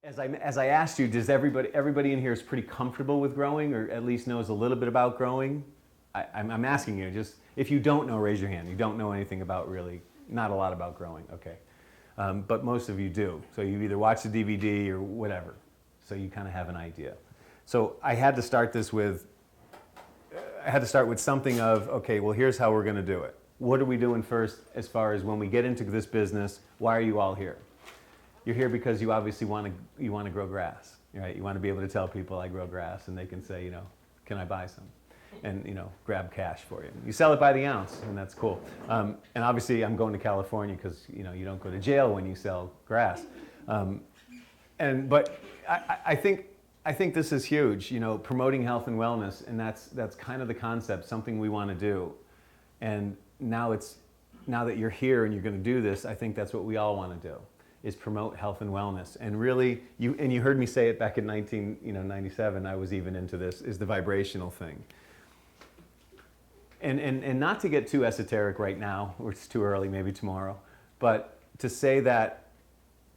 As I asked you, does everybody in here is pretty comfortable with growing, or at least knows a little bit about growing? I'm asking you, just if you don't know, raise your hand. You don't know anything about really, not a lot about growing, okay. But most of you do. So you either watch the DVD or whatever. So you kind of have an idea. So I had to start with something of, okay, well, here's how we're going to do it. What are we doing first as far as when we get into this business? Why are you all here? You're here because you obviously want to grow grass, right? You want to be able to tell people I grow grass, and they can say, can I buy some? And grab cash for you. You sell it by the ounce, and that's cool. And obviously, I'm going to California because you don't go to jail when you sell grass. But I think this is huge. Promoting health and wellness, and that's kind of the concept. Something we want to do. And now that you're here and you're going to do this, I think that's what we all want to do. Is promote health and wellness. And really, you heard me say it back in 1997, I was even into this, is the vibrational thing. And not to get too esoteric right now, or it's too early, maybe tomorrow, but to say that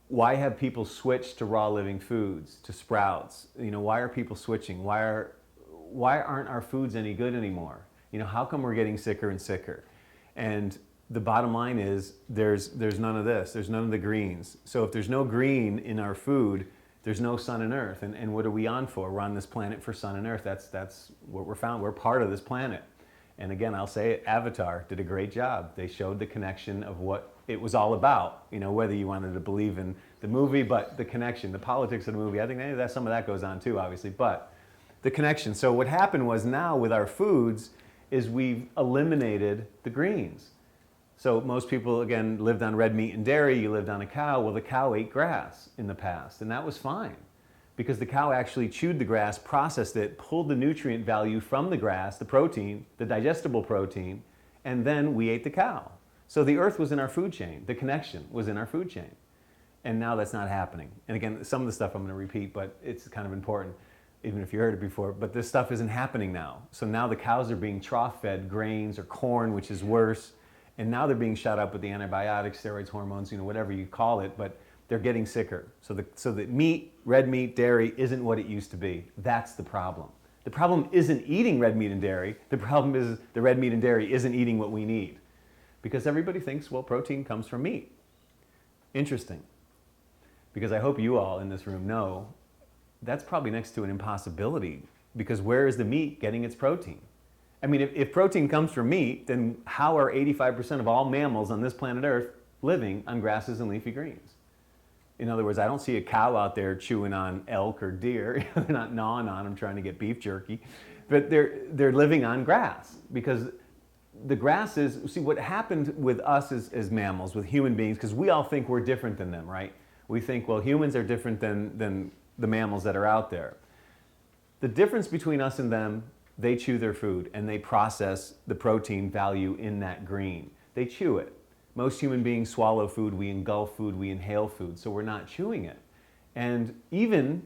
why have people switched to raw living foods, to sprouts? Why are people switching? Why aren't our foods any good anymore? How come we're getting sicker and sicker? And the bottom line is there's none of this. There's none of the greens. So if there's no green in our food, there's no sun and earth. And what are we on for? We're on this planet for sun and earth. That's what we're found. We're part of this planet. And again, I'll say it, Avatar did a great job. They showed the connection of what it was all about. Whether you wanted to believe in the movie, but the connection, the politics of the movie, I think some of that goes on too, obviously, but the connection. So what happened was now with our foods is we've eliminated the greens. So most people, again, lived on red meat and dairy. You lived on a cow. Well, the cow ate grass in the past, and that was fine because the cow actually chewed the grass, processed it, pulled the nutrient value from the grass, the protein, the digestible protein, and then we ate the cow. So the earth was in our food chain. The connection was in our food chain. And now that's not happening. And again, some of the stuff I'm going to repeat, but it's kind of important, even if you heard it before. But this stuff isn't happening now. So now the cows are being trough-fed grains or corn, which is worse. And now they're being shot up with the antibiotics, steroids, hormones, whatever you call it, but they're getting sicker. So the meat, red meat, dairy isn't what it used to be. That's the problem. The problem isn't eating red meat and dairy. The problem is the red meat and dairy isn't eating what we need. Because everybody thinks, well, protein comes from meat. Interesting. Because I hope you all in this room know that's probably next to an impossibility. Because where is the meat getting its protein? I mean, if protein comes from meat, then how are 85% of all mammals on this planet Earth living on grasses and leafy greens? In other words, I don't see a cow out there chewing on elk or deer. They're not gnawing on them trying to get beef jerky. But they're living on grass because the grass is, see what happened with us as mammals, with human beings, because we all think we're different than them, right? We think, well, humans are different than the mammals that are out there. The difference between us and them, they chew their food and they process the protein value in that green. They chew it. Most human beings swallow food, we engulf food, we inhale food, so we're not chewing it. And even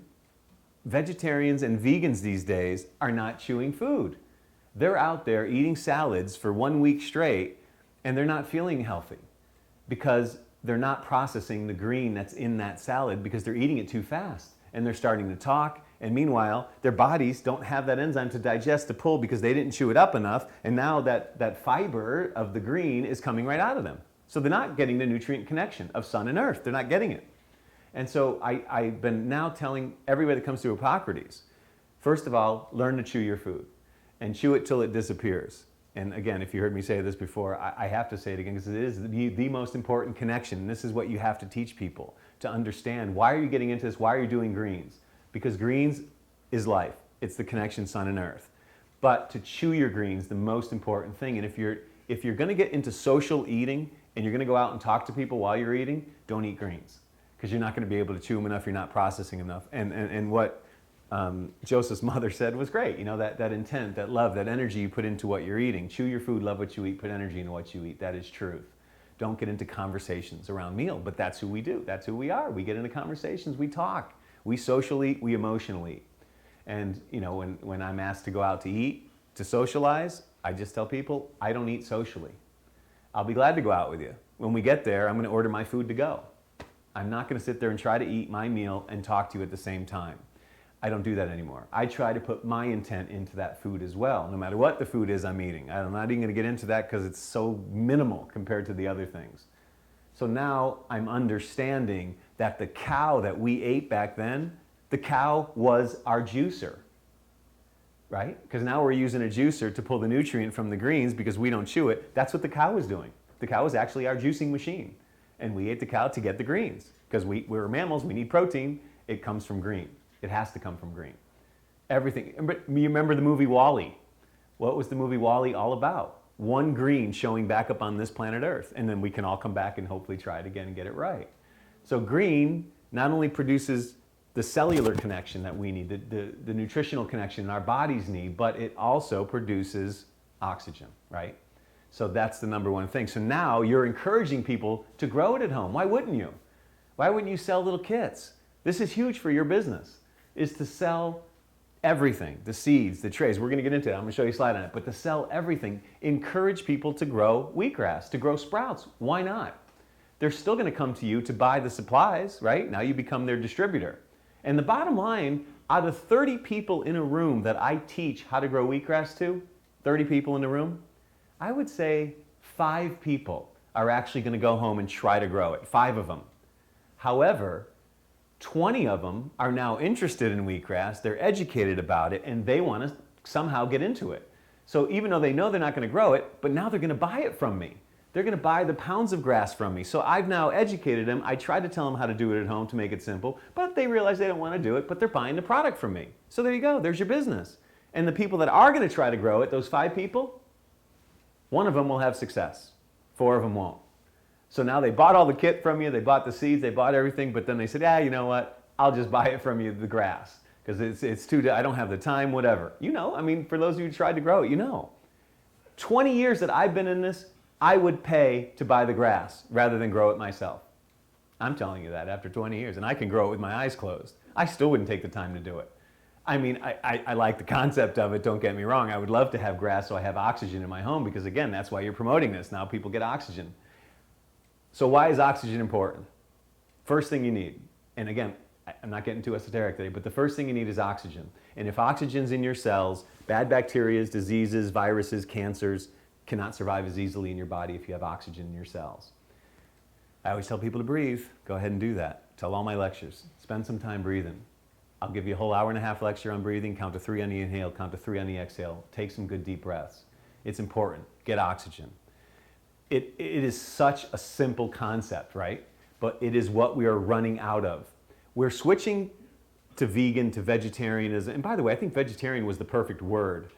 vegetarians and vegans these days are not chewing food. They're out there eating salads for 1 week straight and they're not feeling healthy because they're not processing the green that's in that salad because they're eating it too fast and they're starting to talk. And meanwhile, their bodies don't have that enzyme to digest, to pull, because they didn't chew it up enough. And now that fiber of the green is coming right out of them. So they're not getting the nutrient connection of sun and earth. They're not getting it. And so I've been now telling everybody that comes to Hippocrates, first of all, learn to chew your food and chew it till it disappears. And again, if you heard me say this before, I have to say it again because it is the most important connection. And this is what you have to teach people to understand. Why are you getting into this? Why are you doing greens? Because greens is life. It's the connection, sun and earth. But to chew your greens, the most important thing. And if you're going to get into social eating and you're going to go out and talk to people while you're eating, don't eat greens because you're not going to be able to chew them enough. You're not processing enough. And what Joseph's mother said was great. That intent, that love, that energy you put into what you're eating. Chew your food, love what you eat, put energy into what you eat. That is truth. Don't get into conversations around meal, but that's who we do. That's who we are. We get into conversations, we talk. We socially, we emotionally. And when I'm asked to go out to eat, to socialize, I just tell people, I don't eat socially. I'll be glad to go out with you. When we get there, I'm going to order my food to go. I'm not going to sit there and try to eat my meal and talk to you at the same time. I don't do that anymore. I try to put my intent into that food as well, no matter what the food is I'm eating. I'm not even going to get into that because it's so minimal compared to the other things. So now I'm understanding that the cow that we ate back then, the cow was our juicer, right? Because now we're using a juicer to pull the nutrient from the greens because we don't chew it. That's what the cow was doing. The cow was actually our juicing machine. And we ate the cow to get the greens. Because we're mammals, we need protein. It comes from green. It has to come from green. Everything. You remember the movie WALL-E? What was the movie WALL-E all about? One green showing back up on this planet Earth. And then we can all come back and hopefully try it again and get it right. So green not only produces the cellular connection that we need, the nutritional connection our bodies need, but it also produces oxygen, right? So that's the number one thing. So now you're encouraging people to grow it at home. Why wouldn't you? Why wouldn't you sell little kits? This is huge for your business, is to sell everything, the seeds, the trays. We're going to get into it. I'm going to show you a slide on it. But to sell everything, encourage people to grow wheatgrass, to grow sprouts. Why not? They're still going to come to you to buy the supplies, right? Now you become their distributor. And the bottom line, out of 30 people in a room that I teach how to grow wheatgrass to, 30 people in the room, I would say 5 people are actually going to go home and try to grow it, 5 of them. However, 20 of them are now interested in wheatgrass, they're educated about it, and they want to somehow get into it. So even though they know they're not going to grow it, but now they're going to buy it from me. They're going to buy the pounds of grass from me. So I've now educated them. I tried to tell them how to do it at home to make it simple, but they realize they don't want to do it, but they're buying the product from me. So there you go, there's your business. And the people that are going to try to grow it, those 5 people, 1 of them will have success, 4 of them won't. So now they bought all the kit from you, they bought the seeds, they bought everything, but then they said, you know what, I'll just buy it from you, the grass, because it's too, I don't have the time, whatever. You know, I mean, for those of you who tried to grow it, you know. 20 years that I've been in this, I would pay to buy the grass rather than grow it myself. I'm telling you that after 20 years, and I can grow it with my eyes closed. I still wouldn't take the time to do it. I mean, I like the concept of it, don't get me wrong. I would love to have grass so I have oxygen in my home because, again, that's why you're promoting this. Now people get oxygen. So why is oxygen important? First thing you need, and again, I'm not getting too esoteric today, but the first thing you need is oxygen. And if oxygen's in your cells, bad bacteria, diseases, viruses, cancers cannot survive as easily in your body if you have oxygen in your cells. I always tell people to breathe. Go ahead and do that. Tell all my lectures. Spend some time breathing. I'll give you a whole hour-and-a-half lecture on breathing. Count to 3 on the inhale, count to 3 on the exhale. Take some good deep breaths. It's important. Get oxygen. It is such a simple concept, right? But it is what we are running out of. We're switching to vegan, to vegetarianism. And by the way, I think vegetarian was the perfect word.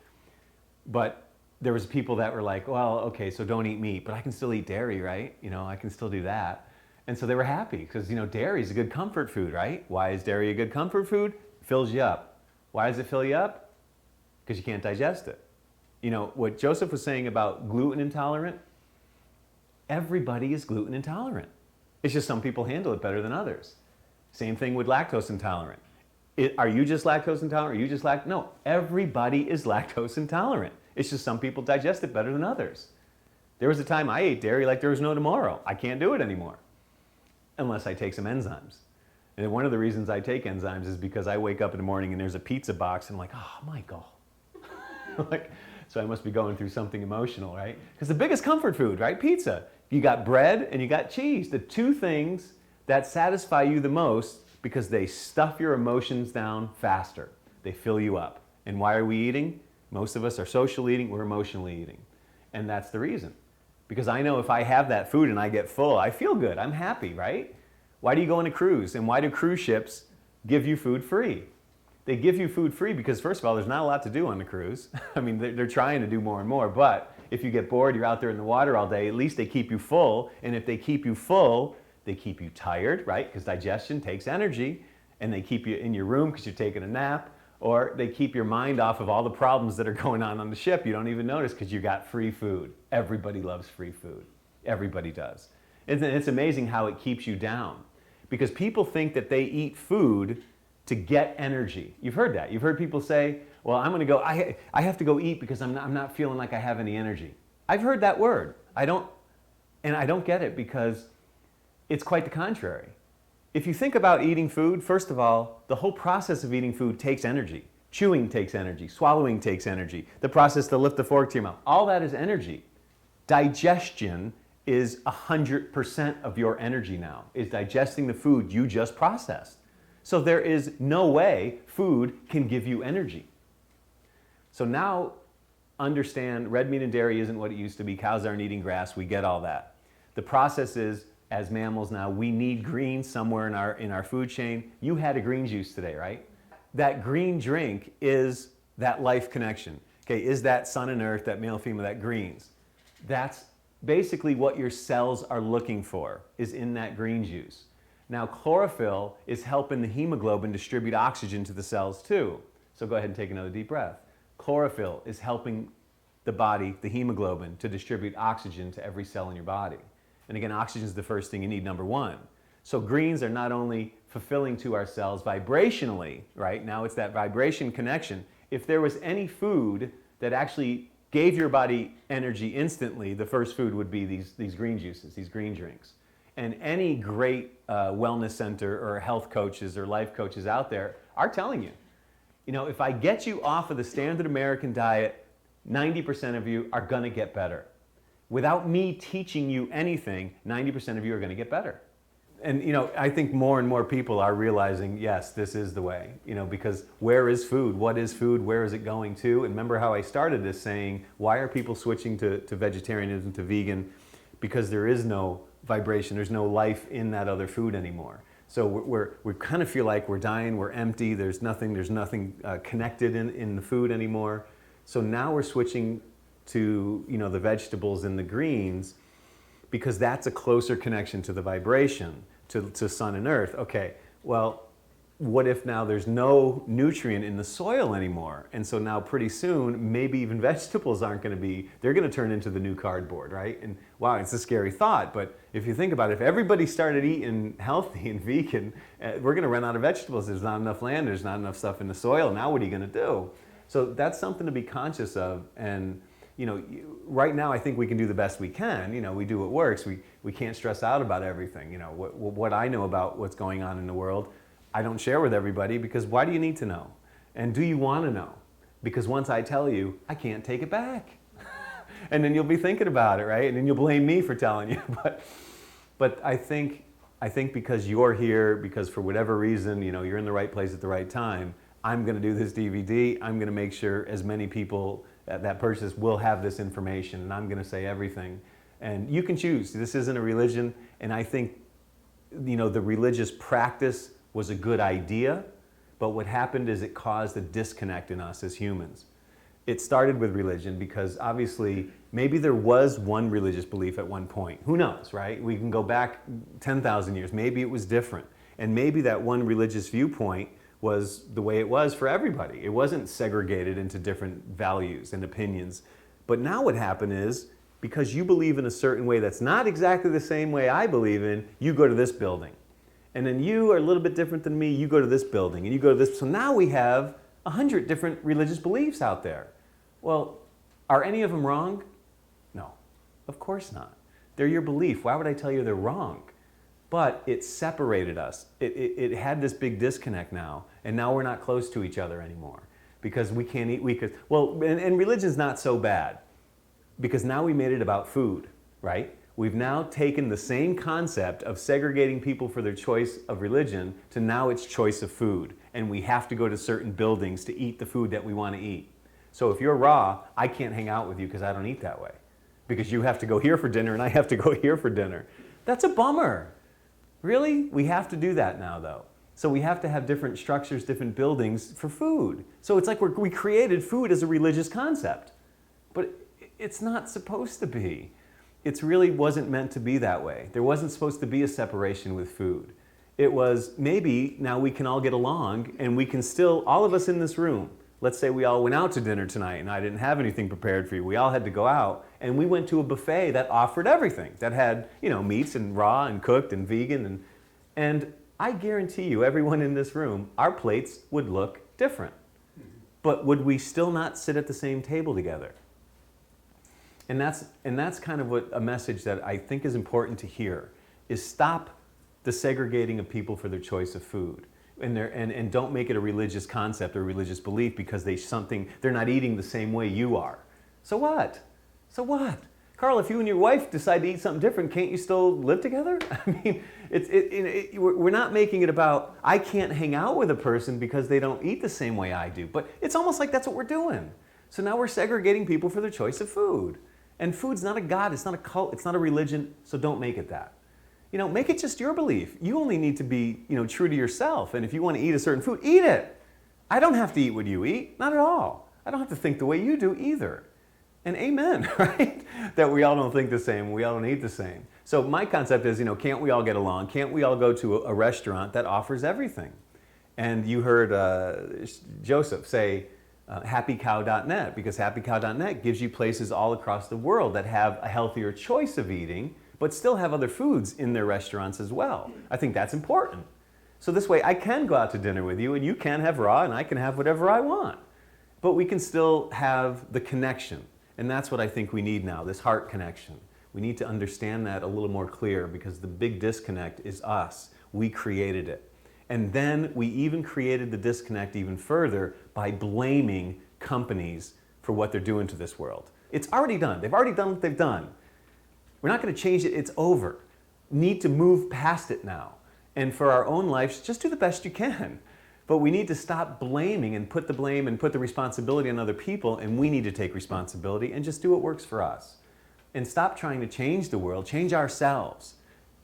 But there was people that were like, well, okay, so don't eat meat, but I can still eat dairy, right? You know, I can still do that. And so they were happy because, you know, dairy is a good comfort food, right? Why is dairy a good comfort food? It fills you up. Why does it fill you up? Because you can't digest it. You know, what Joseph was saying about gluten intolerant, everybody is gluten intolerant. It's just some people handle it better than others. Same thing with lactose intolerant. Are you just lactose intolerant? Are you just No, everybody is lactose intolerant. It's just some people digest it better than others. There was a time I ate dairy like there was no tomorrow. I can't do it anymore unless I take some enzymes. And one of the reasons I take enzymes is because I wake up in the morning and there's a pizza box and I'm like, oh, Michael. So I must be going through something emotional, right? Because the biggest comfort food, right? Pizza. You got bread and you got cheese. The 2 things that satisfy you the most because they stuff your emotions down faster. They fill you up. And why are we eating? Most of us are social eating, we're emotionally eating. And that's the reason. Because I know if I have that food and I get full, I feel good, I'm happy, right? Why do you go on a cruise? And why do cruise ships give you food free? They give you food free because, first of all, there's not a lot to do on the cruise. I mean, they're trying to do more and more, but if you get bored, you're out there in the water all day, at least they keep you full. And if they keep you full, they keep you tired, right? Because digestion takes energy. And they keep you in your room because you're taking a nap. Or they keep your mind off of all the problems that are going on the ship. You don't even notice because you got free food. Everybody loves free food. Everybody does. And it's amazing how it keeps you down. Because people think that they eat food to get energy. You've heard that. You've heard people say, well, I'm going to go, I have to go eat because I'm not feeling like I have any energy. I've heard that word. I don't get it because it's quite the contrary. if you think about eating food, first of all, the whole process of eating food takes energy. Chewing takes energy, swallowing takes energy, the process to lift the fork to your mouth, all that is energy. Digestion is 100% of your energy now, is digesting the food you just processed. So there is no way food can give you energy. So now understand red meat and dairy isn't what it used to be. Cows aren't eating grass, we get all that. The process is, as mammals now, we need greens somewhere in our food chain. You had a green juice today, right? That green drink is that life connection. Okay, is that sun and earth, that male, female, that greens. That's basically what your cells are looking for, is in that green juice. Now chlorophyll is helping the hemoglobin distribute oxygen to the cells too. So go ahead and take another deep breath. Chlorophyll is helping the body, the hemoglobin, to distribute oxygen to every cell in your body. And again, oxygen is the first thing you need, number one. So greens are not only fulfilling to our cells vibrationally, right? Now it's that vibration connection. If there was any food that actually gave your body energy instantly, the first food would be these green juices, these green drinks. And any great wellness center or health coaches or life coaches out there are telling you, you know, if I get you off of the standard American diet, 90% of you are gonna get better. Without me teaching you anything, 90% of you are gonna get better. And you know, I think more and more people are realizing, yes, this is the way, you know, because where is food? What is food? Where is it going to? And remember how I started this saying, why are people switching to vegetarianism, to vegan? Because there is no vibration, there's no life in that other food anymore. So we kind of feel like we're dying, we're empty, there's nothing connected in the food anymore. So now we're switching to, you know, the vegetables and the greens, because that's a closer connection to the vibration, to sun and earth. Okay, well, what if now there's no nutrient in the soil anymore? And so now pretty soon, maybe even vegetables aren't gonna be, they're gonna turn into the new cardboard, right? And wow, it's a scary thought, but if you think about it, if everybody started eating healthy and vegan, we're gonna run out of vegetables. There's not enough land, there's not enough stuff in the soil. Now what are you gonna do? So that's something to be conscious of. And you know, right now I think we can do the best we can. You know, we do what works. We can't stress out about everything. You know, what I know about what's going on in the world, I don't share with everybody, because why do you need to know? And do you want to know? Because once I tell you, I can't take it back. And then you'll be thinking about it, right? And then you'll blame me for telling you. But I think because you're here, because for whatever reason, you know, you're in the right place at the right time, I'm going to do this DVD. I'm going to make sure as many people that purchase will have this information, and I'm going to say everything. And you can choose. This isn't a religion, and I think, you know, the religious practice was a good idea, but what happened is it caused a disconnect in us as humans. It started with religion because obviously maybe there was one religious belief at one point. Who knows, right? We can go back 10,000 years. Maybe it was different. And maybe that one religious viewpoint was the way it was for everybody. It wasn't segregated into different values and opinions. But now what happened is, because you believe in a certain way that's not exactly the same way I believe in, you go to this building. And then you are a little bit different than me, you go to this building, and you go to this. So now we have 100 different religious beliefs out there. Well, are any of them wrong? No, of course not. They're your belief. Why would I tell you they're wrong? But it separated us. It had this big disconnect now, and now we're not close to each other anymore because we can't eat. And religion's not so bad because now we made it about food, right? We've now taken the same concept of segregating people for their choice of religion to now it's choice of food, and we have to go to certain buildings to eat the food that we want to eat. So if you're raw, I can't hang out with you because I don't eat that way, because you have to go here for dinner and I have to go here for dinner. That's a bummer. Really? We have to do that now, though. So we have to have different structures, different buildings for food. So it's like we created food as a religious concept, but it's not supposed to be. It really wasn't meant to be that way. There wasn't supposed to be a separation with food. It was maybe now we can all get along and we can still, all of us in this room, let's say we all went out to dinner tonight and I didn't have anything prepared for you. We all had to go out and we went to a buffet that offered everything, that had, you know, meats and raw and cooked and vegan. And I guarantee you, everyone in this room, our plates would look different. But would we still not sit at the same table together? And that's kind of what a message that I think is important to hear, is stop the segregating of people for their choice of food. And don't make it a religious concept or religious belief because they're not eating the same way you are. So what? So what? Carl, if you and your wife decide to eat something different, can't you still live together? I mean, we're not making it about, I can't hang out with a person because they don't eat the same way I do. But it's almost like that's what we're doing. So now we're segregating people for their choice of food. And food's not a god, it's not a cult, it's not a religion, so don't make it that. Make it just your belief. You only need to be, true to yourself. And if you want to eat a certain food, eat it. I don't have to eat what you eat, not at all. I don't have to think the way you do either. And amen, right? That we all don't think the same, we all don't eat the same. So my concept is, can't we all get along? Can't we all go to a restaurant that offers everything? And you heard Joseph say happycow.net, because happycow.net gives you places all across the world that have a healthier choice of eating, but still have other foods in their restaurants as well. I think that's important. So this way I can go out to dinner with you and you can have raw and I can have whatever I want. But we can still have the connection. And that's what I think we need now, this heart connection. We need to understand that a little more clear because the big disconnect is us. We created it. And then we even created the disconnect even further by blaming companies for what they're doing to this world. It's already done. They've already done what they've done. We're not going to change it. It's over. Need to move past it now. And for our own lives, just do the best you can. But we need to stop blaming and put the blame and put the responsibility on other people, and we need to take responsibility and just do what works for us. And stop trying to change the world, change ourselves.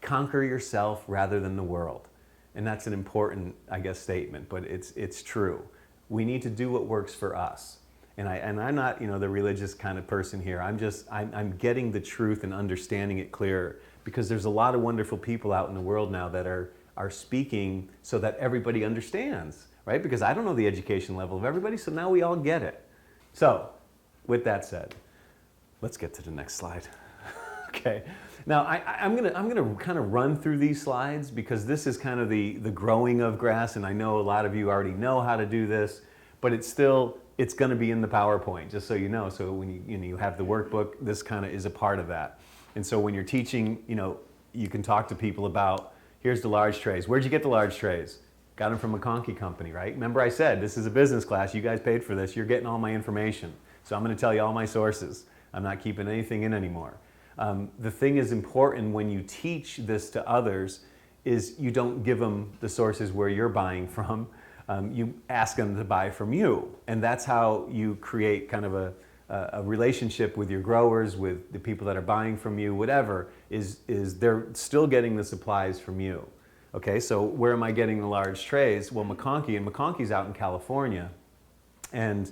Conquer yourself rather than the world. And that's an important, statement, but it's true. We need to do what works for us. And I'm not, the religious kind of person here. I'm getting the truth and understanding it clearer because there's a lot of wonderful people out in the world now that are speaking so that everybody understands, right? Because I don't know the education level of everybody, so now we all get it. So, with that said, let's get to the next slide. Okay. Now, I'm gonna kind of run through these slides because this is kind of the growing of grass, and I know a lot of you already know how to do this, but it's going to be in the PowerPoint, just so you know. So when you have the workbook, this kind of is a part of that. And so when you're teaching, you can talk to people about, here's the large trays. Where'd you get the large trays? Got them from a McConkey company, right? Remember I said, this is a business class. You guys paid for this. You're getting all my information. So I'm going to tell you all my sources. I'm not keeping anything in anymore. The thing is important when you teach this to others is you don't give them the sources where you're buying from. You ask them to buy from you. And that's how you create kind of a relationship with your growers, with the people that are buying from you, whatever, is they're still getting the supplies from you. Okay, so where am I getting the large trays? Well, McConkey's out in California, and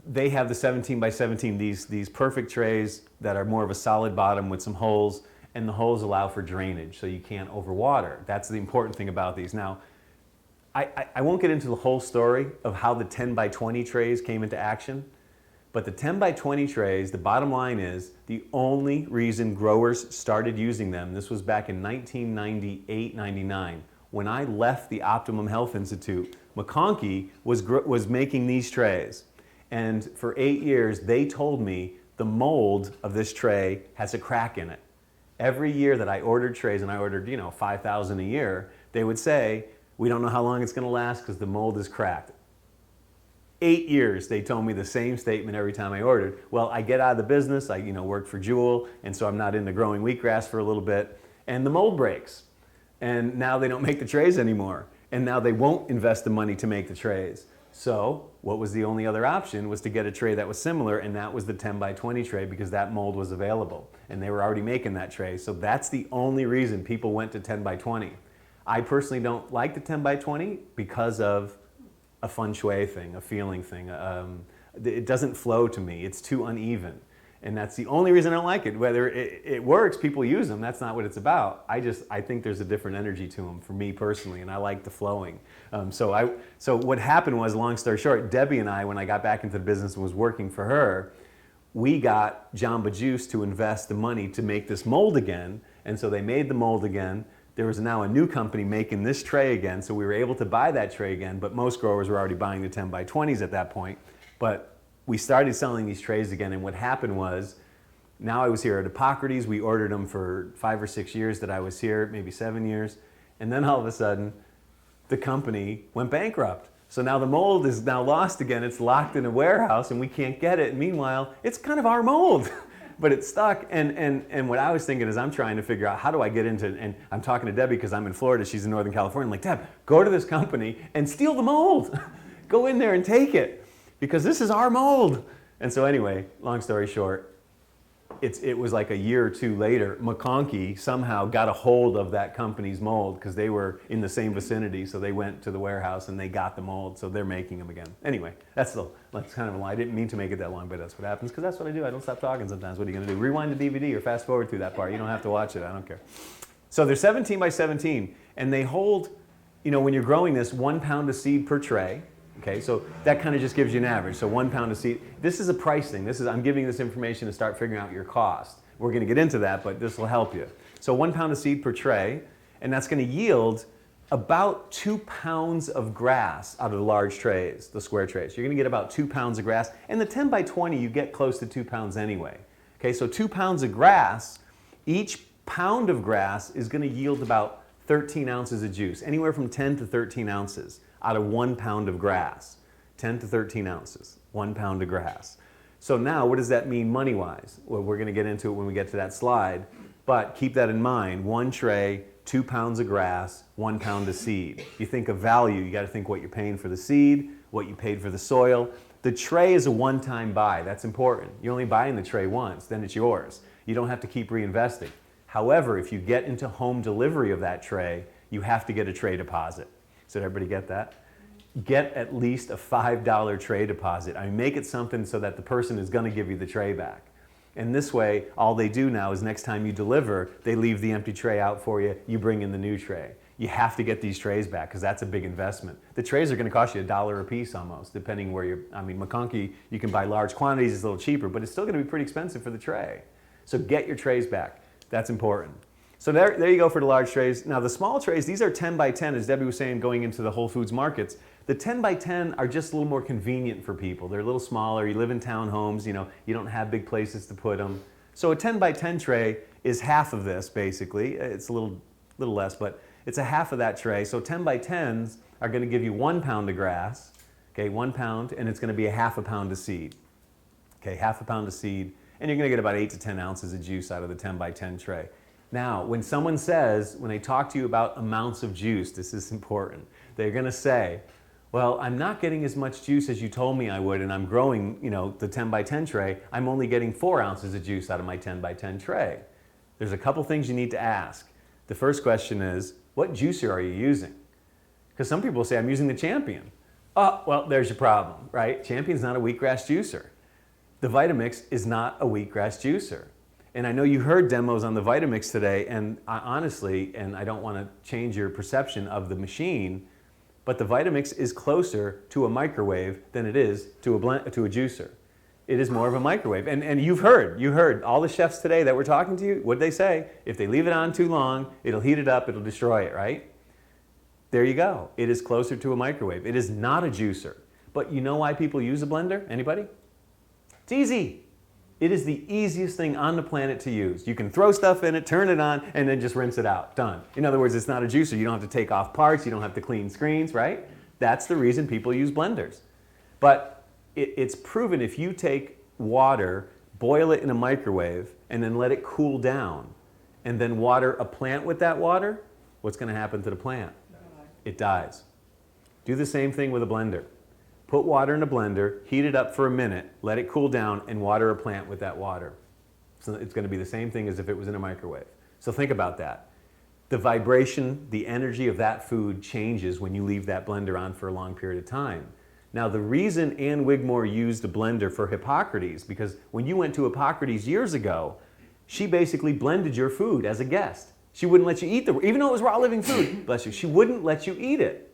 they have the 17 by 17, these perfect trays that are more of a solid bottom with some holes, and the holes allow for drainage, so you can't overwater. That's the important thing about these. Now, I won't get into the whole story of how the 10 by 20 trays came into action, but the 10 by 20 trays, the bottom line is, the only reason growers started using them, this was back in 1998, 99, when I left the Optimum Health Institute, McConkey was making these trays. And for 8 years, they told me the mold of this tray has a crack in it. Every year that I ordered trays, and I ordered, 5,000 a year, they would say, we don't know how long it's going to last because the mold is cracked. 8 years, they told me the same statement every time I ordered. Well, I get out of the business, I work for Jewel, and so I'm not into growing wheatgrass for a little bit, and the mold breaks. And now they don't make the trays anymore. And now they won't invest the money to make the trays. So what was the only other option was to get a tray that was similar, and that was the 10 by 20 tray because that mold was available. And they were already making that tray. So that's the only reason people went to 10 by 20. I personally don't like the 10 by 20 because of a feng shui thing, a feeling thing. It doesn't flow to me. It's too uneven. And that's the only reason I don't like it. Whether it works, people use them, that's not what it's about. I think there's a different energy to them for me personally, and I like the flowing. So what happened was, long story short, Debbie and I, when I got back into the business and was working for her, we got Jamba Juice to invest the money to make this mold again, and so they made the mold again. There was now a new company making this tray again, so we were able to buy that tray again, but most growers were already buying the 10 by 20s at that point. But we started selling these trays again, and what happened was, now I was here at Hippocrates. We ordered them for 5 or 6 years that I was here, maybe 7 years, And then all of a sudden, the company went bankrupt. So now the mold is now lost again. It's locked in a warehouse and we can't get it. And meanwhile, it's kind of our mold, but it's stuck. And what I was thinking is I'm trying to figure out how do I get into, and I'm talking to Debbie because I'm in Florida, she's in Northern California. I'm like, Deb, go to this company and steal the mold. Go in there and take it because this is our mold. And so anyway, long story short, it was like a year or two later, McConkey somehow got a hold of that company's mold because they were in the same vicinity. So they went to the warehouse and they got the mold. So they're making them again. Anyway, that's kind of a lie. I didn't mean to make it that long, but that's what happens because that's what I do. I don't stop talking sometimes. What are you going to do? Rewind the DVD or fast forward through that part. You don't have to watch it. I don't care. So they're 17 by 17 and they hold, when you're growing this, 1 pound of seed per tray. Okay, so that kind of just gives you an average. So 1 pound of seed. This is a price thing. I'm giving this information to start figuring out your cost. We're going to get into that, but this will help you. So 1 pound of seed per tray, and that's going to yield about 2 pounds of grass out of the large trays, the square trays. You're going to get about 2 pounds of grass. And the 10 by 20, you get close to 2 pounds anyway. Okay, so 2 pounds of grass, each pound of grass is going to yield about 13 ounces of juice, anywhere from 10 to 13 ounces. Out of 1 pound of grass, 10 to 13 ounces, 1 pound of grass. So now what does that mean money-wise? Well, we're going to get into it when we get to that slide, but keep that in mind. 1 tray, 2 pounds of grass, 1 pound of seed. You think of value, you got to think what you're paying for the seed, what you paid for the soil. The tray is a one-time buy. That's important. You're only buying the tray once, then it's yours. You don't have to keep reinvesting. However, if you get into home delivery of that tray, you have to get a tray deposit. So did everybody get that? Get at least a $5 tray deposit. Make it something so that the person is going to give you the tray back. And this way, all they do now is next time you deliver, they leave the empty tray out for you, you bring in the new tray. You have to get these trays back because that's a big investment. The trays are going to cost you $1 a piece almost, depending where you're, McConkey, you can buy large quantities, it's a little cheaper, but it's still going to be pretty expensive for the tray. So get your trays back. That's important. So there you go for the large trays. Now the small trays, these are 10 by 10, as Debbie was saying, going into the Whole Foods markets. The 10 by 10 are just a little more convenient for people. They're a little smaller. You live in townhomes, you don't have big places to put them. So a 10 by 10 tray is half of this, basically. It's a little less, but it's a half of that tray. So 10 by 10s are going to give you 1 pound of grass, okay, 1 pound, and it's going to be a half a pound of seed. Okay, half a pound of seed, and you're going to get about 8 to 10 ounces of juice out of the 10 by 10 tray. Now, when someone says, when they talk to you about amounts of juice, this is important. They're going to say, well, I'm not getting as much juice as you told me I would, and I'm growing, the 10 by 10 tray. I'm only getting 4 ounces of juice out of my 10 by 10 tray. There's a couple things you need to ask. The first question is, what juicer are you using? Because some people say, I'm using the Champion. Oh, well, there's your problem, right? Champion's not a wheatgrass juicer. The Vitamix is not a wheatgrass juicer. And I know you heard demos on the Vitamix today, and honestly, and I don't want to change your perception of the machine, but the Vitamix is closer to a microwave than it is to a juicer. It is more of a microwave. And you heard all the chefs today that were talking to you, what did they say? If they leave it on too long, it'll heat it up, it'll destroy it, right? There you go. It is closer to a microwave. It is not a juicer. But you know why people use a blender? Anybody? It's easy. It is the easiest thing on the planet to use. You can throw stuff in it, turn it on, and then just rinse it out. Done. In other words, it's not a juicer. You don't have to take off parts. You don't have to clean screens, right? That's the reason people use blenders. But it's proven if you take water, boil it in a microwave, and then let it cool down, and then water a plant with that water, what's going to happen to the plant? It dies. Do the same thing with a blender. Put water in a blender, heat it up for a minute, let it cool down, and water a plant with that water. So it's going to be the same thing as if it was in a microwave. So think about that. The vibration, the energy of that food changes when you leave that blender on for a long period of time. Now, the reason Ann Wigmore used a blender for Hippocrates, because when you went to Hippocrates years ago, she basically blended your food as a guest. She wouldn't let you eat even though it was raw living food, bless you, she wouldn't let you eat it.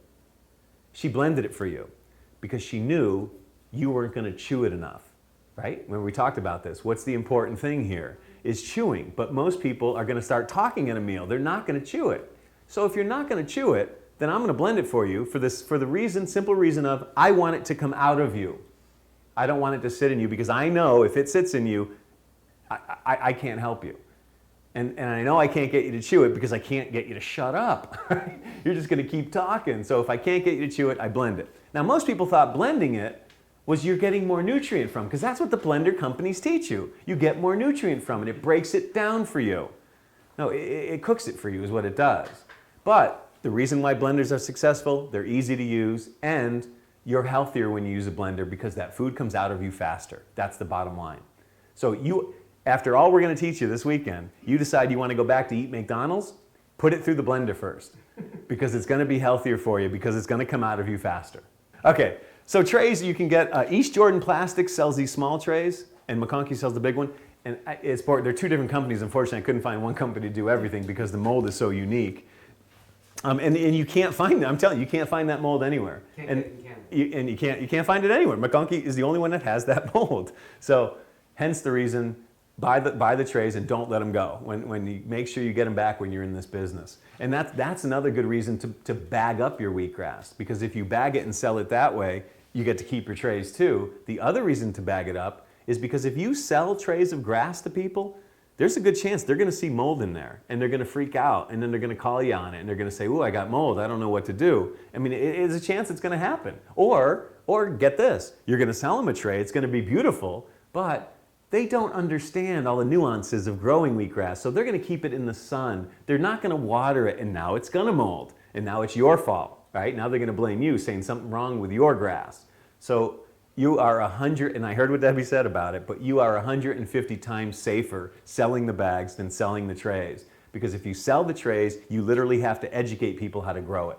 She blended it for you because she knew you weren't going to chew it enough, right? When we talked about this, what's the important thing here is chewing. But most people are going to start talking at a meal. They're not going to chew it. So if you're not going to chew it, then I'm going to blend it for you for the simple reason of I want it to come out of you. I don't want it to sit in you because I know if it sits in you, I can't help you. And I know I can't get you to chew it because I can't get you to shut up. Right? You're just going to keep talking. So if I can't get you to chew it, I blend it. Now, most people thought blending it was you're getting more nutrient from, because that's what the blender companies teach you. You get more nutrient from it. It breaks it down for you. No, it cooks it for you is what it does. But the reason why blenders are successful, they're easy to use, and you're healthier when you use a blender because that food comes out of you faster. That's the bottom line. So after all we're going to teach you this weekend, you decide you want to go back to eat McDonald's, put it through the blender first because it's going to be healthier for you because it's going to come out of you faster. Okay, so trays you can get, East Jordan Plastics sells these small trays and McConkey sells the big one. And they're two different companies. Unfortunately, I couldn't find one company to do everything because the mold is so unique. And you can't find it. I'm telling you, you can't find that mold anywhere. You can't find it anywhere. McConkey is the only one that has that mold. So hence the reason, buy the trays and don't let them go. When you make sure you get them back when you're in this business. And that's another good reason to bag up your wheatgrass, because if you bag it and sell it that way, you get to keep your trays too. The other reason to bag it up is because if you sell trays of grass to people, there's a good chance they're going to see mold in there and they're going to freak out and then they're going to call you on it and they're going to say, "Ooh, I got mold. I don't know what to do." I mean, it's a chance it's going to happen. Or get this, you're going to sell them a tray. It's going to be beautiful, but they don't understand all the nuances of growing wheatgrass, so they're going to keep it in the sun. They're not going to water it, and now it's going to mold, and now it's your fault, right? Now they're going to blame you, saying something wrong with your grass. So you are 100, and I heard what Debbie said about it, but you are 150 times safer selling the bags than selling the trays. Because if you sell the trays, you literally have to educate people how to grow it.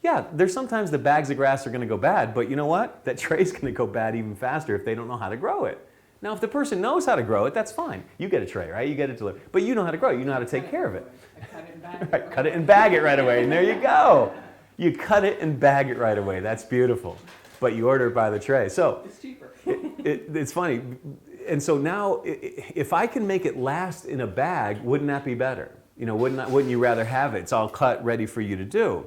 Yeah, there's sometimes the bags of grass are going to go bad, but you know what? That tray's going to go bad even faster if they don't know how to grow it. Now, if the person knows how to grow it, that's fine. You get a tray, right? You get it delivered. But you know how to grow it. You know how to take care of it. Cut it and bag it. Right, cut it and bag it right away, and there you go. You cut it and bag it right away. That's beautiful. But you order it by the tray. So it's cheaper. It's funny. And so now, if I can make it last in a bag, wouldn't that be better? You know, wouldn't you rather have it? It's all cut, ready for you to do.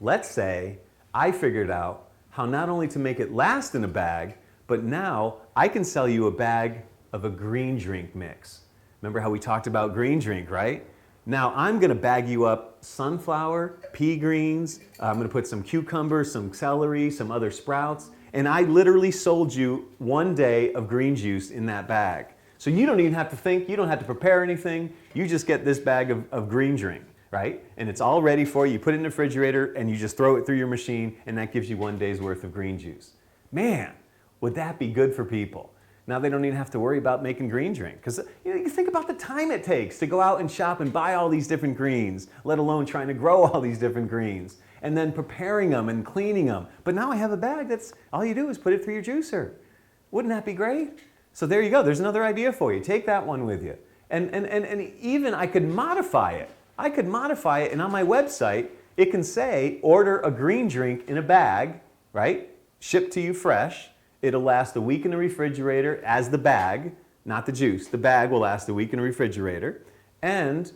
Let's say I figured out how not only to make it last in a bag, but now I can sell you a bag of a green drink mix. Remember how we talked about green drink, right? Now I'm going to bag you up sunflower, pea greens, I'm going to put some cucumbers, some celery, some other sprouts, and I literally sold you one day of green juice in that bag. So you don't even have to think, you don't have to prepare anything, you just get this bag of green drink, right? And it's all ready for you, you put it in the refrigerator and you just throw it through your machine and that gives you one day's worth of green juice. Man, would that be good for people? Now they don't even have to worry about making green drink. Because you think about the time it takes to go out and shop and buy all these different greens, let alone trying to grow all these different greens, and then preparing them and cleaning them. But now I have a bag that's, all you do is put it through your juicer. Wouldn't that be great? So there you go, there's another idea for you. Take that one with you. And even I could modify it. I could modify it, and on my website, it can say, order a green drink in a bag, right? Shipped to you fresh. It'll last a week in the refrigerator as the bag, not the juice. The bag will last a week in the refrigerator. And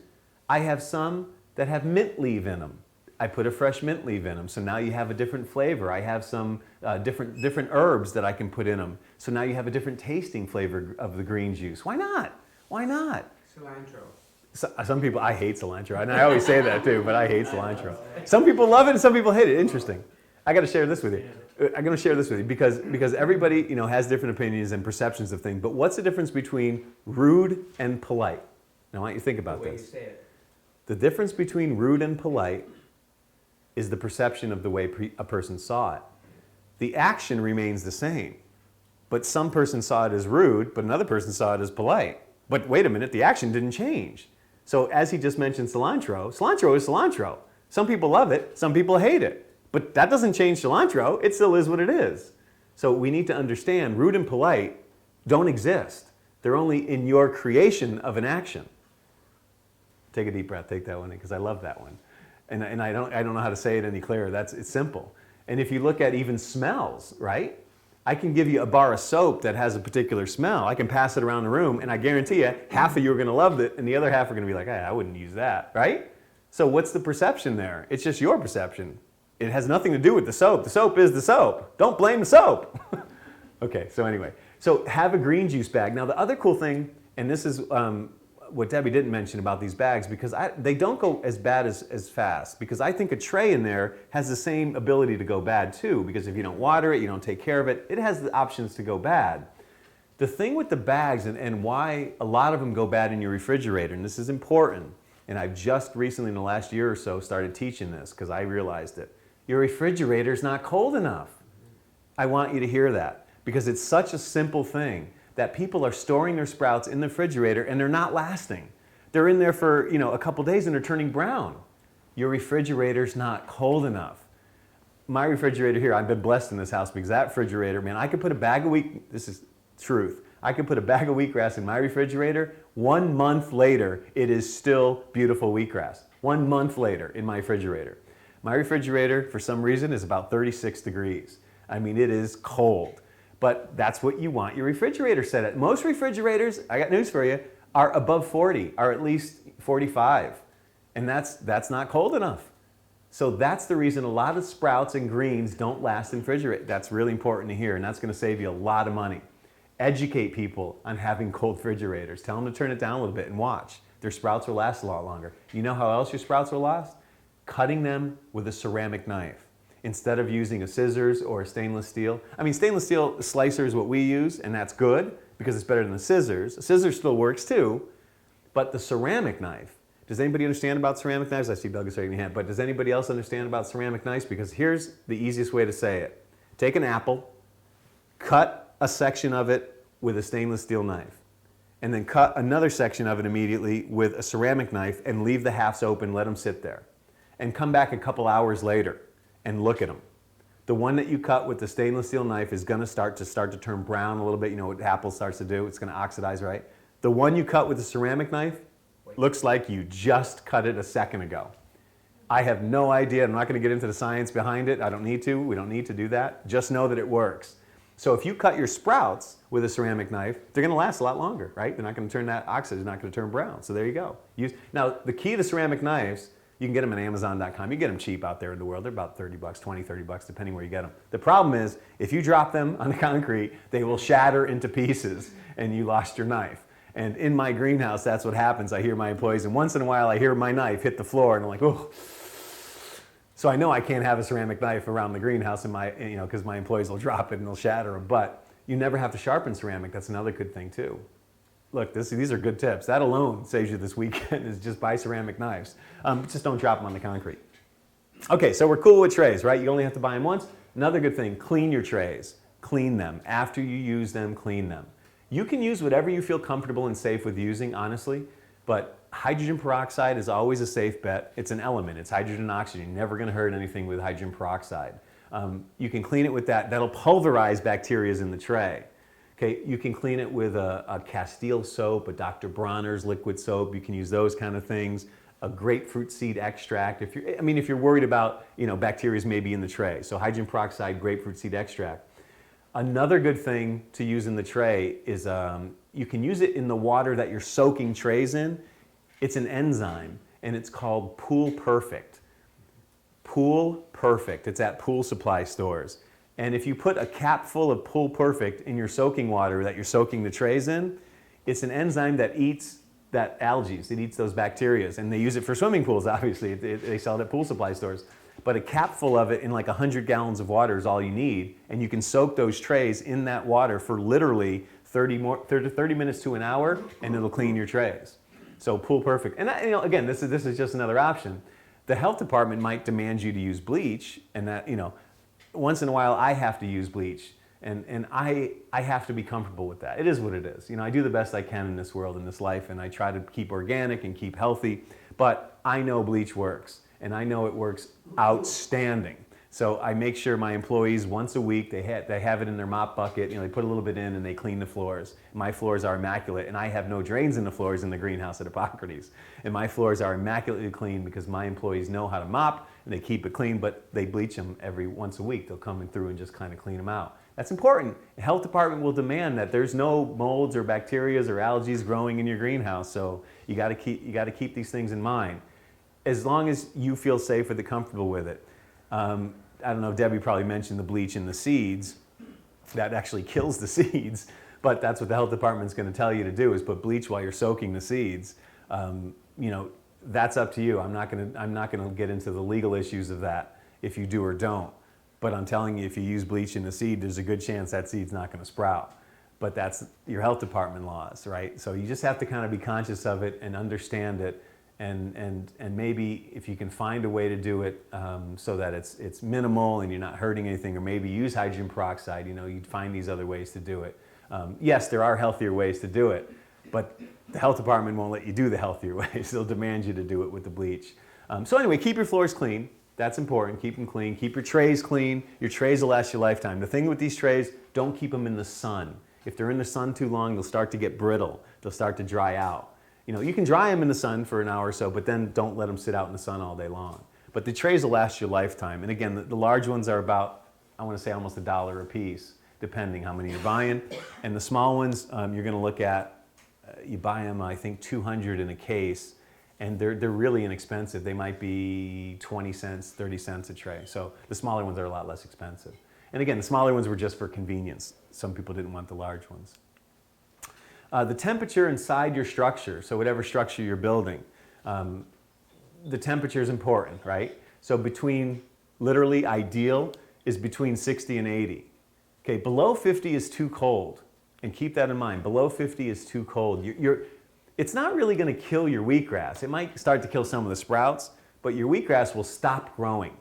I have some that have mint leaf in them. I put a fresh mint leaf in them, so now you have a different flavor. I have some different herbs that I can put in them, so now you have a different tasting flavor of the green juice. Why not? Why not? Cilantro. So, some people, I hate cilantro, and I always say that too, but I hate cilantro. Some people love it and some people hate it. Interesting. I got to share this with you. I'm going to share this with you because everybody, you know, has different opinions and perceptions of things. But what's the difference between rude and polite? Now, I want you to think about The way this. you say it. The difference between rude and polite is the perception of the way a person saw it. The action remains the same, but some person saw it as rude, but another person saw it as polite. But wait a minute, the action didn't change. So as he just mentioned cilantro, cilantro is cilantro. Some people love it, some people hate it. But that doesn't change cilantro, it still is what it is. So we need to understand rude and polite don't exist. They're only in your creation of an action. Take a deep breath, take that one in, because I love that one. And I don't know how to say it any clearer. It's simple. And if you look at even smells, right? I can give you a bar of soap that has a particular smell. I can pass it around the room, and I guarantee you, half of you are going to love it, and the other half are going to be like, hey, I wouldn't use that, right? So what's the perception there? It's just your perception. It has nothing to do with the soap. The soap is the soap. Don't blame the soap. Okay, so anyway. So have a green juice bag. Now the other cool thing, and this is what Debbie didn't mention about these bags, because they don't go as bad as fast, because I think a tray in there has the same ability to go bad too, because if you don't water it, you don't take care of it, it has the options to go bad. The thing with the bags and why a lot of them go bad in your refrigerator, and this is important, and I've just recently in the last year or so started teaching this because I realized it. Your refrigerator's not cold enough. I want you to hear that because it's such a simple thing that people are storing their sprouts in the refrigerator and they're not lasting. They're in there for a couple days and they're turning brown. Your refrigerator's not cold enough. My refrigerator here, I've been blessed in this house because that refrigerator, man, I could put a bag of this is truth. I could put a bag of wheatgrass in my refrigerator. 1 month later, it is still beautiful wheatgrass. 1 month later in my refrigerator. My refrigerator, for some reason, is about 36 degrees. I mean, it is cold. But that's what you want your refrigerator set at. Most refrigerators, I got news for you, are above 40, are at least 45. And that's not cold enough. So that's the reason a lot of sprouts and greens don't last in refrigerator. That's really important to hear, and that's going to save you a lot of money. Educate people on having cold refrigerators. Tell them to turn it down a little bit and watch. Their sprouts will last a lot longer. You know how else your sprouts will last? Cutting them with a ceramic knife instead of using a scissors or a stainless steel. I mean, stainless steel slicer is what we use, and that's good because it's better than the scissors. A scissor still works too, but the ceramic knife, does anybody understand about ceramic knives? I see Doug is shaking his hand, but does anybody else understand about ceramic knives? Because here's the easiest way to say it. Take an apple, cut a section of it with a stainless steel knife, and then cut another section of it immediately with a ceramic knife and leave the halves open, let them sit there. And come back a couple hours later and look at them. The one that you cut with the stainless steel knife is going to start to turn brown a little bit. You know what apple starts to do? It's going to oxidize, right? The one you cut with the ceramic knife looks like you just cut it a second ago. I have no idea. I'm not going to get into the science behind it. I don't need to. We don't need to do that. Just know that it works. So if you cut your sprouts with a ceramic knife, they're going to last a lot longer, right? They're not going to turn that oxide, they're not going to turn brown. So there you go. Now, the key to ceramic knives, you can get them on Amazon.com. You get them cheap out there in the world. They're about 30 bucks, 20, 30 bucks, depending where you get them. The problem is, if you drop them on the concrete, they will shatter into pieces and you lost your knife. And in my greenhouse, that's what happens. I hear my employees, and once in a while I hear my knife hit the floor and I'm like, oh. So I know I can't have a ceramic knife around the greenhouse because my employees will drop it and they'll shatter them. But you never have to sharpen ceramic. That's another good thing too. Look, these are good tips. That alone saves you this weekend is just buy ceramic knives. Just don't drop them on the concrete. Okay, so we're cool with trays, right? You only have to buy them once. Another good thing, clean your trays. Clean them. After you use them, clean them. You can use whatever you feel comfortable and safe with using, honestly, but hydrogen peroxide is always a safe bet. It's an element. It's hydrogen and oxygen. You're never going to hurt anything with hydrogen peroxide. You can clean it with that. That'll pulverize bacteria in the tray. Okay, you can clean it with a Castile soap, a Dr. Bronner's liquid soap. You can use those kind of things. A grapefruit seed extract. If you're worried about bacteria maybe in the tray, so hydrogen peroxide, grapefruit seed extract. Another good thing to use in the tray is you can use it in the water that you're soaking trays in. It's an enzyme, and it's called Pool Perfect. Pool Perfect. It's at pool supply stores. And if you put a cap full of Pool Perfect in your soaking water that you're soaking the trays in, it's an enzyme that eats that algae. It eats those bacteria. And they use it for swimming pools, obviously. They sell it at pool supply stores. But a cap full of it in like 100 gallons of water is all you need. And you can soak those trays in that water for literally 30 minutes to an hour, and it'll clean your trays. So Pool Perfect. And again, this is just another option. The health department might demand you to use bleach, and that, once in a while I have to use bleach, and I have to be comfortable with that. It is what it is. I do the best I can in this world, in this life, and I try to keep organic and keep healthy, but I know bleach works, and I know it works outstanding. So I make sure my employees once a week, they have it in their mop bucket, they put a little bit in and they clean the floors. My floors are immaculate, and I have no drains in the floors in the greenhouse at Hippocrates. And my floors are immaculately clean because my employees know how to mop and they keep it clean, but they bleach them every once a week. They'll come in through and just kind of clean them out. That's important. The health department will demand that there's no molds or bacteria or algae growing in your greenhouse, so you got to keep these things in mind. As long as you feel safe with it, comfortable with it. I don't know, Debbie probably mentioned the bleach in the seeds. That actually kills the seeds. but that's what the health department's going to tell you to do, is put bleach while you're soaking the seeds. That's up to you. I'm not going to get into the legal issues of that if you do or don't. But I'm telling you, if you use bleach in the seed, there's a good chance that seed's not going to sprout. But that's your health department laws, right? So you just have to kind of be conscious of it and understand it, and maybe if you can find a way to do it so that it's minimal and you're not hurting anything, or maybe use hydrogen peroxide. You'd find these other ways to do it. Yes, there are healthier ways to do it, but the health department won't let you do the healthier ways. They'll demand you to do it with the bleach. So anyway, keep your floors clean. That's important. Keep them clean. Keep your trays clean. Your trays will last your lifetime. The thing with these trays, don't keep them in the sun. If they're in the sun too long, they'll start to get brittle. They'll start to dry out. You can dry them in the sun for an hour or so, but then don't let them sit out in the sun all day long. But the trays will last your lifetime. And again, the large ones are about, I want to say, almost $1 a piece, depending how many you're buying. And the small ones, you're going to look at, you buy them, I think, 200 in a case. And they're really inexpensive. They might be 20 cents, 30 cents a tray. So the smaller ones are a lot less expensive. And again, the smaller ones were just for convenience. Some people didn't want the large ones. The temperature inside your structure, so whatever structure you're building, the temperature is important, right? So literally ideal is between 60 and 80. Okay, below 50 is too cold. And keep that in mind. Below 50 is too cold. It's not really going to kill your wheatgrass. It might start to kill some of the sprouts, but your wheatgrass will stop growing,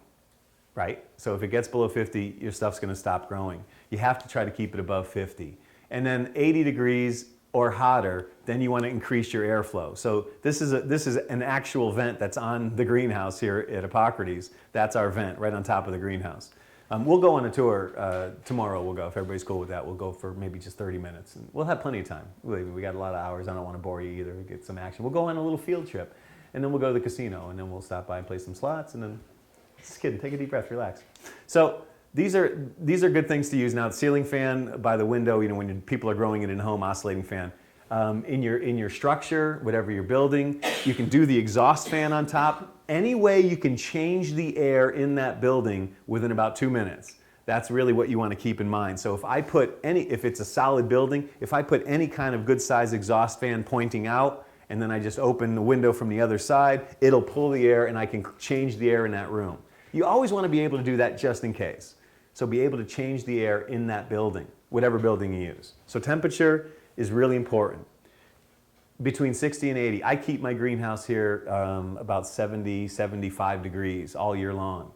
right? So if it gets below 50, your stuff's going to stop growing. You have to try to keep it above 50. And then 80 degrees or hotter, then you want to increase your airflow. So this is an actual vent that's on the greenhouse here at Hippocrates. That's our vent right on top of the greenhouse. We'll go on a tour tomorrow. We'll go, if everybody's cool with that. We'll go for maybe just 30 minutes. And we'll have plenty of time. We got a lot of hours. I don't want to bore you either. Get some action. We'll go on a little field trip, and then we'll go to the casino, and then we'll stop by and play some slots, and then just kidding. Take a deep breath. Relax. So these are good things to use. Now, the ceiling fan by the window, when people are growing it in home, oscillating fan. In your structure, whatever you're building, you can do the exhaust fan on top. Any way you can change the air in that building within about 2 minutes. That's really what you want to keep in mind. So if it's a solid building, if I put any kind of good size exhaust fan pointing out, and then I just open the window from the other side, it'll pull the air and I can change the air in that room. You always want to be able to do that just in case. So be able to change the air in that building, whatever building you use. So temperature is really important. Between 60 and 80. I keep my greenhouse here about 70, 75 degrees all year long.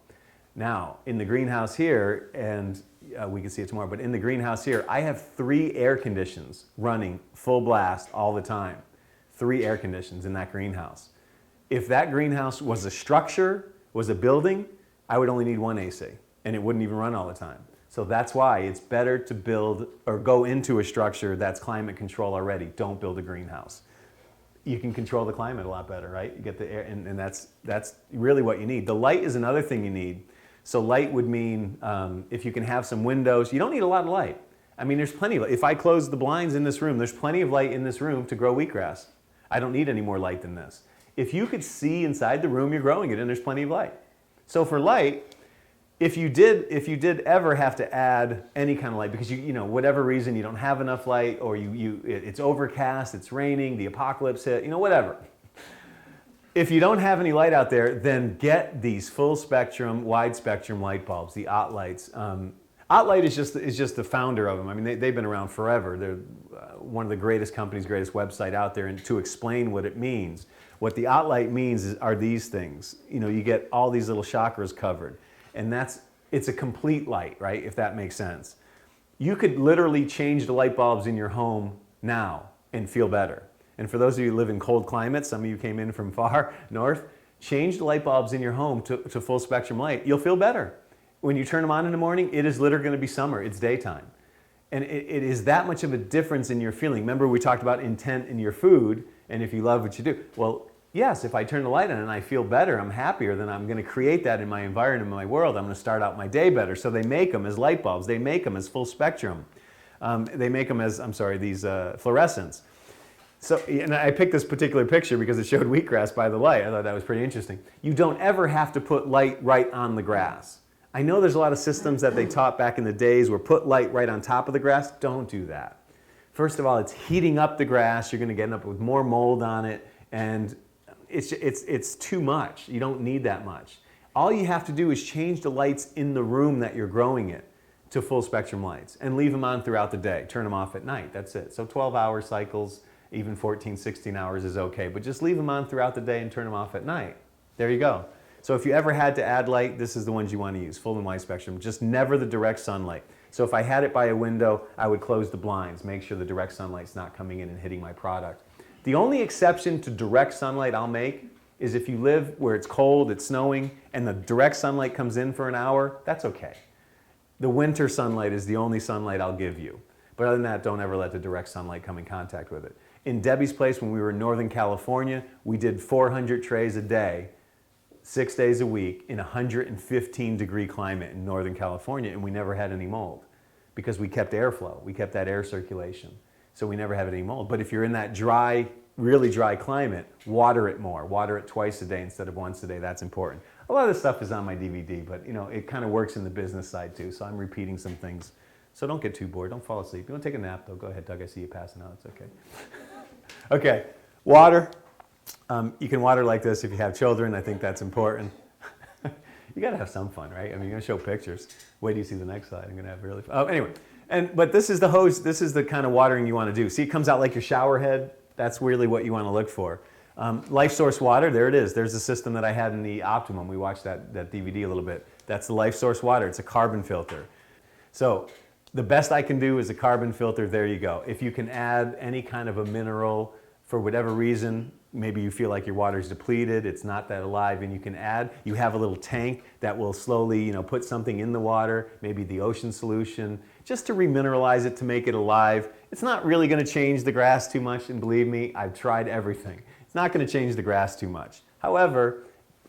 Now, in the greenhouse here, and we can see it tomorrow, but in the greenhouse here, I have 3 air conditions running full blast all the time. 3 air conditions in that greenhouse. If that greenhouse was a structure, was a building, I would only need 1 AC, and it wouldn't even run all the time. So that's why it's better to build or go into a structure that's climate control already. Don't build a greenhouse. You can control the climate a lot better, right? You get the air, and that's really what you need. The light is another thing you need. So light would mean if you can have some windows, you don't need a lot of light. I mean, there's plenty of light. If I close the blinds in this room, there's plenty of light in this room to grow wheatgrass. I don't need any more light than this. If you could see inside the room you're growing it in, there's plenty of light. So for light, if you did ever have to add any kind of light because whatever reason you don't have enough light, or it's overcast, it's raining, the apocalypse hit, whatever. If you don't have any light out there, then get these full spectrum, wide spectrum light bulbs, the OT lights. OT Light is just the founder of them. I mean, they've been around forever. They're one of the greatest companies, greatest website out there. And to explain what it means, what the OT Light means are these things. You get all these little chakras covered. And it's a complete light, right? If that makes sense. You could literally change the light bulbs in your home now and feel better. And for those of you who live in cold climates, some of you came in from far north, change the light bulbs in your home to full spectrum light. You'll feel better. When you turn them on in the morning, it is literally going to be summer. It's daytime. And it is that much of a difference in your feeling. Remember we talked about intent in your food and if you love what you do. Well, yes, if I turn the light on and I feel better, I'm happier, then I'm going to create that in my environment, in my world. I'm going to start out my day better. So they make them as light bulbs. They make them as full spectrum. They make them as, these fluorescents. So, and I picked this particular picture because it showed wheatgrass by the light. I thought that was pretty interesting. You don't ever have to put light right on the grass. I know there's a lot of systems that they taught back in the days where put light right on top of the grass. Don't do that. First of all, it's heating up the grass. You're going to get up with more mold on it, and it's too much. You don't need that much. All you have to do is change the lights in the room that you're growing it to full spectrum lights and leave them on throughout the day. Turn them off at night. That's it. So 12-hour cycles, even 14, 16 hours is okay, but just leave them on throughout the day and turn them off at night. There you go. So if you ever had to add light, this is the ones you want to use, full and wide spectrum, just never the direct sunlight. So if I had it by a window, I would close the blinds, make sure the direct sunlight's not coming in and hitting my product. The only exception to direct sunlight I'll make is if you live where it's cold, it's snowing, and the direct sunlight comes in for an hour, that's okay. The winter sunlight is the only sunlight I'll give you. But other than that, don't ever let the direct sunlight come in contact with it. In Debbie's place, when we were in Northern California, we did 400 trays a day, 6 days a week in 115-degree climate in Northern California, and we never had any mold because we kept airflow. We kept that air circulation, so we never had any mold. But if you're in that dry, really dry climate, water it more. Water it twice a day instead of once a day. That's important. A lot of this stuff is on my DVD, but it kind of works in the business side too, so I'm repeating some things. So don't get too bored. Don't fall asleep. You want to take a nap, though? Go ahead, Doug. I see you passing out. It's okay. Okay, water. You can water like this if you have children. I think that's important. You got to have some fun, right? I mean, you're going to show pictures. Wait till you see the next slide. I'm going to have really fun. Oh, anyway. But this is the hose. This is the kind of watering you want to do. See, it comes out like your shower head. That's really what you want to look for. Life source water, there it is. There's the system that I had in the Optimum. We watched that DVD a little bit. That's the life source water. It's a carbon filter. So the best I can do is a carbon filter. There you go. If you can add any kind of a mineral for whatever reason, maybe you feel like your water's depleted, it's not that alive, and you can add, you have a little tank that will slowly, put something in the water, maybe the ocean solution, just to remineralize it to make it alive. It's not really going to change the grass too much, and believe me, I've tried everything. It's not going to change the grass too much. However,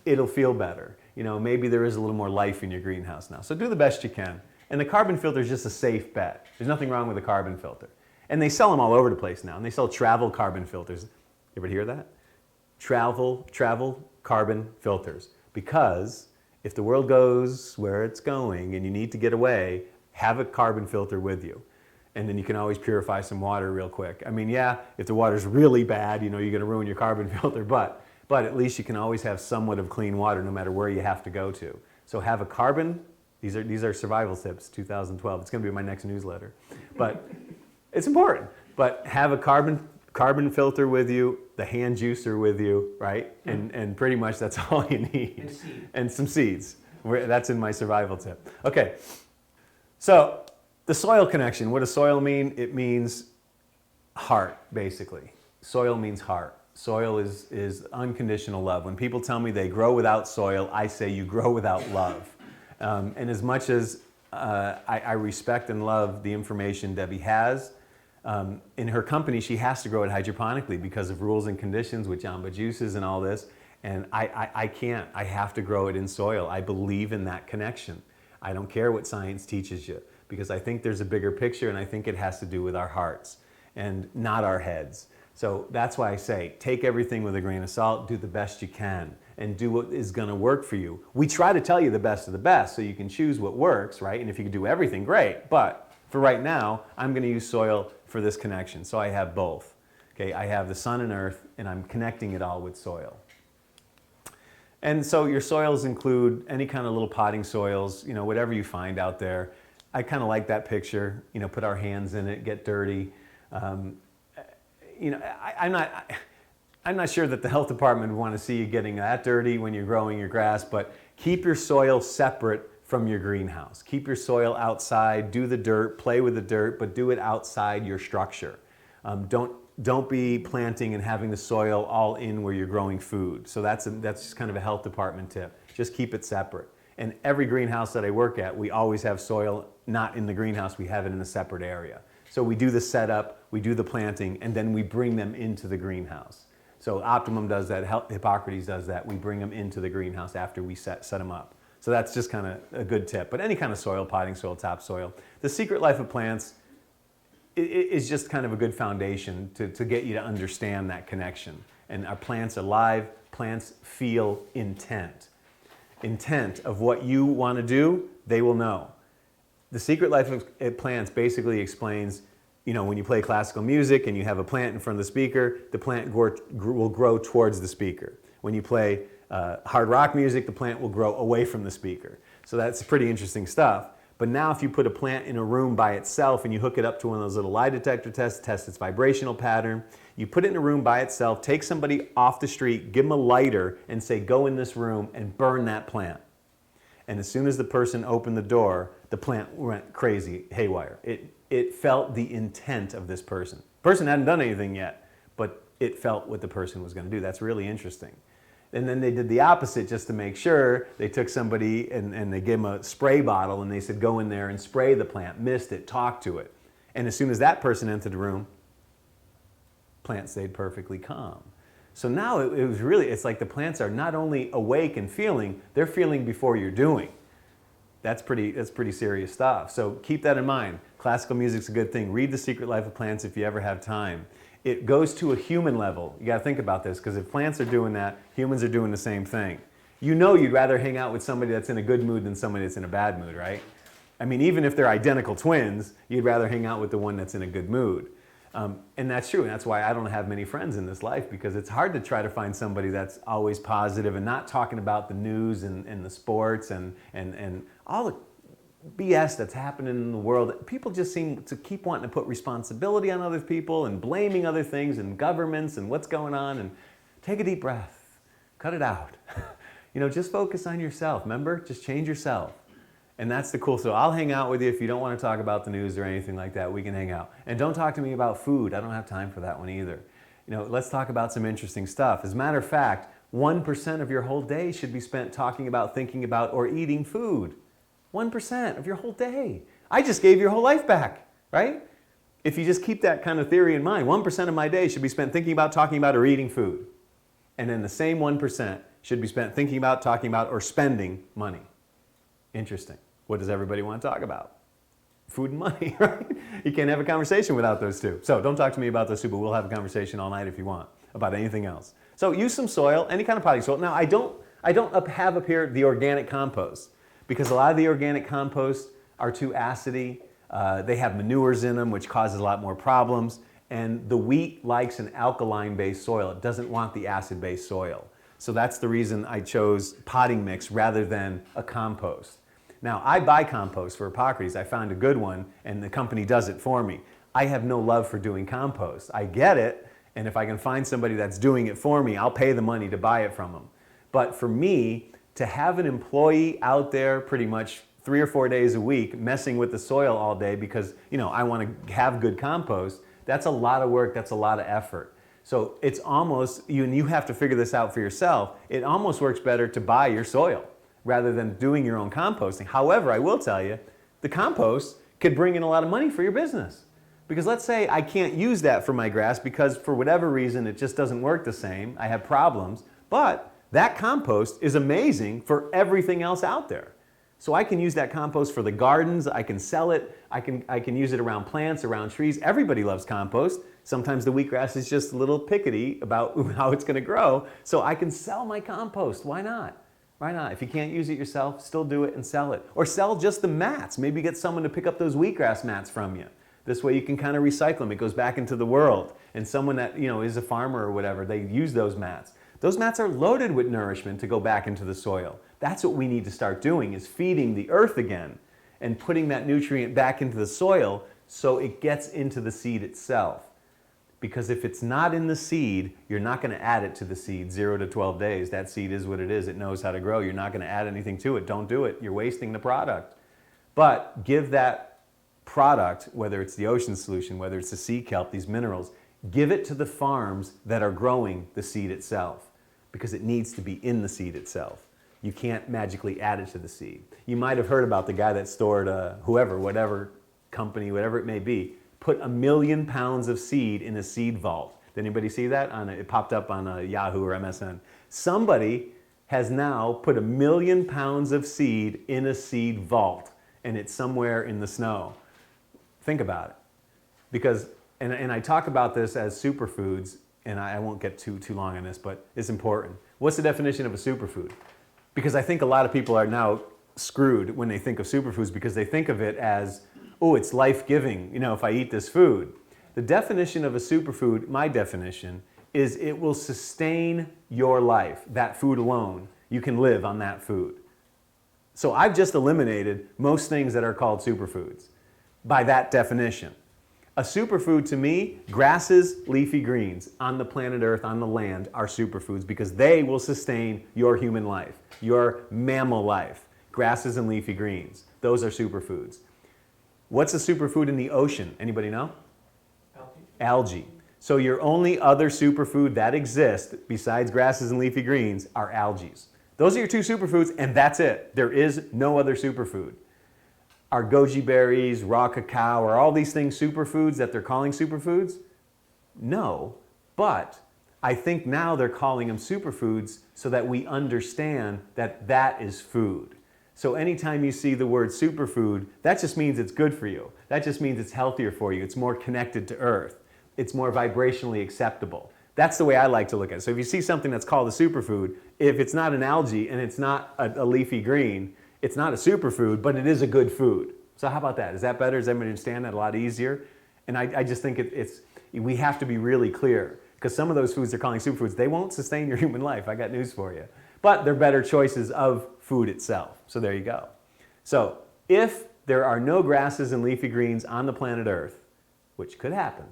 it'll feel better. Maybe there is a little more life in your greenhouse now. So do the best you can. And the carbon filter is just a safe bet. There's nothing wrong with a carbon filter. And they sell them all over the place now, and they sell travel carbon filters. You ever hear that? Travel carbon filters. Because if the world goes where it's going and you need to get away, have a carbon filter with you. And then you can always purify some water real quick. I mean, yeah, if the water's really bad, you're going to ruin your carbon filter, but at least you can always have somewhat of clean water no matter where you have to go to. So have a carbon, these are survival tips, 2012. It's going to be my next newsletter. But it's important. But have a carbon filter with you, the hand juicer with you, right? And pretty much that's all you need. And some seeds. That's in my survival tip. Okay, so the soil connection. What does soil mean? It means heart, basically. Soil means heart. Soil is unconditional love. When people tell me they grow without soil, I say you grow without love. And as much as I respect and love the information Debbie has, in her company, she has to grow it hydroponically because of rules and conditions with jamba juices and all this. And I can't. I have to grow it in soil. I believe in that connection. I don't care what science teaches you because I think there's a bigger picture, and I think it has to do with our hearts and not our heads. So that's why I say take everything with a grain of salt, do the best you can, and do what is going to work for you. We try to tell you the best of the best so you can choose what works, right? And if you can do everything, great. But for right now, I'm going to use soil for this connection. So I have both. Okay, I have the sun and earth, and I'm connecting it all with soil. And so your soils include any kind of little potting soils, whatever you find out there. I kind of like that picture, put our hands in it, get dirty. I'm not sure that the health department would want to see you getting that dirty when you're growing your grass, but keep your soil separate from your greenhouse. Keep your soil outside, do the dirt, play with the dirt, but do it outside your structure. Don't be planting and having the soil all in where you're growing food. So that's just kind of a health department tip. Just keep it separate. And every greenhouse that I work at, we always have soil not in the greenhouse, we have it in a separate area. So we do the setup, we do the planting, and then we bring them into the greenhouse. So Optimum does that, Hippocrates does that. We bring them into the greenhouse after we set them up. So that's just kind of a good tip. But any kind of soil, potting soil, topsoil. The secret life of plants is just kind of a good foundation to get you to understand that connection. And our plants are live, plants feel intent. Intent of what you want to do, they will know. The secret life of plants basically explains when you play classical music and you have a plant in front of the speaker, the plant will grow towards the speaker. When you play hard rock music, the plant will grow away from the speaker. So that's pretty interesting stuff. But now if you put a plant in a room by itself and you hook it up to one of those little lie detector tests, test its vibrational pattern, you put it in a room by itself, take somebody off the street, give them a lighter and say, go in this room and burn that plant. And as soon as the person opened the door, the plant went crazy, haywire. It felt the intent of this person. The person hadn't done anything yet, but it felt what the person was going to do. That's really interesting. And then they did the opposite just to make sure. They took somebody and they gave them a spray bottle and they said, go in there and spray the plant, mist it, talk to it. And as soon as that person entered the room, plant stayed perfectly calm. So now it's like the plants are not only awake and feeling, they're feeling before you're doing. That's pretty serious stuff. So keep that in mind. Classical music's a good thing. Read The Secret Life of Plants if you ever have time. It goes to a human level. You got to think about this, because if plants are doing that, humans are doing the same thing. You'd rather hang out with somebody that's in a good mood than somebody that's in a bad mood, right? I mean, even if they're identical twins, you'd rather hang out with the one that's in a good mood. And that's true, and that's why I don't have many friends in this life, because it's hard to try to find somebody that's always positive and not talking about the news and the sports and all the BS that's happening in the world. People just seem to keep wanting to put responsibility on other people and blaming other things and governments and what's going on. And take a deep breath, cut it out. Just focus on yourself. Remember, just change yourself. And that's the cool. So I'll hang out with you. If you don't want to talk about the news or anything like that, we can hang out. And don't talk to me about food. I don't have time for that one either. Let's talk about some interesting stuff. As a matter of fact, 1% of your whole day should be spent talking about, thinking about, or eating food. 1% of your whole day. I just gave your whole life back, right? If you just keep that kind of theory in mind, 1% of my day should be spent thinking about, talking about, or eating food. And then the same 1% should be spent thinking about, talking about, or spending money. Interesting. What does everybody want to talk about? Food and money, right? You can't have a conversation without those two. So don't talk to me about those two, but we'll have a conversation all night if you want about anything else. So use some soil, any kind of potting soil. Now, I don't have up here the organic compost, because a lot of the organic compost are too acidy. They have manures in them, which causes a lot more problems. And the wheat likes an alkaline-based soil. It doesn't want the acid-based soil. So that's the reason I chose potting mix rather than a compost. Now, I buy compost for Hippocrates. I found a good one, and the company does it for me. I have no love for doing compost. I get it, and if I can find somebody that's doing it for me, I'll pay the money to buy it from them. But for me, to have an employee out there pretty much 3 or 4 days a week messing with the soil all day because, I want to have good compost, that's a lot of work, that's a lot of effort. So it's almost, you have to figure this out for yourself, it almost works better to buy your soil rather than doing your own composting. However, I will tell you, the compost could bring in a lot of money for your business. Because let's say I can't use that for my grass because for whatever reason it just doesn't work the same, I have problems, but that compost is amazing for everything else out there. So I can use that compost for the gardens, I can sell it, I can use it around plants, around trees. Everybody loves compost. Sometimes the wheatgrass is just a little pickety about how it's going to grow. So I can sell my compost. Why not? Why not? If you can't use it yourself, still do it and sell it. Or sell just the mats. Maybe get someone to pick up those wheatgrass mats from you. This way you can kind of recycle them. It goes back into the world. And someone that is a farmer or whatever, they use those mats. Those mats are loaded with nourishment to go back into the soil. That's what we need to start doing, is feeding the earth again and putting that nutrient back into the soil so it gets into the seed itself. Because if it's not in the seed, you're not going to add it to the seed 0 to 12 days. That seed is what it is. It knows how to grow. You're not going to add anything to it. Don't do it. You're wasting the product. But give that product, whether it's the ocean solution, whether it's the sea kelp, these minerals, give it to the farms that are growing the seed itself, because it needs to be in the seed itself. You can't magically add it to the seed. You might have heard about the guy that stored whatever company, whatever it may be, put 1 million pounds of seed in a seed vault. Did anybody see that? It popped up on Yahoo or MSN. Somebody has now put 1 million pounds of seed in a seed vault, and it's somewhere in the snow. Think about it. Because, and I talk about this as superfoods, and I won't get too long on this, but it's important. What's the definition of a superfood? Because I think a lot of people are now screwed when they think of superfoods, because they think of it as, oh, it's life-giving, if I eat this food. The definition of a superfood, my definition, is it will sustain your life, that food alone. You can live on that food. So I've just eliminated most things that are called superfoods by that definition. A superfood to me, grasses, leafy greens on the planet Earth, on the land, are superfoods because they will sustain your human life, your mammal life. Grasses and leafy greens, those are superfoods. What's a superfood in the ocean? Anybody know? Algae. So your only other superfood that exists besides grasses and leafy greens are algae. Those are your two superfoods, and that's it. There is no other superfood. Are goji berries, raw cacao, are all these things superfoods that they're calling superfoods? No, but I think now they're calling them superfoods so that we understand that that is food. So anytime you see the word superfood, that just means it's good for you. That just means it's healthier for you. It's more connected to Earth. It's more vibrationally acceptable. That's the way I like to look at it. So if you see something that's called a superfood, if it's not an algae and it's not a leafy green, it's not a superfood, but it is a good food. So how about that? Is that better? Does everybody understand that a lot easier? And I just think we have to be really clear because some of those foods they're calling superfoods, they won't sustain your human life. I got news for you. But they're better choices of food itself. So there you go. So if there are no grasses and leafy greens on the planet Earth, which could happen,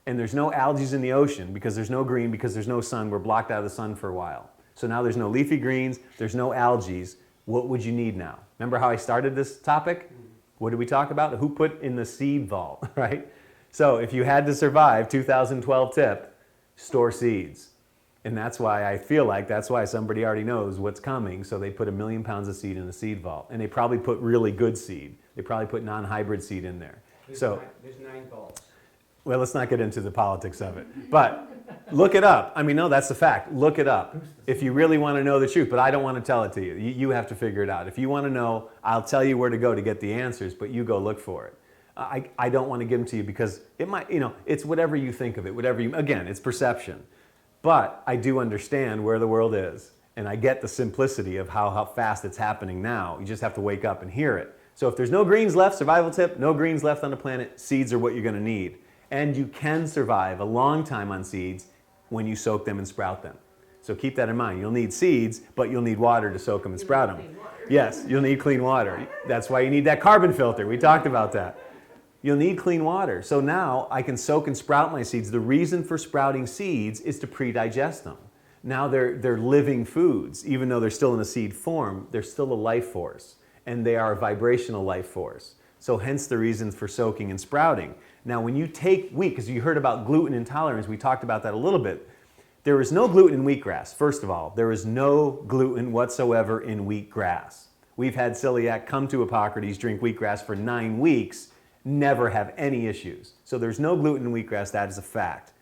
and there's no algae in the ocean because there's no green, because there's no sun, we're blocked out of the sun for a while. So now there's no leafy greens, there's no algae. What would you need now? Remember how I started this topic? What did we talk about? Who put in the seed vault, right? So if you had to survive, 2012 tip, store seeds. And that's why I feel like that's why somebody already knows what's coming. So they put 1 million pounds of seed in the seed vault. And they probably put really good seed. They probably put non-hybrid seed in there. There's 9 vaults. Well, let's not get into the politics of it. But look it up. I mean, no, that's a fact. Look it up if you really want to know the truth. But I don't want to tell it to you. You have to figure it out. If you want to know, I'll tell you where to go to get the answers, but you go look for it. I don't want to give them to you because it might, it's whatever you think of it, again, it's perception. But I do understand where the world is. And I get the simplicity of how fast it's happening now. You just have to wake up and hear it. So if there's no greens left, survival tip, no greens left on the planet, seeds are what you're going to need. And you can survive a long time on seeds when you soak them and sprout them. So keep that in mind. You'll need seeds, but you'll need water to soak them and sprout them. Yes, you'll need clean water. That's why you need that carbon filter. We talked about that. You'll need clean water. So now I can soak and sprout my seeds. The reason for sprouting seeds is to pre-digest them. Now they're living foods. Even though they're still in a seed form, they're still a life force. And they are a vibrational life force. So hence the reasons for soaking and sprouting. Now when you take wheat, because you heard about gluten intolerance, we talked about that a little bit. There is no gluten in wheatgrass. First of all, there is no gluten whatsoever in wheatgrass. We've had celiac come to Hippocrates, drink wheatgrass for 9 weeks, never have any issues. So there's no gluten in wheatgrass, that is a fact.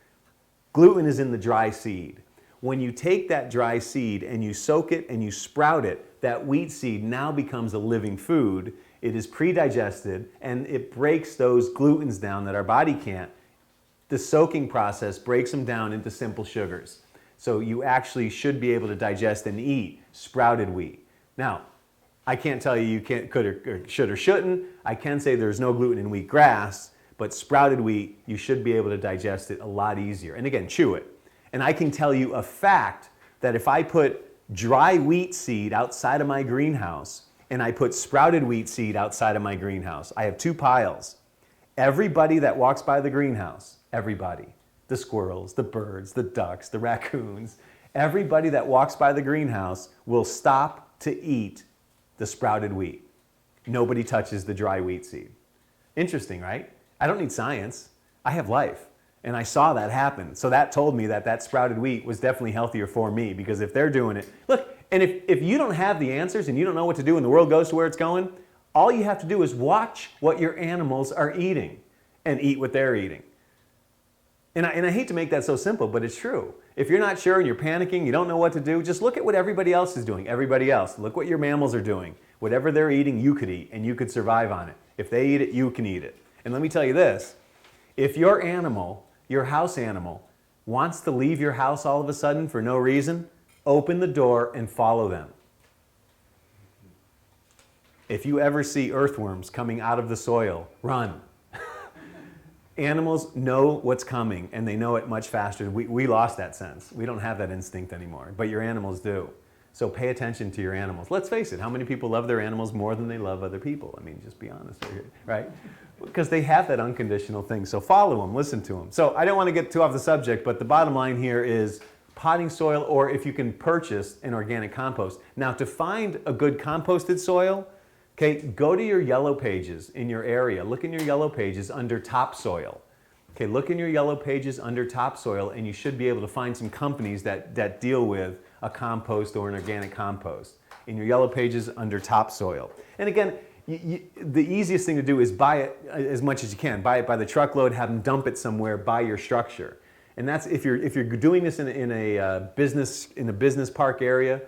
Gluten is in the dry seed. When you take that dry seed and you soak it and you sprout it, that wheat seed now becomes a living food. It is pre-digested and it breaks those glutens down that our body can't. The soaking process breaks them down into simple sugars. So you actually should be able to digest and eat sprouted wheat. Now, I can't tell you could or should or shouldn't. I can say there's no gluten in wheatgrass, but sprouted wheat, you should be able to digest it a lot easier. And again, chew it. And I can tell you a fact that if I put dry wheat seed outside of my greenhouse and I put sprouted wheat seed outside of my greenhouse, I have 2 piles. Everybody that walks by the greenhouse, everybody, the squirrels, the birds, the ducks, the raccoons, everybody that walks by the greenhouse will stop to eat the sprouted wheat. Nobody touches the dry wheat seed. Interesting, right? I don't need science. I have life. And I saw that happen. So that told me that that sprouted wheat was definitely healthier for me because if they're doing it, look, and if you don't have the answers and you don't know what to do and the world goes to where it's going, all you have to do is watch what your animals are eating and eat what they're eating. And I hate to make that so simple, but it's true. If you're not sure and you're panicking, you don't know what to do, just look at what everybody else is doing. Everybody else. Look what your mammals are doing. Whatever they're eating, you could eat, and you could survive on it. If they eat it, you can eat it. And let me tell you this. If your animal, your house animal, wants to leave your house all of a sudden for no reason, open the door and follow them. If you ever see earthworms coming out of the soil, run. Animals know what's coming, and they know it much faster. We lost that sense. We don't have that instinct anymore, but your animals do. So pay attention to your animals. Let's face it, how many people love their animals more than they love other people? I mean, just be honest here, right? Because they have that unconditional thing. So follow them, listen to them. So I don't want to get too off the subject, but the bottom line here is potting soil, or if you can purchase an organic compost. Now, to find a good composted soil, okay, go to your yellow pages in your area. Look in your yellow pages under topsoil. Okay, look in your yellow pages under topsoil, and you should be able to find some companies that deal with a compost or an organic compost. In your yellow pages under topsoil. And again, the easiest thing to do is buy it as much as you can. Buy it by the truckload, have them dump it somewhere by your structure. And that's if you're doing this in a business park area,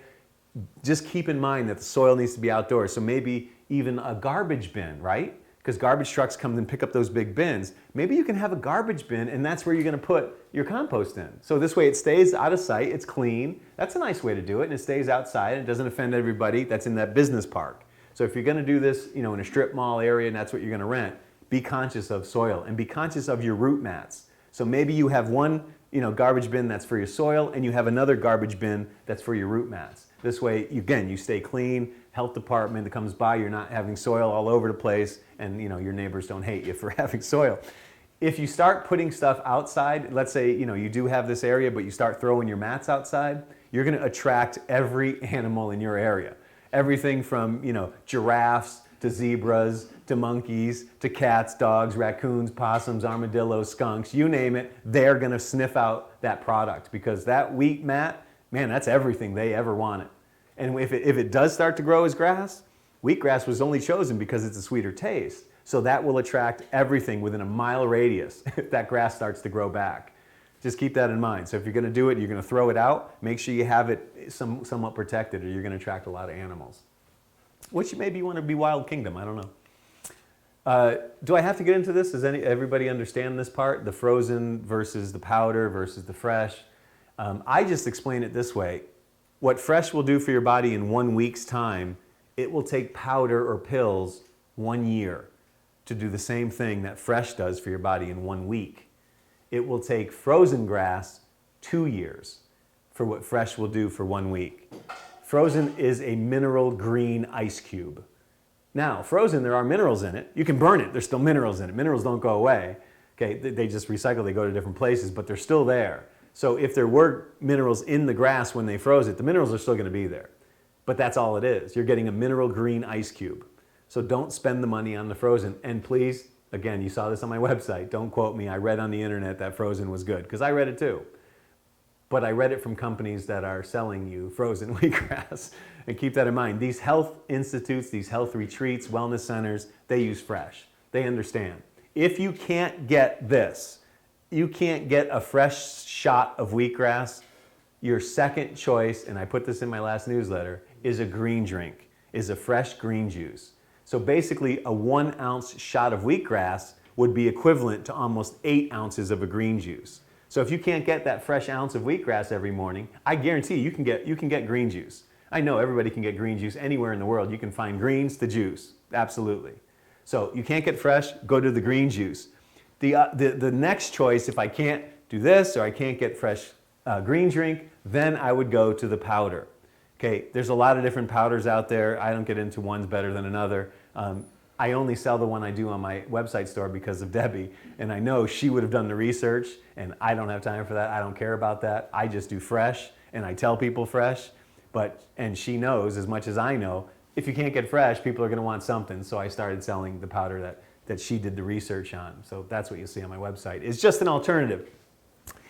just keep in mind that the soil needs to be outdoors. So maybe even a garbage bin, right? Because garbage trucks come and pick up those big bins. Maybe you can have a garbage bin, and that's where you're going to put your compost in. So this way it stays out of sight, it's clean. That's a nice way to do it, and it stays outside and it doesn't offend everybody that's in that business park. So if you're going to do this, in a strip mall area and that's what you're going to rent, be conscious of soil and be conscious of your root mats. So maybe you have one, garbage bin that's for your soil, and you have another garbage bin that's for your root mats. This way, again, you stay clean. Health department that comes by, you're not having soil all over the place, and your neighbors don't hate you for having soil. If you start putting stuff outside, let's say you do have this area, but you start throwing your mats outside, you're going to attract every animal in your area. Everything from giraffes to zebras to monkeys to cats, dogs, raccoons, possums, armadillos, skunks, you name it, they're going to sniff out that product, because that wheat mat, man, that's everything they ever wanted. And if it does start to grow as grass, wheatgrass was only chosen because it's a sweeter taste. So that will attract everything within a mile radius if that grass starts to grow back. Just keep that in mind. So if you're going to do it, you're going to throw it out, make sure you have it somewhat protected, or you're going to attract a lot of animals. Which maybe you want to be Wild Kingdom, I don't know. Do I have to get into this? Does everybody understand this part? The frozen versus the powder versus the fresh? I just explain it this way. What fresh will do for your body in 1 week's time, it will take powder or pills 1 year to do the same thing that fresh does for your body in 1 week. It will take frozen grass 2 years for what fresh will do for 1 week. Frozen is a mineral green ice cube. Now, frozen, there are minerals in it. You can burn it, there's still minerals in it. Minerals don't go away. Okay, they just recycle, they go to different places, but they're still there. So if there were minerals in the grass when they froze it, the minerals are still going to be there. But that's all it is. You're getting a mineral green ice cube. So don't spend the money on the frozen. And please, again, you saw this on my website. Don't quote me. I read on the internet that frozen was good, because I read it too. But I read it from companies that are selling you frozen wheatgrass. And keep that in mind. These health institutes, these health retreats, wellness centers, they use fresh. They understand. If you can't get this, you can't get a fresh shot of wheatgrass, your second choice, and I put this in my last newsletter, is a green drink, is a fresh green juice. So basically a 1 ounce shot of wheatgrass would be equivalent to almost 8 ounces of a green juice. So if you can't get that fresh ounce of wheatgrass every morning, I guarantee you can get green juice. I know everybody can get green juice anywhere in the world. You can find greens to juice, absolutely. So you can't get fresh, go to the green juice. The next choice, if I can't do this or I can't get fresh green drink, then I would go to the powder. Okay, there's a lot of different powders out there. I don't get into one's better than another. I only sell the one I do on my website store because of Debbie, and I know she would have done the research, and I don't have time for that. I don't care about that. I just do fresh, and I tell people fresh, and she knows as much as I know, if you can't get fresh, people are going to want something, so I started selling the powder that she did the research on. So that's what you see on my website. It's just an alternative.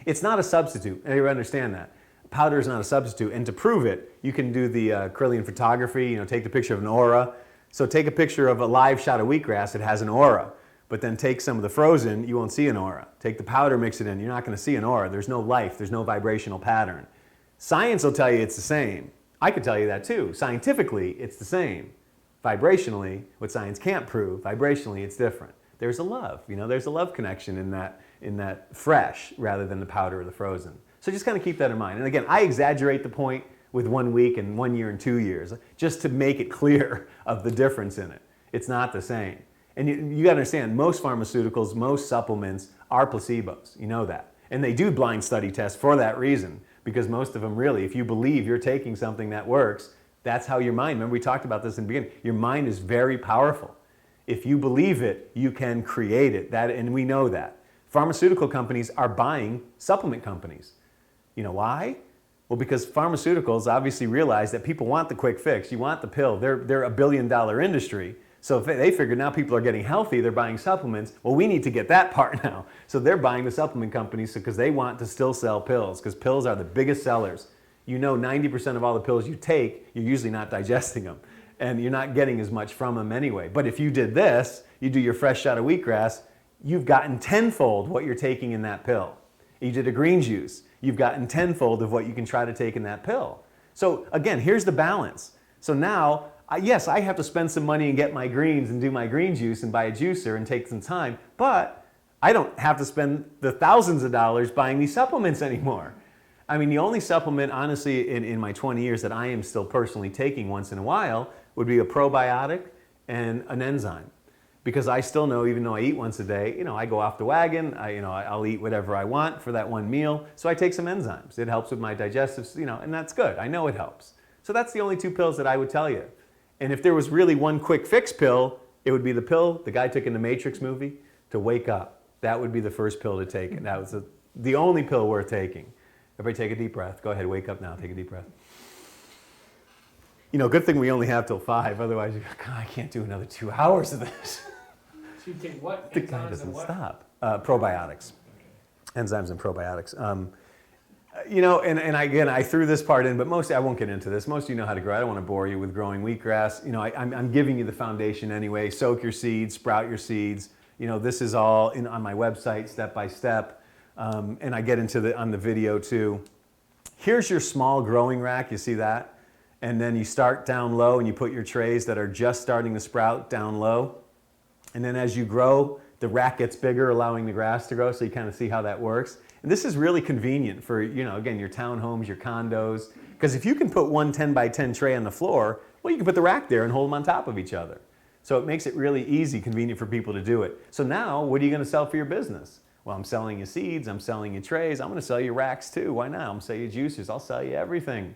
It's not a substitute. You understand that. Powder is not a substitute. And to prove it, you can do the Kirlian photography, take the picture of an aura. So take a picture of a live shot of wheatgrass, it has an aura. But then take some of the frozen, you won't see an aura. Take the powder, mix it in, you're not going to see an aura. There's no life, there's no vibrational pattern. Science will tell you it's the same. I could tell you that too. Scientifically, it's the same. Vibrationally, what science can't prove, vibrationally, it's different. There's a love, there's a love connection in that fresh rather than the powder or the frozen. So just kind of keep that in mind. And again, I exaggerate the point with 1 week and 1 year and 2 years, just to make it clear of the difference in it. It's not the same. And you got to understand, most pharmaceuticals, most supplements are placebos. You know that. And they do blind study tests for that reason, because most of them really, if you believe you're taking something that works, that's how your mind, remember we talked about this in the beginning, your mind is very powerful. If you believe it, you can create it. And we know that. Pharmaceutical companies are buying supplement companies. You know why? Well, because pharmaceuticals obviously realize that people want the quick fix. You want the pill. They're $1 billion industry. So if they figure now people are getting healthy, they're buying supplements. Well, we need to get that part now. So they're buying the supplement companies because they want to still sell pills, because pills are the biggest sellers. You know 90% of all the pills you take, you're usually not digesting them. And you're not getting as much from them anyway. But if you did this, you do your fresh shot of wheatgrass, you've gotten tenfold what you're taking in that pill. You did a green juice, you've gotten tenfold of what you can try to take in that pill. So again, here's the balance. So now, yes, I have to spend some money and get my greens and do my green juice and buy a juicer and take some time, but I don't have to spend the thousands of dollars buying these supplements anymore. I mean, the only supplement, honestly, in my 20 years that I am still personally taking once in a while would be a probiotic and an enzyme. Because I still know, even though I eat once a day, you know, I go off the wagon, I'll eat whatever I want for that one meal, so I take some enzymes. It helps with my digestive, and that's good. I know it helps. So that's the only 2 pills that I would tell you. And if there was really one quick fix pill, it would be the pill the guy took in the Matrix movie to wake up. That would be the first pill to take. And that was the only pill worth taking. Everybody take a deep breath. Go ahead, wake up now. Take a deep breath. You know, good thing we only have till 5. Otherwise, you're like, God, I can't do another 2 hours of this. So you take what? The guy doesn't stop. Probiotics. Enzymes and probiotics. And again, I threw this part in, but mostly I won't get into this. Most of you know how to grow. I don't want to bore you with growing wheatgrass. I'm giving you the foundation anyway. Soak your seeds, sprout your seeds. This is all on my website, step by step. And I get into on the video too. Here's your small growing rack. You see that? And then you start down low and you put your trays that are just starting to sprout down low. And then as you grow, the rack gets bigger, allowing the grass to grow. So you kind of see how that works. And this is really convenient for, again, your townhomes, your condos. Because if you can put one 10 by 10 tray on the floor, well, you can put the rack there and hold them on top of each other. So it makes it really easy, convenient for people to do it. So now, what are you going to sell for your business? Well, I'm selling you seeds, I'm selling you trays, I'm going to sell you racks too. Why not? I'm going to sell you juicers, I'll sell you everything.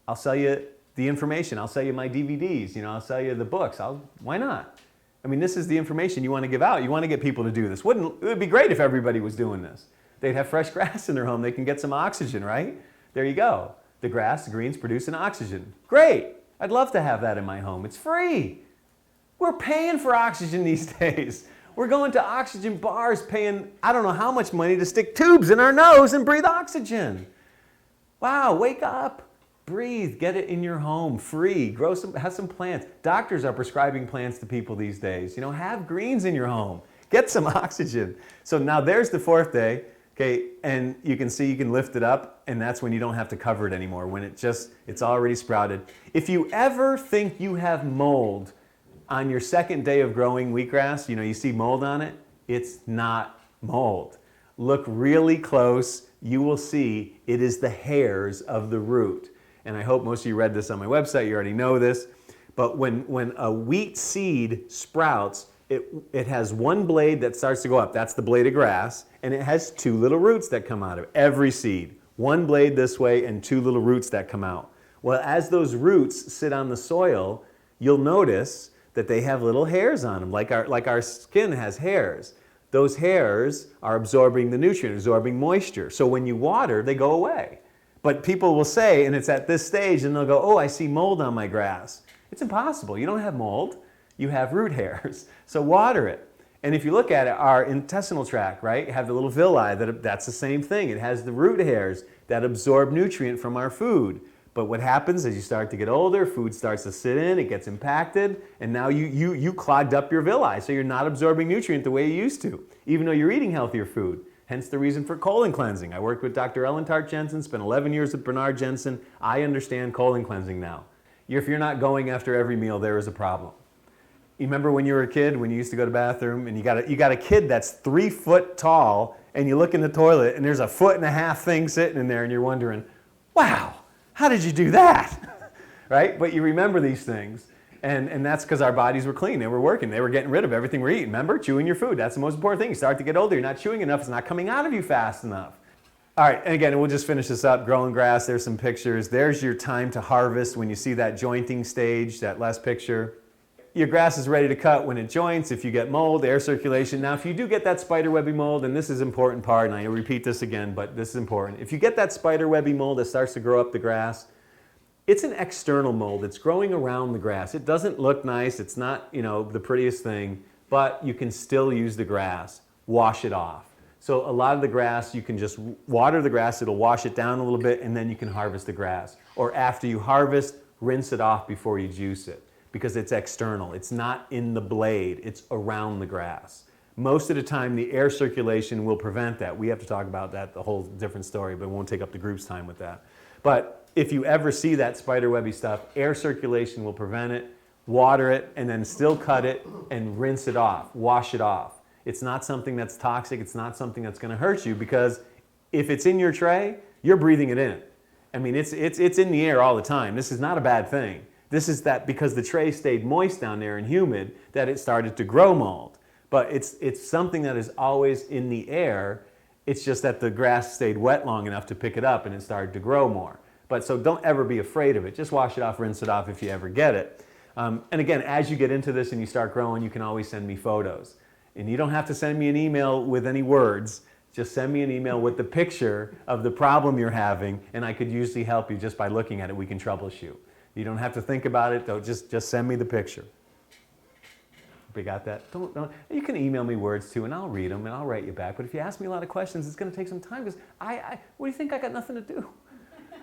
I'll sell you the information, I'll sell you my DVDs, I'll sell you the books. Why not? I mean, this is the information you want to give out. You want to get people to do this. It would be great if everybody was doing this. They'd have fresh grass in their home. They can get some oxygen, right? There you go. The grass, the greens producing oxygen. Great. I'd love to have that in my home. It's free. We're paying for oxygen these days. We're going to oxygen bars paying I don't know how much money to stick tubes in our nose and breathe oxygen. Wow, wake up. Breathe, get it in your home, free, have some plants. Doctors are prescribing plants to people these days. Have greens in your home, get some oxygen. So now there's the 4th day, okay, and you can see you can lift it up, and that's when you don't have to cover it anymore, when it's already sprouted. If you ever think you have mold on your 2nd day of growing wheatgrass, you see mold on it, it's not mold. Look really close, you will see it is the hairs of the root. And I hope most of you read this on my website, you already know this, but when a wheat seed sprouts, it has one blade that starts to go up, that's the blade of grass, and it has 2 little roots that come out of it, every seed. One blade this way and 2 little roots that come out. Well, as those roots sit on the soil, you'll notice that they have little hairs on them, like our skin has hairs. Those hairs are absorbing the nutrient, absorbing moisture. So when you water, they go away. But people will say, and it's at this stage, and they'll go, oh, I see mold on my grass. It's impossible. You don't have mold. You have root hairs. So water it. And if you look at it, our intestinal tract, right, have the little villi, that's the same thing. It has the root hairs that absorb nutrient from our food. But what happens as you start to get older, food starts to sit in, it gets impacted, and now you clogged up your villi, so you're not absorbing nutrient the way you used to, even though you're eating healthier food. Hence the reason for colon cleansing. I worked with Dr. Tart-Jensen, spent 11 years with Bernard-Jensen. I understand colon cleansing now. If you're not going after every meal, there is a problem. You remember when you were a kid, when you used to go to the bathroom, and you got a kid that's 3 foot tall, and you look in the toilet, and there's a 1.5 foot thing sitting in there, and you're wondering, wow, how did you do that? Right? But you remember these things. And that's because our bodies were clean. They were working. They were getting rid of everything we're eating. Remember, chewing your food. That's the most important thing. You start to get older. You're not chewing enough. It's not coming out of you fast enough. All right, and again, we'll just finish this up. Growing grass, there's some pictures. There's your time to harvest when you see that jointing stage, that last picture. Your grass is ready to cut when it joints, if you get mold, air circulation. Now, if you do get that spiderwebby mold, and this is an important part, and I repeat this again, but this is important. If you get that spiderwebby mold that starts to grow up the grass, it's an external mold. It's growing around the grass. It doesn't look nice. It's not, the prettiest thing, but you can still use the grass. Wash it off. So a lot of the grass, you can just water the grass. It'll wash it down a little bit, and then you can harvest the grass. Or after you harvest, rinse it off before you juice it, because it's external. It's not in the blade. It's around the grass. Most of the time, the air circulation will prevent that. We have to talk about that, the whole different story, but we won't take up the group's time with that. But if you ever see that spiderwebby stuff, air circulation will prevent it. Water it, and then still cut it and rinse it off. Wash it off. It's not something that's toxic. It's not something that's going to hurt you, because if it's in your tray, you're breathing it in. I mean, it's in the air all the time. This is not a bad thing. This is that because the tray stayed moist down there and humid, that it started to grow mold. But it's something that is always in the air. It's just that the grass stayed wet long enough to pick it up and it started to grow more. But so don't ever be afraid of it. Just wash it off, rinse it off if you ever get it. And again, as you get into this and you start growing, you can always send me photos. And you don't have to send me an email with any words. Just send me an email with the picture of the problem you're having, and I could usually help you just by looking at it. We can troubleshoot. You don't have to think about it, though. Just send me the picture. We got that? Don't. You can email me words too, and I'll read them, and I'll write you back. But if you ask me a lot of questions, it's going to take some time, because what do you think? I got nothing to do.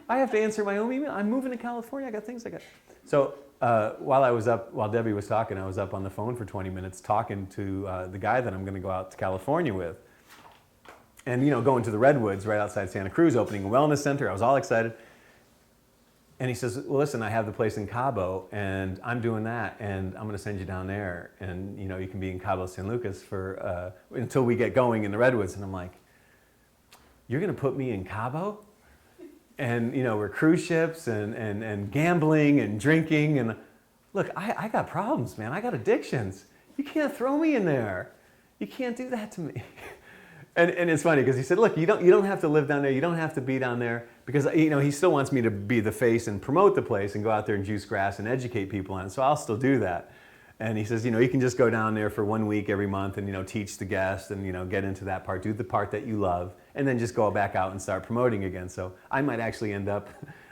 I have to answer my own email. I'm moving to California. I got things I got. So while Debbie was talking, I was up on the phone for 20 minutes talking to the guy that I'm going to go out to California with. And, going to the Redwoods right outside Santa Cruz, opening a wellness center. I was all excited. And he says, well, listen, I have the place in Cabo, and I'm doing that, and I'm going to send you down there. And, you can be in Cabo San Lucas for until we get going in the Redwoods. And I'm like, you're going to put me in Cabo? And, we're cruise ships and gambling and drinking. And look, I got problems, man. I got addictions. You can't throw me in there. You can't do that to me. And it's funny because he said, look, you don't have to live down there. You don't have to be down there, because, he still wants me to be the face and promote the place and go out there and juice grass and educate people on it. So I'll still do that. And he says, you can just go down there for 1 week every month and, teach the guests and, get into that part, do the part that you love, and then just go back out and start promoting again. So I might actually end up,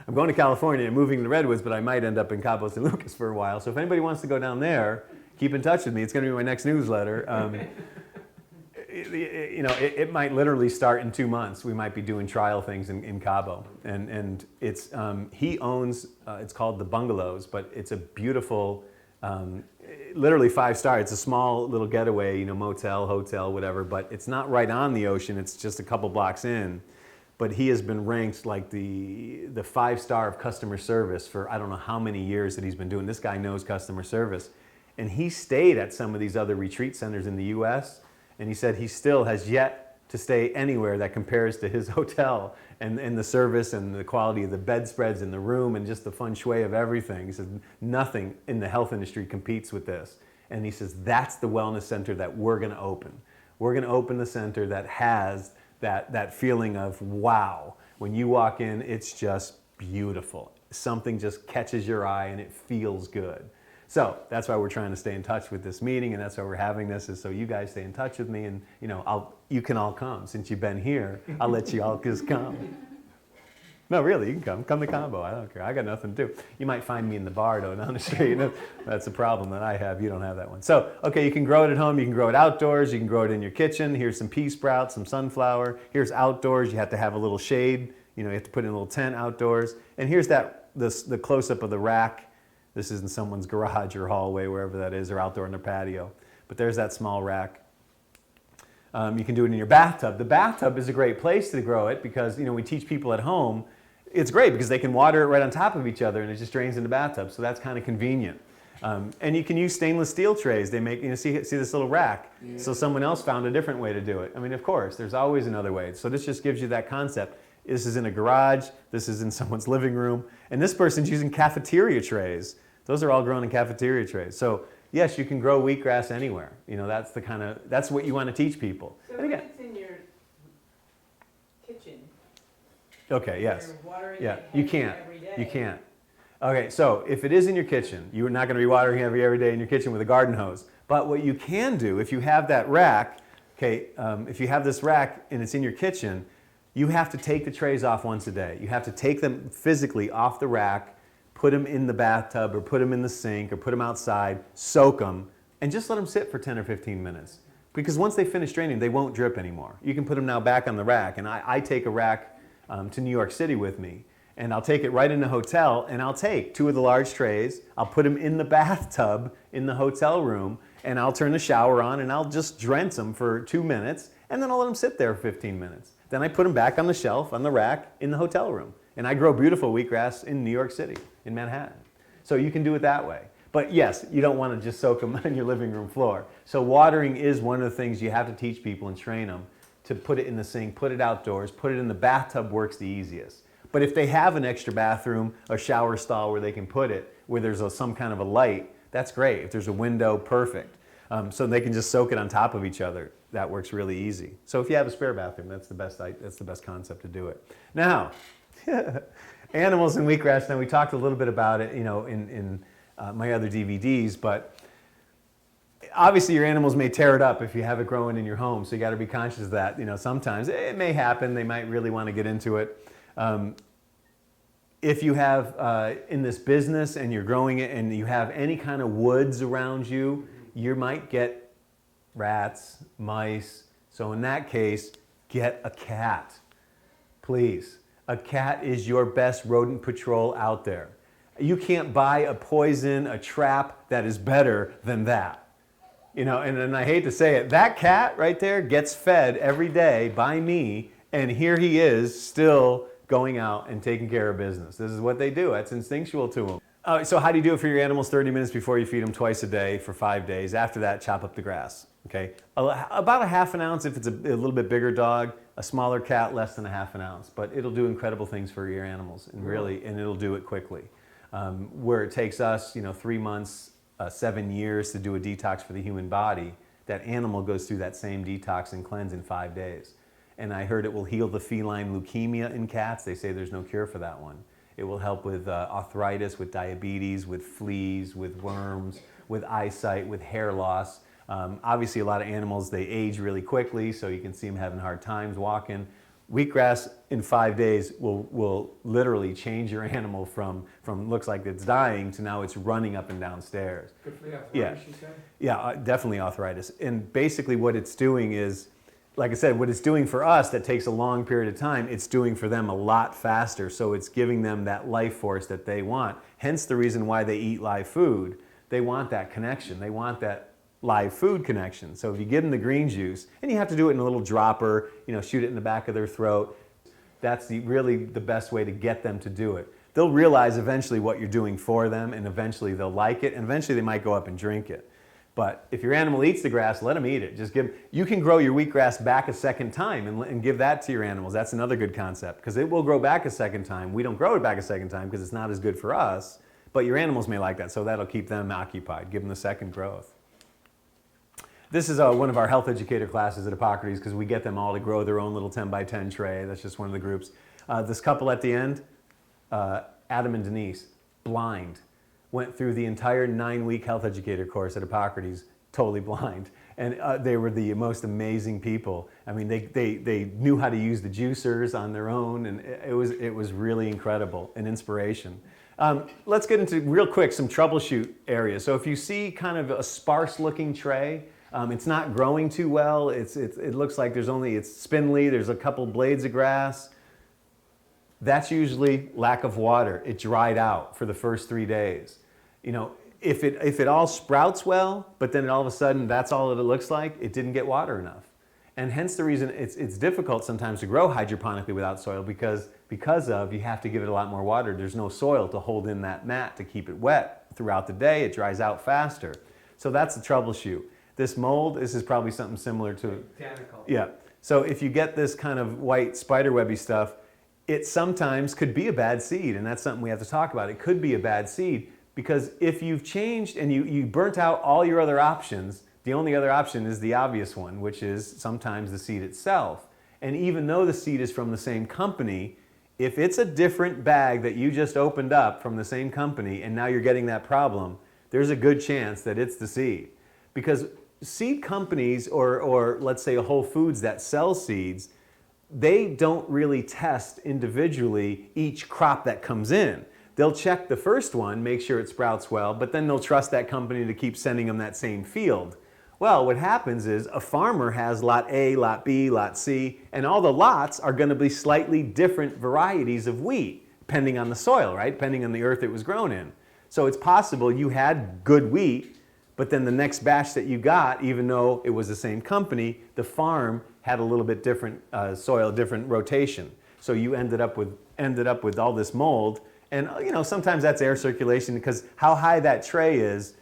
I'm going to California and moving to the Redwoods, but I might end up in Cabo San Lucas for a while. So if anybody wants to go down there, keep in touch with me. It's going to be my next newsletter. It might literally start in 2 months. We might be doing trial things in Cabo. And it's, he owns, it's called the Bungalows, but it's a beautiful, literally 5-star. It's a small little getaway, motel, hotel, whatever, but it's not right on the ocean. It's just a couple blocks in. But he has been ranked like the 5-star of customer service for I don't know how many years that he's been doing. This guy knows customer service. And he stayed at some of these other retreat centers in the U.S., and he said he still has yet to stay anywhere that compares to his hotel and the service and the quality of the bedspreads in the room and just the feng shui of everything. He said nothing in the health industry competes with this. And he says that's the wellness center that we're going to open. We're going to open the center that has that feeling of wow. When you walk in, it's just beautiful. Something just catches your eye and it feels good. So that's why we're trying to stay in touch with this meeting, and that's why we're having this, is so you guys stay in touch with me, and you can all come. Since you've been here, I'll let you all just come. No, really, you can come to Cabo. I don't care. I got nothing to do. You might find me in the bar though down the street. That's a problem that I have. You don't have that one. So, okay, you can grow it at home. You can grow it outdoors. You can grow it in your kitchen. Here's some pea sprouts, some sunflower. Here's outdoors. You have to have a little shade. You have to put in a little tent outdoors. And here's the close-up of the rack. This is in someone's garage or hallway, wherever that is, or outdoor in their patio. But there's that small rack. You can do it in your bathtub. The bathtub is a great place to grow it because, we teach people at home. It's great because they can water it right on top of each other and it just drains in the bathtub. So that's kind of convenient. And you can use stainless steel trays. They make, see this little rack. Yeah. So someone else found a different way to do it. I mean, of course, there's always another way. So this just gives you that concept. This is in a garage. This is in someone's living room. And this person's using cafeteria trays. Those are all grown in cafeteria trays. So yes, you can grow wheatgrass anywhere. You know, that's what you want to teach people. So And if again, it's in your kitchen, okay, yes. you're watering Yeah, it you heavy can't. every day. You can't. Okay, so if it is in your kitchen, you're not going to be watering every day in your kitchen with a garden hose. But what you can do, if you have that rack, okay, if you have this rack and it's in your kitchen, you have to take the trays off once a day. You have to take them physically off the rack, put them in the bathtub or put them in the sink or put them outside, soak them, and just let them sit for 10 or 15 minutes. Because once they finish draining, they won't drip anymore. You can put them now back on the rack. And I take a rack to New York City with me. And I'll take it right in the hotel, and I'll take 2 of the large trays, I'll put them in the bathtub in the hotel room, and I'll turn the shower on, and I'll just drench them for 2 minutes, and then I'll let them sit there for 15 minutes. Then I put them back on the shelf, on the rack, in the hotel room. And I grow beautiful wheatgrass in New York City, in Manhattan. So you can do it that way. But yes, you don't want to just soak them on your living room floor. So watering is one of the things you have to teach people and train them to put it in the sink, put it outdoors, put it in the bathtub works the easiest. But if they have an extra bathroom, a shower stall where they can put it, where there's some kind of a light, that's great. If there's a window, perfect. So they can just soak it on top of each other. That works really easy. So if you have a spare bathroom, that's the best concept to do it. Now, animals and wheatgrass. Now we talked a little bit about it, you know, in my other DVDs, but obviously your animals may tear it up if you have it growing in your home. So you got to be conscious of that. You know, sometimes it may happen. They might really want to get into it. If you have in this business and you're growing it and you have any kind of woods around you, you might get rats, mice. So in that case, get a cat, please. A cat is your best rodent patrol out there. You can't buy a poison, a trap that is better than that. You know, and I hate to say it, that cat right there gets fed every day by me, and here he is still going out and taking care of business. This is what they do. It's instinctual to them. So how do you do it for your animals? 30 minutes before you feed them twice a day for 5 days. After that, chop up the grass. Okay, about a half an ounce if it's a little bit bigger dog. A smaller cat, less than a half an ounce. But it'll do incredible things for your animals, and and it'll do it quickly. Where it takes us, 3 months, 7 years to do a detox for the human body, that animal goes through that same detox and cleanse in 5 days. And I heard it will heal the feline leukemia in cats. They say there's no cure for that one. It will help with arthritis, with diabetes, with fleas, with worms, with eyesight, with hair loss. Obviously, a lot of animals, they age really quickly, so you can see them having hard times walking. Wheatgrass in 5 days will literally change your animal from looks like it's dying to now it's running up and down stairs. Good for the arthritis, you said? Yeah, definitely arthritis. And basically what it's doing is, like I said, what it's doing for us that takes a long period of time, it's doing for them a lot faster. So it's giving them that life force that they want. Hence the reason why they eat live food. They want that connection. They want that live food connection. So if you give them the green juice, and you have to do it in a little dropper, shoot it in the back of their throat, that's really the best way to get them to do it. They'll realize eventually what you're doing for them, and eventually they'll like it, and eventually they might go up and drink it. But if your animal eats the grass, let them eat it. You can grow your wheatgrass back a second time and give that to your animals. That's another good concept, because it will grow back a second time. We don't grow it back a second time because it's not as good for us, but your animals may like that, so that'll keep them occupied, give them the second growth. This is one of our health educator classes at Hippocrates, because we get them all to grow their own little 10 by 10 tray. That's just one of the groups. This couple at the end, Adam and Denise, blind, went through the entire 9-week health educator course at Hippocrates, totally blind. And they were the most amazing people. I mean, they knew how to use the juicers on their own, and it was really incredible, an inspiration. Let's get into, real quick, some troubleshoot areas. So if you see kind of a sparse looking tray, it's not growing too well, it looks like it's spindly, there's a couple blades of grass, that's usually lack of water. It dried out for the first 3 days. If it all sprouts well, but then all of a sudden that's all that it looks like, it didn't get water enough. And hence the reason it's difficult sometimes to grow hydroponically without soil, because you have to give it a lot more water. There's no soil to hold in that mat to keep it wet throughout the day. It dries out faster. So that's the troubleshoot. This mold, this is probably something similar to... Identical. Yeah. So if you get this kind of white spiderwebby stuff, it sometimes could be a bad seed, and that's something we have to talk about. It could be a bad seed because if you've changed and you burnt out all your other options, the only other option is the obvious one, which is sometimes the seed itself. And even though the seed is from the same company, if it's a different bag that you just opened up from the same company and now you're getting that problem, there's a good chance that it's the seed. Because seed companies or let's say a Whole Foods that sells seeds, they don't really test individually each crop that comes in. They'll check the first one, make sure it sprouts well, but then they'll trust that company to keep sending them that same field. Well, what happens is a farmer has lot A, lot B, lot C, and all the lots are going to be slightly different varieties of wheat, depending on the soil, right? Depending on the earth it was grown in. So it's possible you had good wheat, but then the next batch that you got, even though it was the same company, the farm had a little bit different soil, different rotation. So you ended up with all this mold, and sometimes that's air circulation because how high that tray is,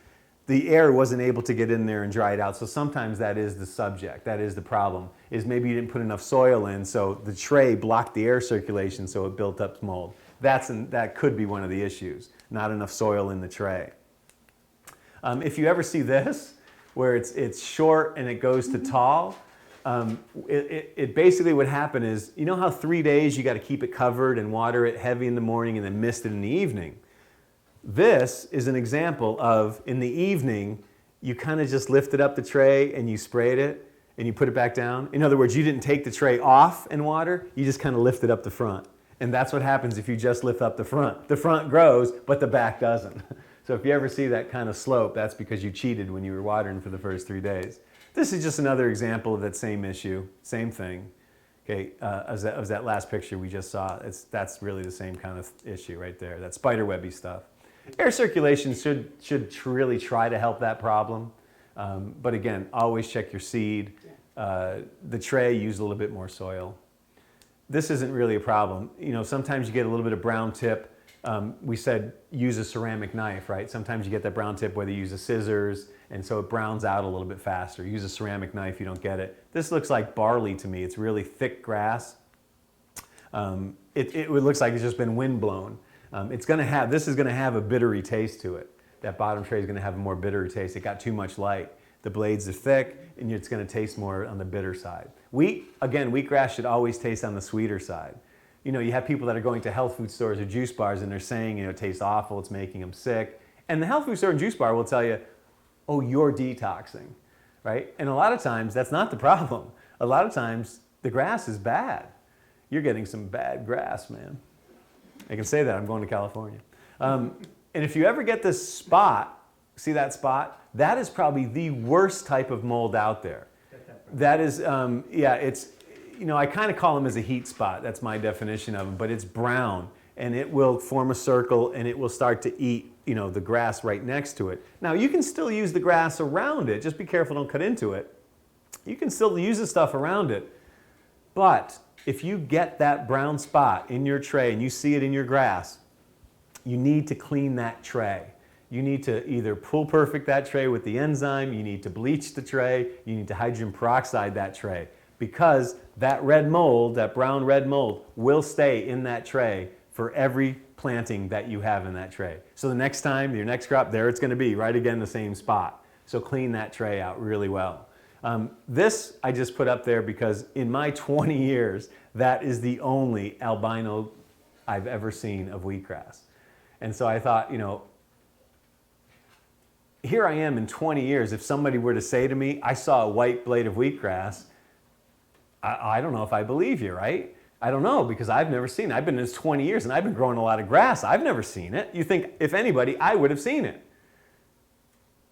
the air wasn't able to get in there and dry it out. So sometimes that is the subject, that is the problem, is maybe you didn't put enough soil in, so the tray blocked the air circulation, so it built up mold. That could be one of the issues, not enough soil in the tray. If you ever see this, where it's short and it goes to tall, it basically what happened is, you know how 3 days you got to keep it covered and water it heavy in the morning and then mist it in the evening? This is an example of, in the evening, you kind of just lifted up the tray and you sprayed it and you put it back down. In other words, you didn't take the tray off and water, you just kind of lifted up the front. And that's what happens if you just lift up the front. The front grows, but the back doesn't. So if you ever see that kind of slope, that's because you cheated when you were watering for the first 3 days. This is just another example of that same issue, same thing. Okay, as that last picture we just saw, that's really the same kind of issue right there, that spiderwebby stuff. Air circulation should really try to help that problem. But again, always check your seed. The tray, use a little bit more soil. This isn't really a problem. Sometimes you get a little bit of brown tip. We said use a ceramic knife, right? Sometimes you get that brown tip whether you use a scissors, and so it browns out a little bit faster. Use a ceramic knife, you don't get it. This looks like barley to me. It's really thick grass. It looks like it's just been wind blown. This is going to have a bittery taste to it. That bottom tray is going to have a more bitter taste. It got too much light. The blades are thick, and it's going to taste more on the bitter side. Wheatgrass should always taste on the sweeter side. You have people that are going to health food stores or juice bars, and they're saying, it tastes awful, it's making them sick. And the health food store and juice bar will tell you, oh, you're detoxing, right? And a lot of times, that's not the problem. A lot of times, the grass is bad. You're getting some bad grass, man. I can say that, I'm going to California. And if you ever get this spot, see that spot? That is probably the worst type of mold out there. That is, I kind of call them as a heat spot. That's my definition of them, but it's brown and it will form a circle and it will start to eat, the grass right next to it. Now you can still use the grass around it. Just be careful, don't cut into it. You can still use the stuff around it, but if you get that brown spot in your tray and you see it in your grass, you need to clean that tray. You need to either pull perfect that tray with the enzyme, you need to bleach the tray, you need to hydrogen peroxide that tray, because that red mold, that brown red mold, will stay in that tray for every planting that you have in that tray. So the next time, your next crop, there it's going to be, right again, the same spot. So clean that tray out really well. This I just put up there because in my 20 years, that is the only albino I've ever seen of wheatgrass. And so I thought, here I am in 20 years. If somebody were to say to me, I saw a white blade of wheatgrass, I don't know if I believe you, right? I don't know, because I've never seen it. I've been in this 20 years and I've been growing a lot of grass. I've never seen it. You think, if anybody, I would have seen it.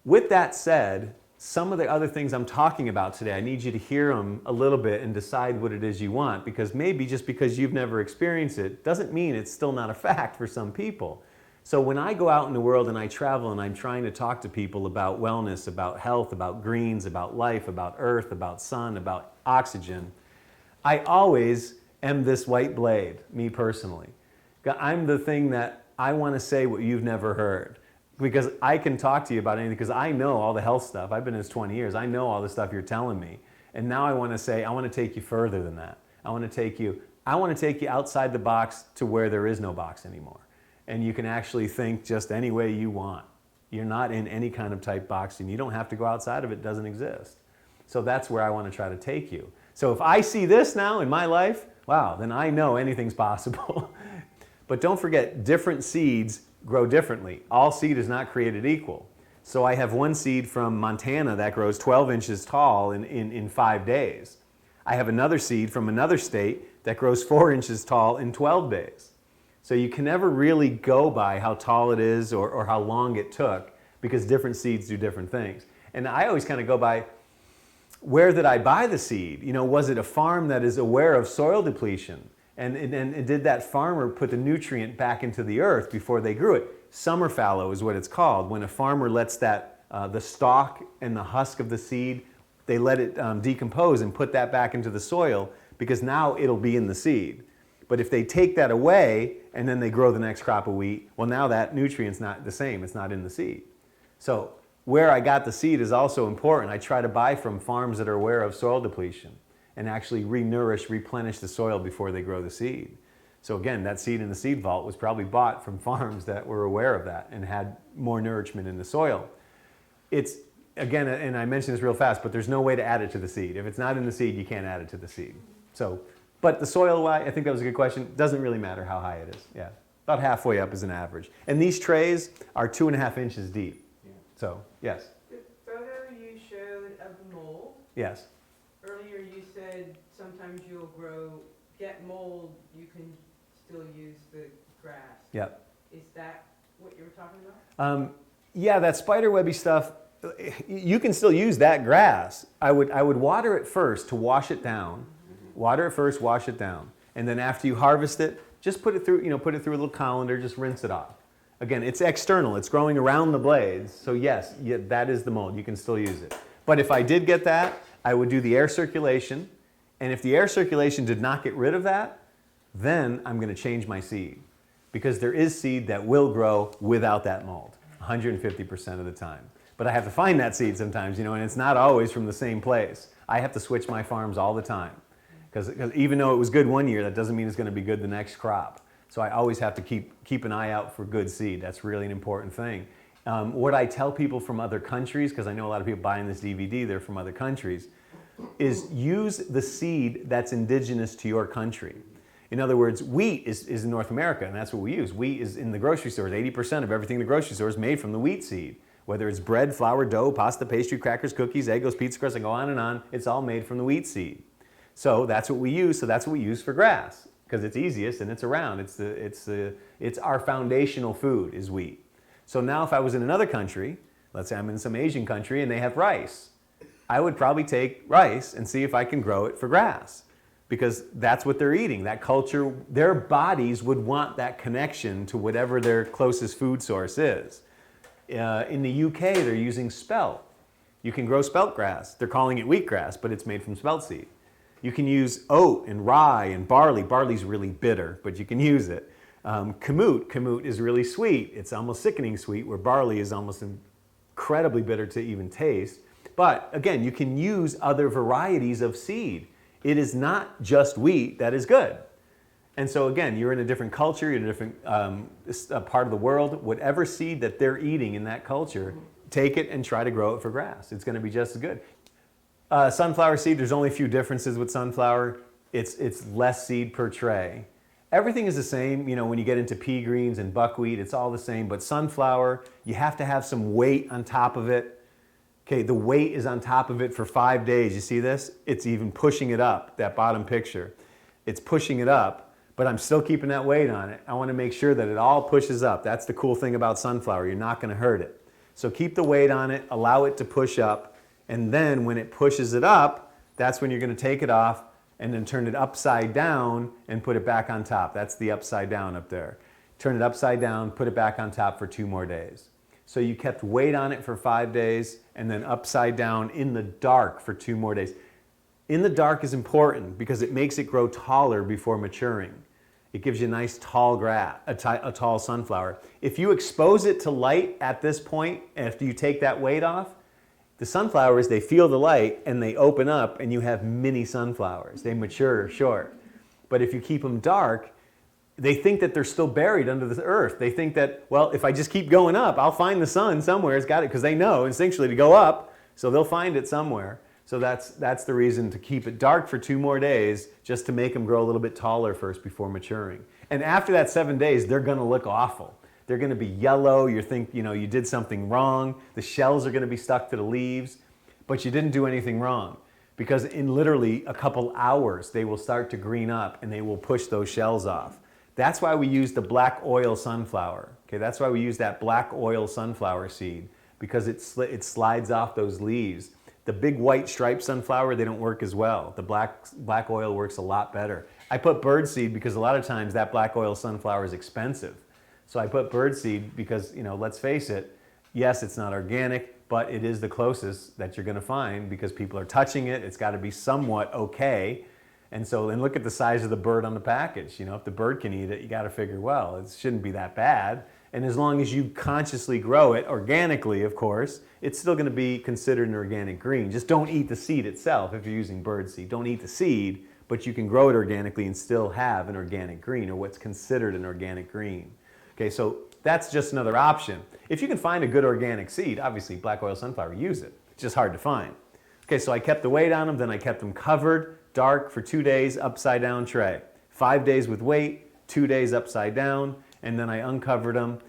With that said, some of the other things I'm talking about today, I need you to hear them a little bit and decide what it is you want, because maybe just because you've never experienced it doesn't mean it's still not a fact for some people. So when I go out in the world and I travel and I'm trying to talk to people about wellness, about health, about greens, about life, about earth, about sun, about oxygen, I always am this white blade, me personally. I'm the thing that I want to say what you've never heard. Because I can talk to you about anything, because I know all the health stuff. I've been in this 20 years. I know all the stuff you're telling me. And now I want to say, I want to take you further than that. I want to take you I want to take you outside the box to where there is no box anymore. And you can actually think just any way you want. You're not in any kind of tight box, and you don't have to go outside of it. It doesn't exist. So that's where I want to try to take you. So if I see this now in my life, wow, then I know anything's possible. But don't forget, different seeds grow differently. All seed is not created equal. So I have one seed from Montana that grows 12 inches tall in 5 days. I have another seed from another state that grows 4 inches tall in 12 days. So you can never really go by how tall it is or how long it took, because different seeds do different things. And I always kind of go by, where did I buy the seed? You know, was it a farm that is aware of soil depletion? And did that farmer put the nutrient back into the earth before they grew it? Summer fallow is what it's called. When a farmer lets that the stalk and the husk of the seed, they let it decompose and put that back into the soil, because now it'll be in the seed. But if they take that away and then they grow the next crop of wheat, well, now that nutrient's not the same. It's not in the seed. So where I got the seed is also important. I try to buy from farms that are aware of soil depletion and actually replenish the soil before they grow the seed. So again, that seed in the seed vault was probably bought from farms that were aware of that and had more nourishment in the soil. It's, again, and I mentioned this real fast, but there's no way to add it to the seed. If it's not in the seed, you can't add it to the seed. So, but the soil, I think that was a good question. Doesn't really matter how high it is. Yeah, about halfway up is an average. And these trays are 2.5 inches deep. Yeah. So, yes. The photo you showed of the mold, Yes. earlier you said sometimes you'll get mold, you can still use the grass. Yep. Is that what you were talking about? Yeah, that spiderwebby stuff, you can still use that grass. I would water it first to wash it down. Water it first, wash it down. And then after you harvest it, just put it through a little colander, just rinse it off. Again, it's external, it's growing around the blades. So yes, that is the mold, you can still use it. But if I did get that, I would do the air circulation. And if the air circulation did not get rid of that, then I'm going to change my seed. Because there is seed that will grow without that mold, 150% of the time. But I have to find that seed sometimes, and it's not always from the same place. I have to switch my farms all the time. Because even though it was good one year, that doesn't mean it's going to be good the next crop. So I always have to keep an eye out for good seed. That's really an important thing. What I tell people from other countries, because I know a lot of people buying this DVD, they're from other countries, is use the seed that's indigenous to your country. In other words, wheat is in North America, and that's what we use. Wheat is in the grocery stores. 80% of everything in the grocery store is made from the wheat seed. Whether it's bread, flour, dough, pasta, pastry, crackers, cookies, Eggos, pizza crust, and go on and on, it's all made from the wheat seed. So that's what we use. So that's what we use for grass, because it's easiest and it's around. It's our foundational food is wheat. So now if I was in another country, let's say I'm in some Asian country and they have rice, I would probably take rice and see if I can grow it for grass, because that's what they're eating. That culture, their bodies would want that connection to whatever their closest food source is. In the UK, they're using spelt. You can grow spelt grass. They're calling it wheatgrass, but it's made from spelt seed. You can use oat and rye and barley. Barley's really bitter, but you can use it. Kamut is really sweet. It's almost sickening sweet, where barley is almost incredibly bitter to even taste. But again, you can use other varieties of seed. It is not just wheat that is good. And so again, you're in a different culture, you're in a different part of the world. Whatever seed that they're eating in that culture, take it and try to grow it for grass. It's going to be just as good. Sunflower seed, there's only a few differences with sunflower. It's less seed per tray. Everything is the same, when you get into pea greens and buckwheat, it's all the same. But sunflower, you have to have some weight on top of it. Okay, the weight is on top of it for 5 days. You see this? It's even pushing it up, that bottom picture. It's pushing it up, but I'm still keeping that weight on it. I want to make sure that it all pushes up. That's the cool thing about sunflower. You're not going to hurt it. So keep the weight on it, allow it to push up. And then when it pushes it up, that's when you're going to take it off and then turn it upside down and put it back on top. That's the upside down up there. Turn it upside down, put it back on top for 2 more days. So you kept weight on it for 5 days and then upside down in the dark for 2 more days. In the dark is important because it makes it grow taller before maturing. It gives you a nice tall grass, a tall sunflower. If you expose it to light at this point, after you take that weight off, the sunflowers, they feel the light and they open up and you have mini sunflowers. They mature short. But if you keep them dark, they think that they're still buried under the earth. They think that, well, if I just keep going up, I'll find the sun somewhere. It's got it, because they know instinctually to go up, so they'll find it somewhere. So that's the reason to keep it dark for 2 more days, just to make them grow a little bit taller first before maturing. And after that 7 days, they're going to look awful. They're going to be yellow. You think, you did something wrong. The shells are going to be stuck to the leaves, but you didn't do anything wrong, because in literally a couple hours, they will start to green up and they will push those shells off. That's why we use the black oil sunflower. Okay, that's why we use that black oil sunflower seed, because it slides off those leaves. The big white striped sunflower, they don't work as well. The black oil works a lot better. I put birdseed because a lot of times that black oil sunflower is expensive. So I put birdseed because, let's face it, yes, it's not organic, but it is the closest that you're going to find, because people are touching it. It's got to be somewhat okay. And so then look at the size of the bird on the package. If the bird can eat it, you got to figure, well, it shouldn't be that bad. And as long as you consciously grow it, organically, of course, it's still going to be considered an organic green. Just don't eat the seed itself if you're using bird seed. Don't eat the seed, but you can grow it organically and still have an organic green, or what's considered an organic green. Okay, so that's just another option. If you can find a good organic seed, obviously black oil sunflower, use it. It's just hard to find. Okay, so I kept the weight on them, then I kept them covered, dark for 2 days, upside down tray. 5 days with weight, 2 days upside down, and then I uncovered them.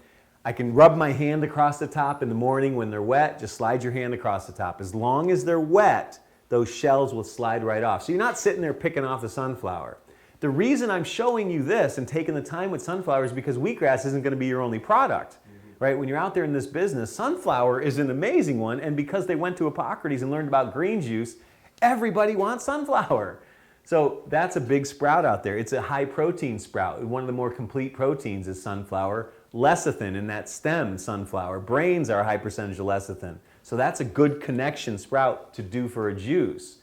I can rub my hand across the top in the morning when they're wet. Just slide your hand across the top. As long as they're wet, those shells will slide right off. So you're not sitting there picking off the sunflower. The reason I'm showing you this and taking the time with sunflower is because wheatgrass isn't going to be your only product. Right? When you're out there in this business, sunflower is an amazing one, and because they went to Hippocrates and learned about green juice, everybody wants sunflower. So that's a big sprout out there. It's a high protein sprout. One of the more complete proteins is sunflower. Lecithin in that stem, sunflower. Brains are a high percentage of lecithin. So that's a good connection sprout to do for a juice.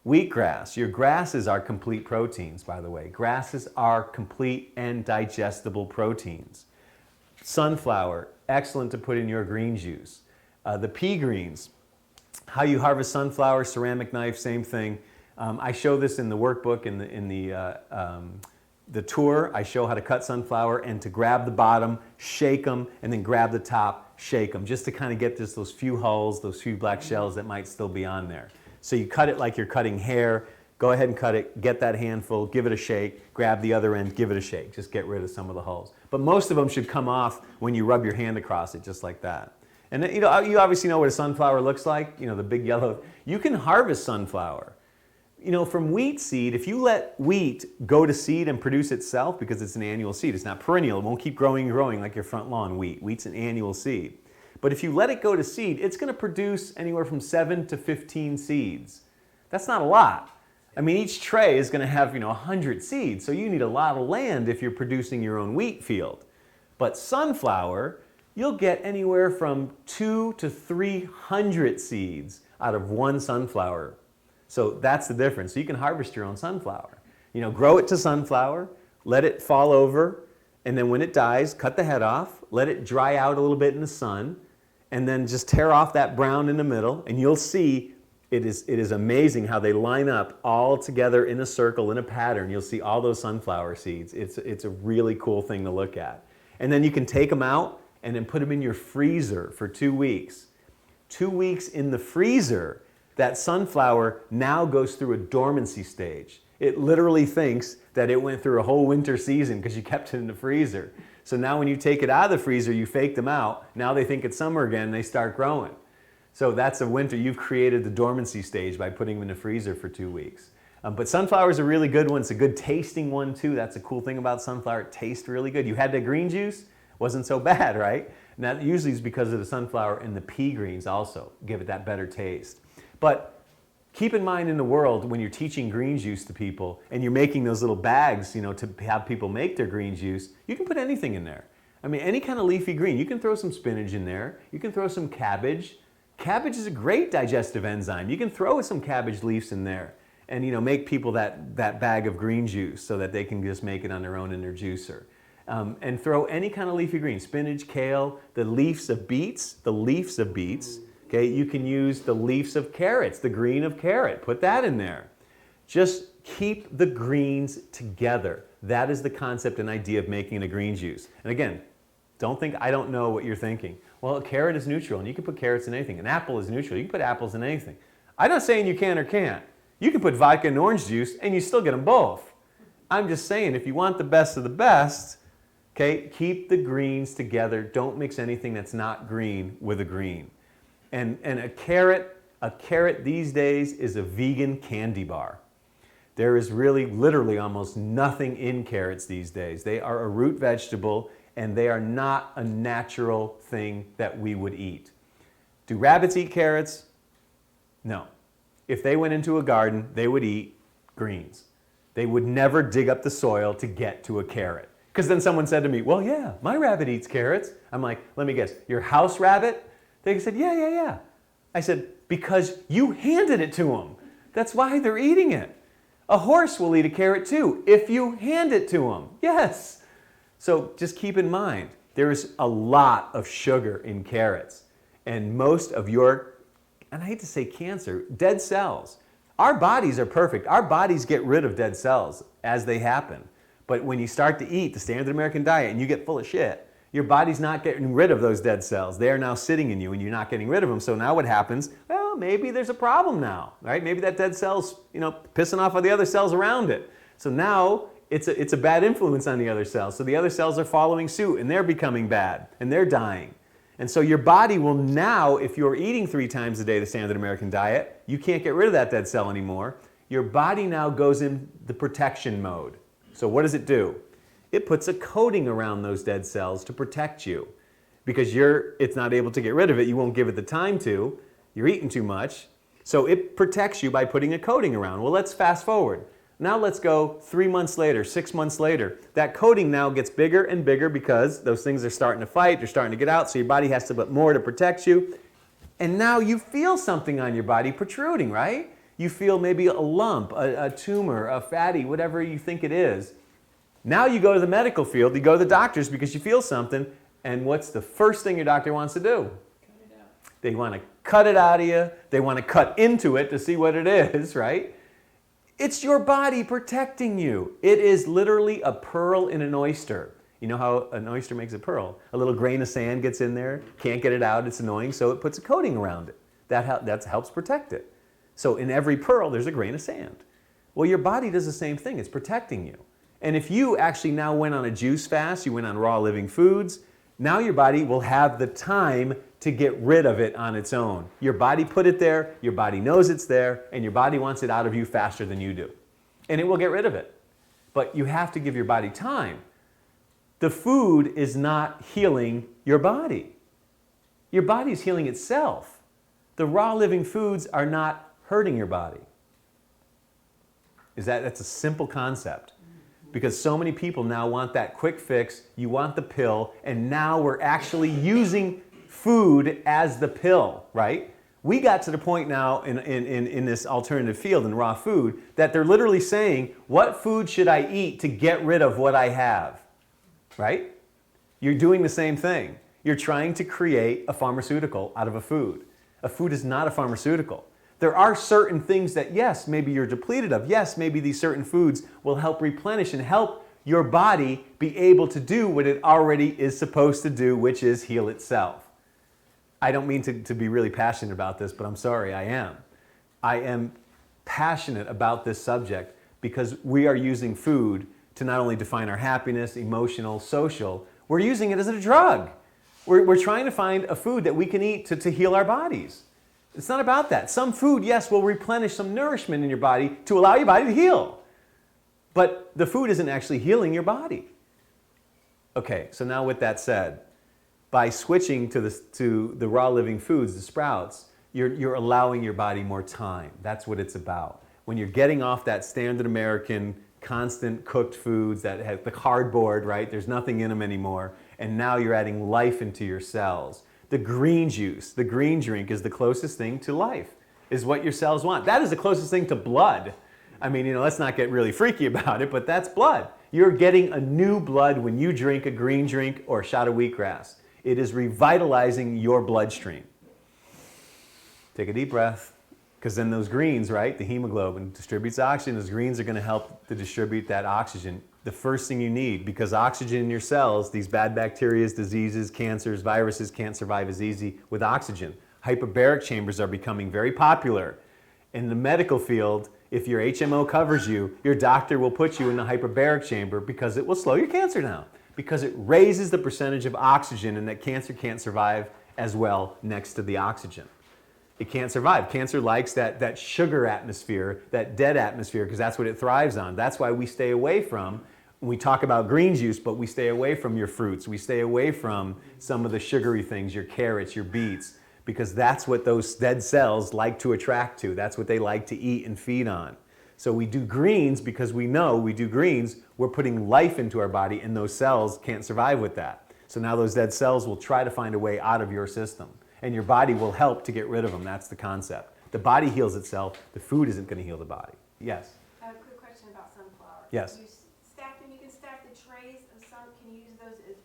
Wheatgrass, your grasses are complete proteins, by the way. Grasses are complete and digestible proteins. Sunflower, excellent to put in your green juice. The pea greens, how you harvest sunflower, ceramic knife, same thing. I show this in the workbook, in the tour. I show how to cut sunflower and to grab the bottom, shake them, and then grab the top, shake them, just to kind of get those few hulls, those few black shells that might still be on there. So you cut it like you're cutting hair. Go ahead and cut it, get that handful, give it a shake, grab the other end, give it a shake. Just get rid of some of the hulls. But most of them should come off when you rub your hand across it, just like that. And then, you obviously know what a sunflower looks like, the big yellow. You can harvest sunflower. From wheat seed, if you let wheat go to seed and produce itself, because it's an annual seed, it's not perennial, it won't keep growing and growing like your front lawn wheat. Wheat's an annual seed. But if you let it go to seed, it's going to produce anywhere from 7 to 15 seeds. That's not a lot. I mean, each tray is going to have, 100 seeds, so you need a lot of land if you're producing your own wheat field. But sunflower, you'll get anywhere from 200 to 300 seeds out of one sunflower. So that's the difference. So you can harvest your own sunflower. Grow it to sunflower, let it fall over, and then when it dies, cut the head off, let it dry out a little bit in the sun, and then just tear off that brown in the middle, and you'll see it is amazing how they line up all together in a circle, in a pattern. You'll see all those sunflower seeds. It's a really cool thing to look at. And then you can take them out and then put them in your freezer for 2 weeks. 2 weeks in the freezer, that sunflower now goes through a dormancy stage. It literally thinks that it went through a whole winter season because you kept it in the freezer. So now when you take it out of the freezer, you fake them out. Now they think it's summer again and they start growing. So that's a winter. You've created the dormancy stage by putting them in the freezer for 2 weeks. But sunflower is a really good one. It's a good tasting one too. That's a cool thing about sunflower. It tastes really good. You had the green juice, wasn't so bad, right? And that usually is because of the sunflower and the pea greens also give it that better taste. But keep in mind in the world when you're teaching green juice to people and you're making those little bags, to have people make their green juice, you can put anything in there. I mean, any kind of leafy green. You can throw some spinach in there. You can throw some cabbage. Cabbage is a great digestive enzyme. You can throw some cabbage leaves in there and make people that bag of green juice so that they can just make it on their own in their juicer. And throw any kind of leafy green, spinach, kale, the leaves of beets, okay? You can use the leaves of carrots, the green of carrot, put that in there. Just keep the greens together. That is the concept and idea of making a green juice. And again, don't think I don't know what you're thinking. Well, a carrot is neutral, and you can put carrots in anything. An apple is neutral. You can put apples in anything. I'm not saying you can or can't. You can put vodka and orange juice, and you still get them both. I'm just saying, if you want the best of the best, okay, keep the greens together. Don't mix anything that's not green with a green. And a carrot these days is a vegan candy bar. There is really, literally almost nothing in carrots these days. They are a root vegetable, and they are not a natural thing that we would eat. Do rabbits eat carrots? No. If they went into a garden, they would eat greens. They would never dig up the soil to get to a carrot. Because then someone said to me, well, yeah, my rabbit eats carrots. I'm like, let me guess, your house rabbit? They said, yeah. I said, because you handed it to them. That's why they're eating it. A horse will eat a carrot too, if you hand it to them. Yes. So just keep in mind, there's a lot of sugar in carrots. And most of your, and I hate to say cancer, dead cells. Our bodies are perfect. Our bodies get rid of dead cells as they happen. But when you start to eat the standard American diet and you get full of shit, your body's not getting rid of those dead cells. They are now sitting in you and you're not getting rid of them. So now what happens? Well, maybe there's a problem now, right? Maybe that dead cell's, pissing off all the other cells around it. So now it's a bad influence on the other cells. So the other cells are following suit and they're becoming bad and they're dying. And so your body will now, if you're eating 3 times a day the standard American diet, you can't get rid of that dead cell anymore. Your body now goes in the protection mode. So what does it do? It puts a coating around those dead cells to protect you. Because it's not able to get rid of it, you won't give it the time to, you're eating too much. So it protects you by putting a coating around. Well, let's fast forward. Now let's go 3 months later, 6 months later. That coating now gets bigger and bigger because those things are starting to fight, they're starting to get out, so your body has to put more to protect you. And now you feel something on your body protruding, right? You feel maybe a lump, a tumor, a fatty, whatever you think it is. Now you go to the medical field, you go to the doctors because you feel something, and what's the first thing your doctor wants to do? Cut it out. They want to cut it out of you, they want to cut into it to see what it is, right? It's your body protecting you. It is literally a pearl in an oyster. You know how an oyster makes a pearl? A little grain of sand gets in there, can't get it out, it's annoying, so it puts a coating around it. That helps protect it. So in every pearl, there's a grain of sand. Well, your body does the same thing, it's protecting you. And if you actually now went on a juice fast, you went on raw living foods, now your body will have the time to get rid of it on its own. Your body put it there, your body knows it's there, and your body wants it out of you faster than you do. And it will get rid of it. But you have to give your body time. The food is not healing your body. Your body is healing itself. The raw living foods are not hurting your body. That's a simple concept. Because so many people now want that quick fix, you want the pill, and now we're actually using food as the pill, right? We got to the point now in this alternative field in raw food that they're literally saying, what food should I eat to get rid of what I have, right? You're doing the same thing. You're trying to create a pharmaceutical out of a food. A food is not a pharmaceutical. There are certain things that, yes, maybe you're depleted of. Yes, maybe these certain foods will help replenish and help your body be able to do what it already is supposed to do, which is heal itself. I don't mean to be really passionate about this, but I'm sorry, I am. I am passionate about this subject because we are using food to not only define our happiness, emotional, social, we're using it as a drug. We're trying to find a food that we can eat to heal our bodies. It's not about that. Some food, yes, will replenish some nourishment in your body to allow your body to heal. But the food isn't actually healing your body. Okay, so now with that said, by switching to the raw living foods, the sprouts, you're allowing your body more time. That's what it's about. When you're getting off that standard American constant cooked foods that have the cardboard, right? There's nothing in them anymore. And now you're adding life into your cells. The green juice, the green drink is the closest thing to life, is what your cells want. That is the closest thing to blood. I mean, let's not get really freaky about it, but that's blood. You're getting a new blood when you drink a green drink or a shot of wheatgrass. It is revitalizing your bloodstream. Take a deep breath. Because then those greens, right, the hemoglobin distributes oxygen. Those greens are going to help to distribute that oxygen. The first thing you need, because oxygen in your cells, these bad bacteria, diseases, cancers, viruses can't survive as easy with oxygen. Hyperbaric chambers are becoming very popular. In the medical field, if your HMO covers you, your doctor will put you in the hyperbaric chamber because it will slow your cancer down. Because it raises the percentage of oxygen and that cancer can't survive as well next to the oxygen. It can't survive. Cancer likes that sugar atmosphere, that dead atmosphere, because that's what it thrives on. That's why we stay away from, we talk about green juice, but we stay away from your fruits. We stay away from some of the sugary things, your carrots, your beets, because that's what those dead cells like to attract to. That's what they like to eat and feed on. So we do greens because we know we do greens, we're putting life into our body and those cells can't survive with that. So now those dead cells will try to find a way out of your system. And your body will help to get rid of them. That's the concept. The body heals itself. The food isn't going to heal the body. Yes? I have a quick question about sunflower. Yes. You stack them, you can stack the trays of sun, can you use those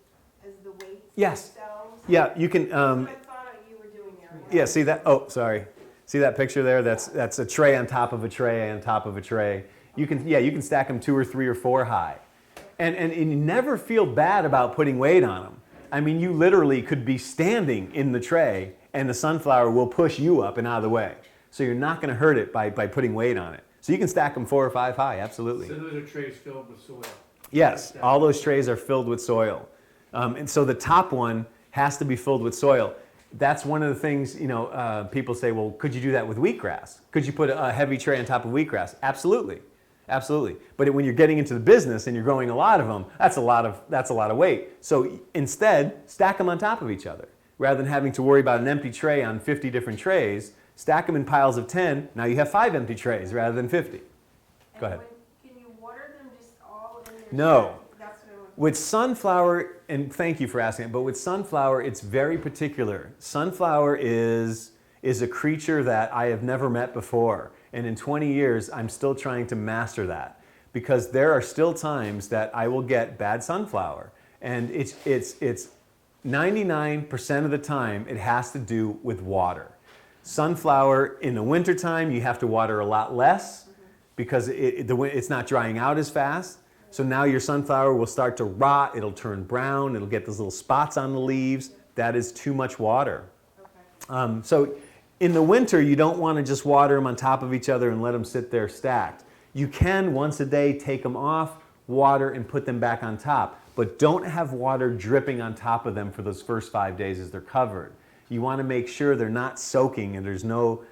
as the weights? Yes. Themselves? Yeah, you can. That's what I thought you were doing there. Yeah, see that? Oh, sorry. See that picture there? That's a tray on top of a tray on top of a tray. You can stack them 2 or 3 or 4 high. And you never feel bad about putting weight on them. I mean, you literally could be standing in the tray and the sunflower will push you up and out of the way. So you're not going to hurt it by putting weight on it. So you can stack them 4 or 5 high, absolutely. So those are trays filled with soil? Yes, all those trays are filled with soil. And so the top one has to be filled with soil. That's one of the things, people say, well, could you do that with wheatgrass? Could you put a heavy tray on top of wheatgrass? Absolutely. Absolutely. But when you're getting into the business and you're growing a lot of them, that's a lot of weight. So instead, stack them on top of each other. Rather than having to worry about an empty tray on 50 different trays, stack them in piles of 10. Now you have 5 empty trays rather than 50. Go ahead. Can you water them just all in there? No. That's what I want. With sunflower, and thank you for asking it, but with sunflower, it's very particular. Sunflower is a creature that I have never met before. And in 20 years, I'm still trying to master that. Because there are still times that I will get bad sunflower. And it's 99% of the time, it has to do with water. Sunflower, in the wintertime, you have to water a lot less because it's not drying out as fast. So now your sunflower will start to rot, it'll turn brown, it'll get those little spots on the leaves. That is too much water. Okay. So in the winter, you don't want to just water them on top of each other and let them sit there stacked. You can, once a day, take them off, water, and put them back on top. But don't have water dripping on top of them for those first 5 days as they're covered. You want to make sure they're not soaking and there's no,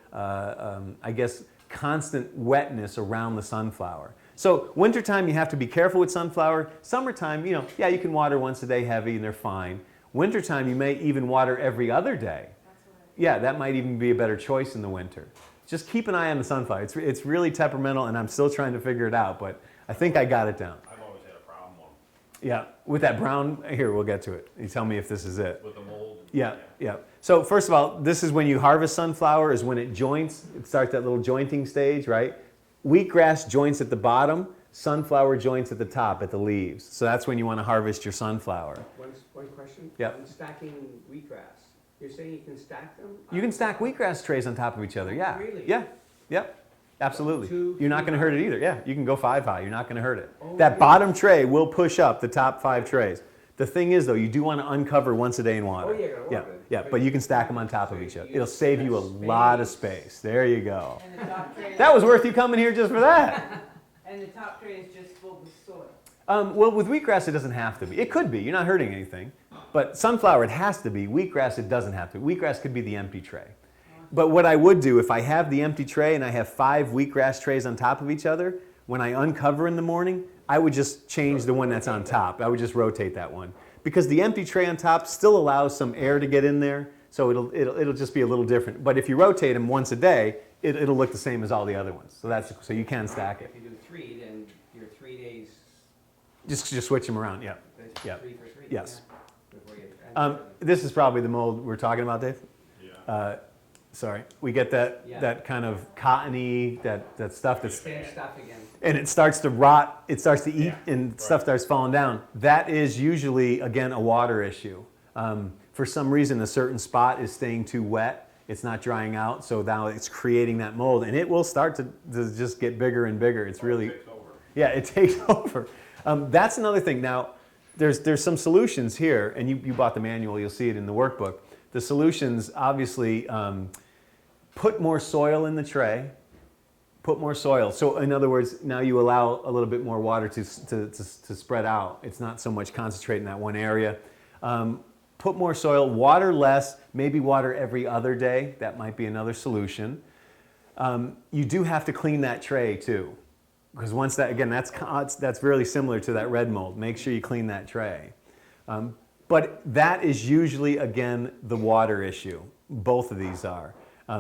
constant wetness around the sunflower. So wintertime, you have to be careful with sunflower. Summertime, you can water once a day heavy and they're fine. Wintertime, you may even water every other day. Yeah, that might even be a better choice in the winter. Just keep an eye on the sunflower. It's really temperamental and I'm still trying to figure it out, but I think I got it down. I've always had a brown one. Yeah, with that brown, here, we'll get to it. You tell me if this is it. With the mold? Yeah. So first of all, this is when you harvest sunflower, is when it joints. It starts that little jointing stage, right? Wheatgrass joints at the bottom, sunflower joints at the top, at the leaves. So that's when you want to harvest your sunflower. One question? Yep. On stacking wheatgrass, you're saying you can stack them? You can stack wheatgrass trays on top of each other, yeah. Really? Yeah, absolutely. 2, You're not 3 going to hurt it either, yeah. You can go 5 high, you're not going to hurt it. Oh, That really? bottom tray will push up the top 5 trays. The thing is, though, you do want to uncover once a day in water. Oh, yeah, gotta walk it. Yeah, but you can stack them on top of each other. It'll save you a lot of space. There you go. And the top tray. That was worth you coming here just for that. And the top tray is just full with soil. Well, with wheatgrass, it doesn't have to be. It could be. You're not hurting anything. But sunflower, it has to be. Wheatgrass, it doesn't have to. Wheatgrass could be the empty tray. But what I would do, if I have the empty tray and I have 5 wheatgrass trays on top of each other, when I uncover in the morning, I would just change the one that's on top. I would just rotate that one. Because the empty tray on top still allows some air to get in there, so it'll just be a little different. But if you rotate them once a day, it'll look the same as all the other ones. So you can stack it. If you do 3, then your 3 days. Just switch them around, yeah. That's Yeah. 3 for 3. Yes. Yeah, before you This is probably the mold we're talking about, Dave. Yeah. Sorry, we get that Yeah. that kind of cottony, that stuff that's, Same stuff again. and it starts to rot, it starts to eat, Yeah, and right. stuff starts falling down. That is usually, again, a water issue. For some reason, a certain spot is staying too wet. It's not drying out, so now it's creating that mold, and it will start to just get bigger and bigger. It's really, Takes over. yeah, it takes over. That's another thing. Now, there's some solutions here, and you bought the manual, you'll see it in the workbook. The solutions, obviously, put more soil in the tray. Put more soil. So in other words, now you allow a little bit more water to spread out. It's not so much concentrated in that one area. Put more soil, water less, maybe water every other day. That might be another solution. You do have to clean that tray too. Because once that, again, that's really similar to that red mold. Make sure you clean that tray. But that is usually, again, the water issue. Both of these are.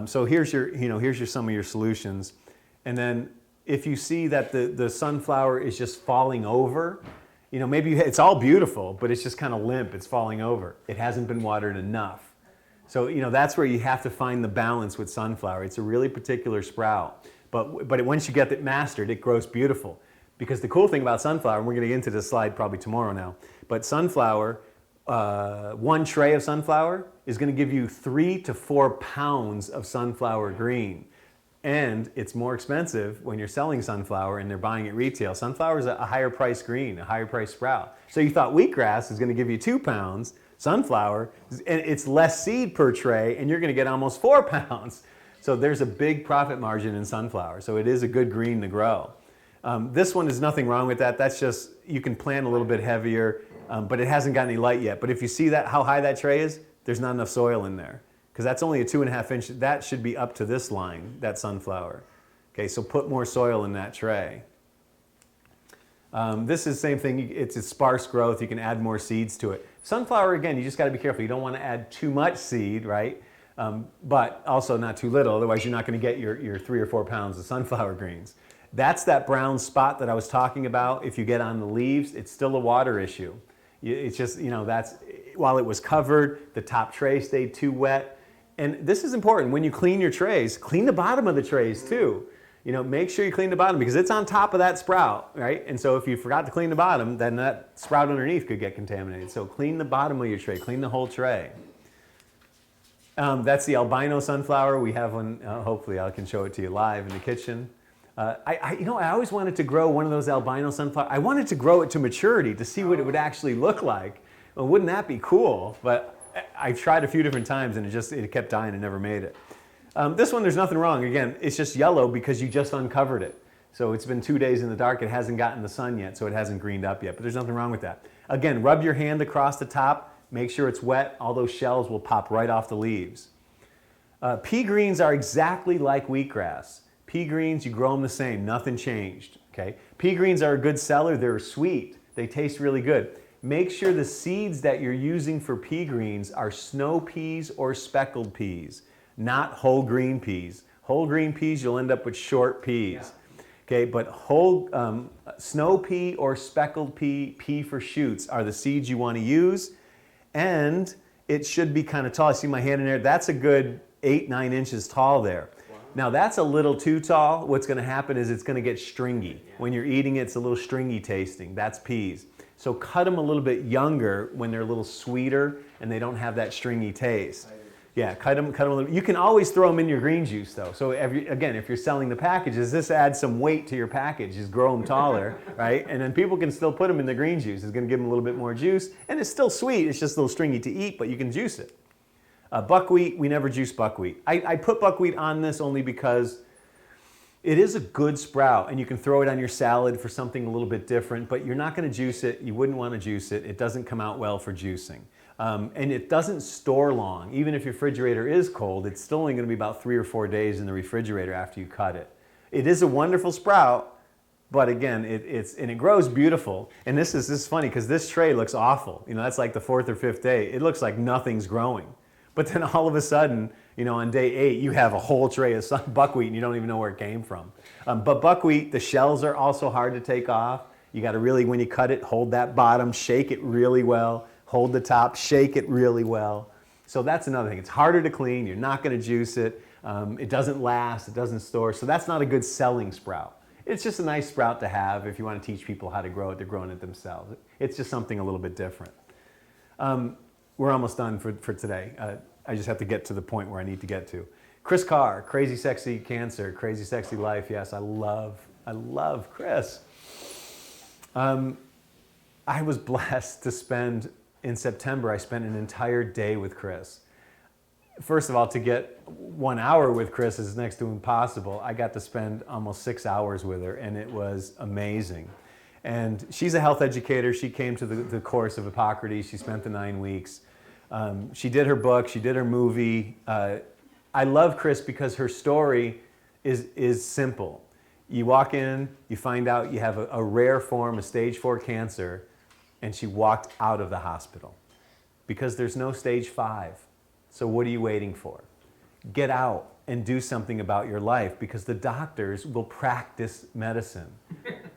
So here's some of your solutions. And then if you see that the sunflower is just falling over, maybe it's all beautiful, but it's just kind of limp, it's falling over. It hasn't been watered enough. So, that's where you have to find the balance with sunflower. It's a really particular sprout. But once you get it mastered, it grows beautiful. Because the cool thing about sunflower, and we're going to get into this slide probably tomorrow now, but sunflower, one tray of sunflower is going to give you 3 to 4 pounds of sunflower green. And it's more expensive when you're selling sunflower and they're buying it retail. Sunflower is a higher price green, a higher price sprout. So you thought wheatgrass is going to give you 2 pounds, sunflower, and it's less seed per tray, and you're going to get almost 4 pounds. So there's a big profit margin in sunflower. So it is a good green to grow. This one is nothing wrong with that. That's just, you can plant a little bit heavier, but it hasn't got any light yet. But if you see that, how high that tray is, there's not enough soil in there. Because that's only a 2.5 inch, that should be up to this line, that sunflower. Okay, so put more soil in that tray. This is the same thing, it's a sparse growth, you can add more seeds to it. Sunflower, again, you just gotta be careful. You don't wanna add too much seed, right? But also not too little, otherwise you're not gonna get your 3 or 4 pounds of sunflower greens. That's that brown spot that I was talking about. If you get on the leaves, it's still a water issue. It's just, while it was covered, the top tray stayed too wet. And this is important. When you clean your trays, clean the bottom of the trays too. Make sure you clean the bottom because it's on top of that sprout, right? And so if you forgot to clean the bottom, then that sprout underneath could get contaminated. So clean the bottom of your tray, clean the whole tray. That's the albino sunflower. We have one, hopefully I can show it to you live in the kitchen. I always wanted to grow one of those albino sunflowers. I wanted to grow it to maturity to see what it would actually look like. Well, wouldn't that be cool? But I tried a few different times and it kept dying and never made it. This one, there's nothing wrong. Again, it's just yellow because you just uncovered it. So it's been 2 days in the dark. It hasn't gotten the sun yet, so it hasn't greened up yet. But there's nothing wrong with that. Again, rub your hand across the top. Make sure it's wet. All those shells will pop right off the leaves. Pea greens are exactly like wheatgrass. Pea greens, you grow them the same. Nothing changed. Okay? Pea greens are a good seller. They're sweet. They taste really good. Make sure the seeds that you're using for pea greens are snow peas or speckled peas, not whole green peas. Whole green peas, you'll end up with short peas. Okay, but whole snow pea or speckled pea for shoots are the seeds you want to use. And it should be kind of tall. I see my hand in there. That's a good 8-9 inches tall there. Wow. Now that's a little too tall. What's going to happen is it's going to get stringy. When you're eating it, it's a little stringy tasting. That's peas. So cut them a little bit younger when they're a little sweeter and they don't have that stringy taste. Yeah, cut them a little. You can always throw them in your green juice though. So if you're selling the packages, this adds some weight to your package. Just grow them taller, right? And then people can still put them in the green juice. It's going to give them a little bit more juice. And it's still sweet. It's just a little stringy to eat, but you can juice it. Buckwheat, we never juice buckwheat. I put buckwheat on this only because it is a good sprout, and you can throw it on your salad for something a little bit different, but you're not going to juice it. You wouldn't want to juice it. It doesn't come out well for juicing. And it doesn't store long. Even if your refrigerator is cold, it's still only going to be about 3 or 4 days in the refrigerator after you cut it. It is a wonderful sprout, but again, it grows beautiful. And this is funny because this tray looks awful. That's like the 4th or 5th day. It looks like nothing's growing. But then all of a sudden, on day 8, you have a whole tray of buckwheat and you don't even know where it came from. But buckwheat, the shells are also hard to take off. You got to really, when you cut it, hold that bottom, shake it really well, hold the top, shake it really well. So that's another thing. It's harder to clean. You're not going to juice it. It doesn't last. It doesn't store. So that's not a good selling sprout. It's just a nice sprout to have if you want to teach people how to grow it. They're growing it themselves. It's just something a little bit different. We're almost done for today. I just have to get to the point where I need to get to. Chris Carr, Crazy Sexy Cancer, Crazy Sexy Life. Yes, I love Chris. I was blessed to spend, in September, I spent an entire day with Chris. First of all, to get 1 hour with Chris is next to impossible. I got to spend almost 6 hours with her, and it was amazing. And she's a health educator. She came to the course of Hippocrates. She spent the 9 weeks. She did her book. She did her movie. I love Chris because her story is simple. You walk in, you find out you have a rare form of stage 4 cancer, and she walked out of the hospital because there's no stage 5. So what are you waiting for? Get out and do something about your life, because the doctors will practice medicine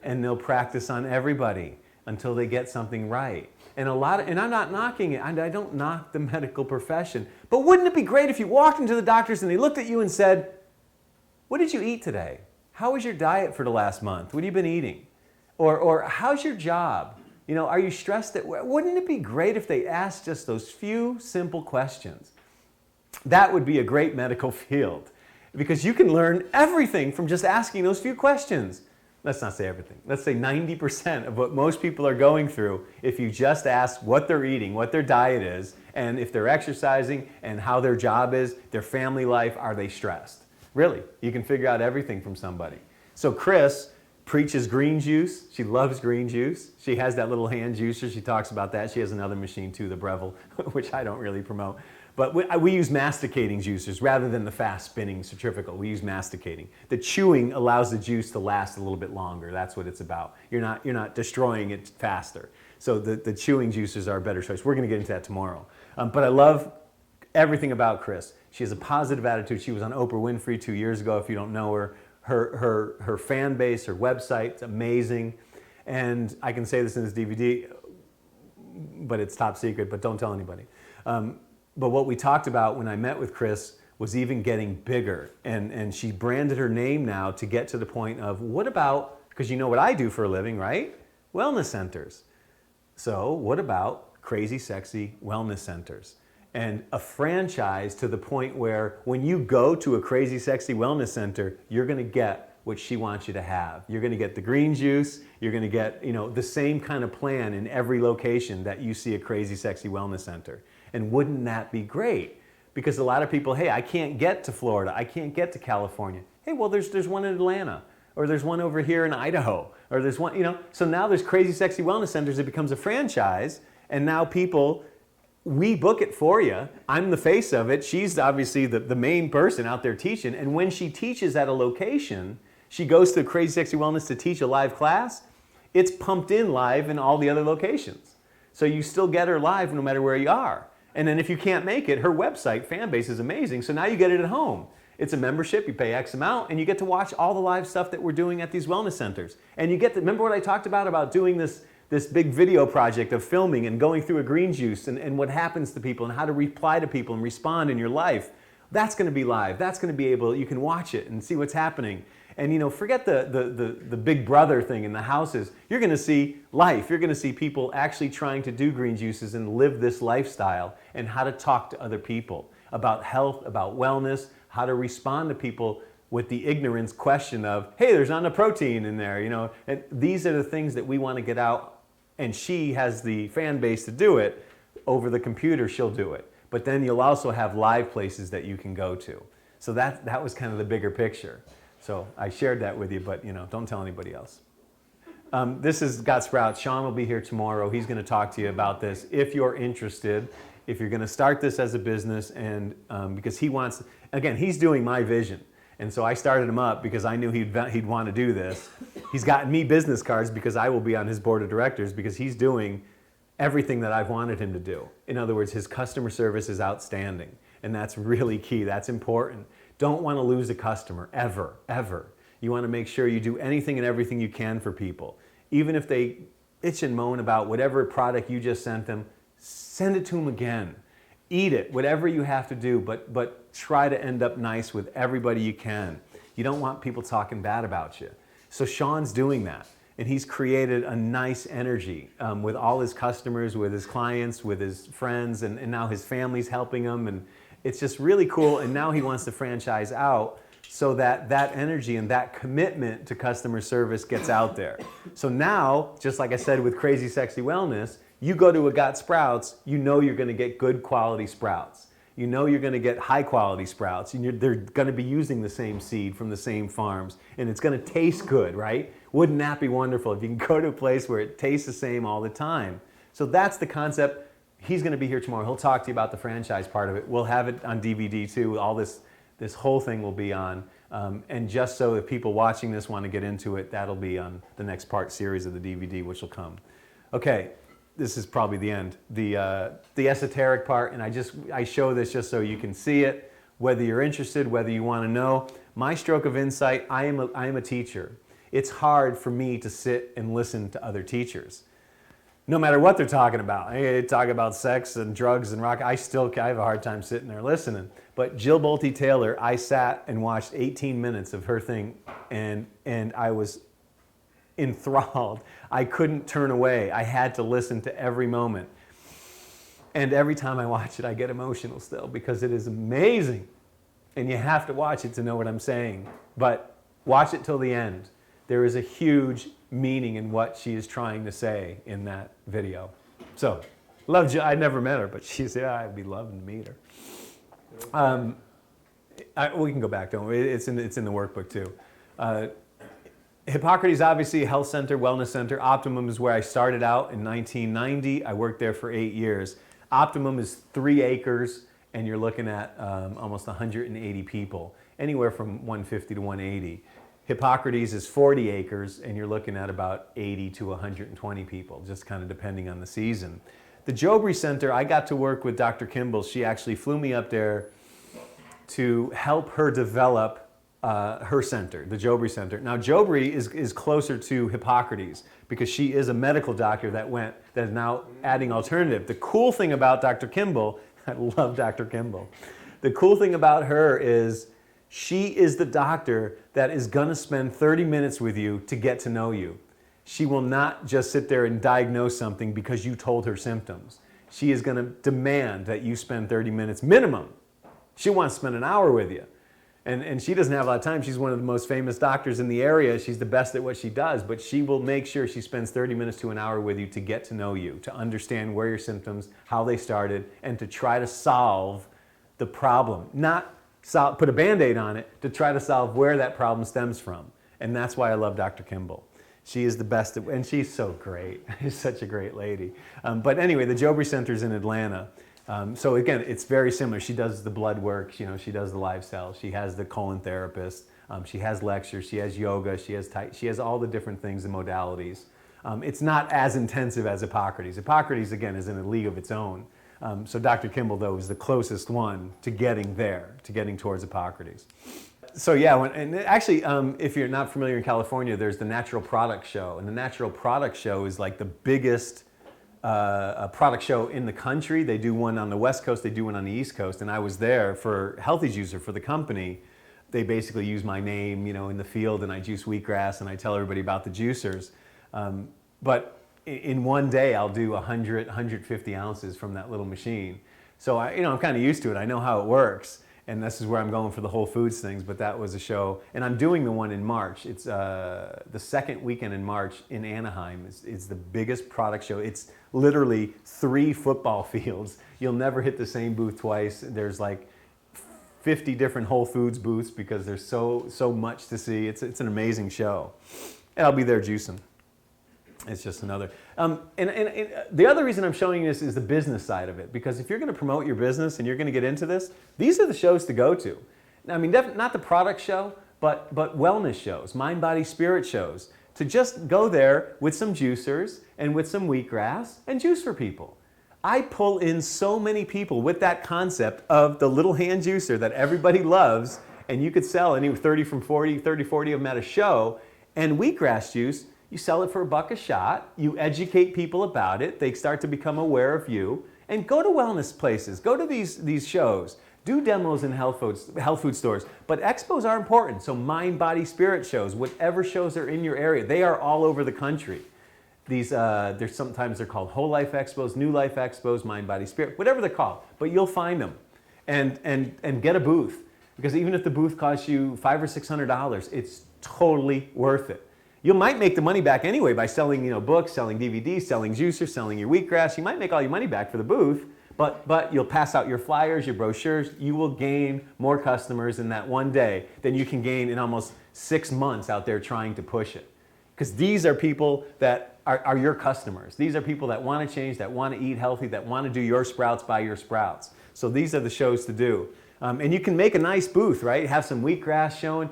and they'll practice on everybody until they get something right. And I'm not knocking it. I don't knock the medical profession. But wouldn't it be great if you walked into the doctors and they looked at you and said, "What did you eat today? How was your diet for the last month? What have you been eating? Or how's your job? You know, are you stressed at work?" Wouldn't it be great if they asked just those few simple questions? That would be a great medical field, because you can learn everything from just asking those few questions. Let's not say everything. Let's say 90% of what most people are going through, if you just ask what they're eating, what their diet is, and if they're exercising, and how their job is, their family life, are they stressed? Really, you can figure out everything from somebody. So Chris preaches green juice. She loves green juice. She has that little hand juicer. She talks about that. She has another machine too, the Breville, which I don't really promote. But we use masticating juicers rather than the fast spinning centrifugal. We use masticating. The chewing allows the juice to last a little bit longer. That's what it's about. You're not destroying it faster. So the chewing juicers are a better choice. We're going to get into that tomorrow. But I love everything about Chris. She has a positive attitude. She was on Oprah Winfrey 2 years ago. If you don't know her, her fan base, her website, it's amazing. And I can say this in this DVD, but it's top secret, but don't tell anybody. But what we talked about when I met with Chris was even getting bigger. And she branded her name now to get to the point of, what about, because you know what I do for a living, right? Wellness centers. So what about Crazy Sexy Wellness Centers? And a franchise to the point where when you go to a Crazy Sexy Wellness Center, you're going to get what she wants you to have. You're going to get the green juice. You're going to get, the same kind of plan in every location that you see a Crazy Sexy Wellness Center. And wouldn't that be great? Because a lot of people, hey, I can't get to Florida. I can't get to California. Hey, well, there's one in Atlanta, or there's one over here in Idaho, or there's one, So now there's Crazy Sexy Wellness Centers. It becomes a franchise, and now we book it for you. I'm the face of it. She's obviously the main person out there teaching. And when she teaches at a location, she goes to Crazy Sexy Wellness to teach a live class. It's pumped in live in all the other locations. So you still get her live no matter where you are. And then if you can't make it, her website fan base is amazing. So now you get it at home. It's a membership. You pay X amount, and you get to watch all the live stuff that we're doing at these wellness centers. And you get to, remember what I talked about doing this big video project of filming and going through a green juice and what happens to people and how to reply to people and respond in your life. That's going to be live. That's going to be you can watch it and see what's happening. And forget the big brother thing in the houses. You're going to see life. You're going to see people actually trying to do green juices and live this lifestyle, and how to talk to other people about health, about wellness, how to respond to people with the ignorance question of, hey, there's not enough protein in there. And these are the things that we want to get out, and she has the fan base to do it. Over the computer, she'll do it. But then you'll also have live places that you can go to. So that was kind of the bigger picture. So I shared that with you, but don't tell anybody else. This is Got Sprouts. Sean will be here tomorrow. He's going to talk to you about this. If you're interested, if you're going to start this as a business, and because he wants, again, he's doing my vision. And so I started him up because I knew he'd want to do this. He's gotten me business cards because I will be on his board of directors, because he's doing everything that I've wanted him to do. In other words, his customer service is outstanding. And that's really key. That's important. Don't want to lose a customer, ever, ever. You want to make sure you do anything and everything you can for people. Even if they itch and moan about whatever product you just sent them, send it to them again. Eat it, whatever you have to do, but try to end up nice with everybody you can. You don't want people talking bad about you. So Sean's doing that. And he's created a nice energy with all his customers, with his clients, with his friends, and now his family's helping him. It's just really cool, and now he wants to franchise out so that that energy and that commitment to customer service gets out there. So now, just like I said with Crazy Sexy Wellness, you go to a Got Sprouts, you know you're going to get good quality sprouts. You know you're going to get high quality sprouts, and they're going to be using the same seed from the same farms, and it's going to taste good, right? Wouldn't that be wonderful if you can go to a place where it tastes the same all the time? So that's the concept. He's going to be here tomorrow. He'll talk to you about the franchise part of it. We'll have it on DVD too. All this whole thing will be on. And just so if people watching this want to get into it, that'll be on the next part series of the DVD, which will come. Okay, this is probably the end. The esoteric part, and I show this just so you can see it, whether you're interested, whether you want to know. My stroke of insight, I am a teacher. It's hard for me to sit and listen to other teachers. No matter what they're talking about. They talk about sex and drugs and rock. I have a hard time sitting there listening. But Jill Bolte Taylor, I sat and watched 18 minutes of her thing, and I was enthralled. I couldn't turn away. I had to listen to every moment. And every time I watch it, I get emotional still because it is amazing. And you have to watch it to know what I'm saying. But watch it till the end. There is a huge meaning in what she is trying to say in that video. So, love Jill. I never met her, but I'd be loving to meet her. We can go back, don't we? It's in the workbook too. Hippocrates, obviously, a health center, wellness center. Optimum is where I started out in 1990. I worked there for 8 years. Optimum is 3 acres, and you're looking at almost 180 people, anywhere from 150 to 180. Hippocrates is 40 acres, and you're looking at about 80 to 120 people, just kind of depending on the season. The Jobry Center, I got to work with Dr. Kimball. She actually flew me up there to help her develop her center, the Jobry Center. Now, Jobry is closer to Hippocrates because she is a medical doctor that is now adding alternative. The cool thing about Dr. Kimball, I love Dr. Kimball. The cool thing about her is she is the doctor that is going to spend 30 minutes with you to get to know you. She will not just sit there and diagnose something because you told her symptoms. She is going to demand that you spend 30 minutes minimum. She wants to spend an hour with you. And she doesn't have a lot of time. She's one of the most famous doctors in the area. She's the best at what she does, but she will make sure she spends 30 minutes to an hour with you to get to know you, to understand where your symptoms, how they started, and to try to solve the problem. Not put a Band-Aid on it, to try to solve where that problem stems from. And that's why I love Dr. Kimball. She is the best, and she's so great. She's such a great lady. But anyway, the Jobry Center's in Atlanta. So again, it's very similar. She does the blood work, she does the live cells, she has the colon therapist, she has lectures, she has yoga, she has all the different things and modalities. It's not as intensive as Hippocrates. Hippocrates, again, is in a league of its own. So Dr. Kimball, though, is the closest one to getting there, to getting towards Hippocrates. So yeah, if you're not familiar in California, there's the Natural Product Show. And the Natural Product Show is like the biggest product show in the country. They do one on the West Coast, they do one on the East Coast. And I was there for Healthy Juicer, for the company. They basically use my name, in the field, and I juice wheatgrass, and I tell everybody about the juicers. But in one day, I'll do 100, 150 ounces from that little machine. So I'm kind of used to it. I know how it works. And this is where I'm going for the Whole Foods things, but that was a show. And I'm doing the one in March. It's the second weekend in March in Anaheim. It's the biggest product show. It's literally 3 football fields. You'll never hit the same booth twice. There's like 50 different Whole Foods booths because there's so much to see. It's an amazing show. And I'll be there juicing. It's just another. And the other reason I'm showing you this is the business side of it, because if you're going to promote your business and you're going to get into this, these are the shows to go to. I mean, not the product show, but wellness shows, mind, body, spirit shows, to just go there with some juicers and with some wheatgrass and juice for people. I pull in so many people with that concept of the little hand juicer that everybody loves, and you could sell 30, 40 of them at a show, and wheatgrass juice. You sell it for $1 a shot, you educate people about it, they start to become aware of you, and go to wellness places, go to these shows, do demos in health food stores. But expos are important, so mind, body, spirit shows, whatever shows are in your area, they are all over the country. Sometimes they're called whole life expos, new life expos, mind, body, spirit, whatever they're called, but you'll find them. and get a booth. Because even if the booth costs you $500 or $600, it's totally worth it. You might make the money back anyway by selling, books, selling DVDs, selling juicers, selling your wheatgrass. You might make all your money back for the booth, but you'll pass out your flyers, your brochures. You will gain more customers in that one day than you can gain in almost 6 months out there trying to push it. Because these are people that are your customers. These are people that want to change, that want to eat healthy, that want to do your sprouts by your sprouts. So these are the shows to do. And you can make a nice booth, right? Have some wheatgrass showing.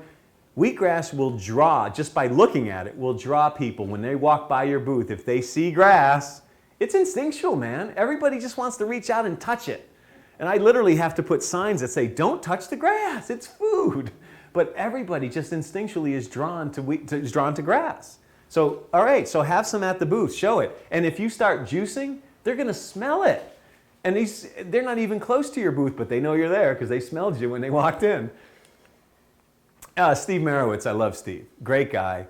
Wheatgrass will draw, just by looking at it, will draw people when they walk by your booth. If they see grass, it's instinctual, man. Everybody just wants to reach out and touch it. And I literally have to put signs that say, don't touch the grass, it's food. But everybody just instinctually is drawn to grass. So, all right, so have some at the booth, show it. And if you start juicing, they're gonna smell it. And they're not even close to your booth, but they know you're there because they smelled you when they walked in. Steve Marowitz, I love Steve. Great guy.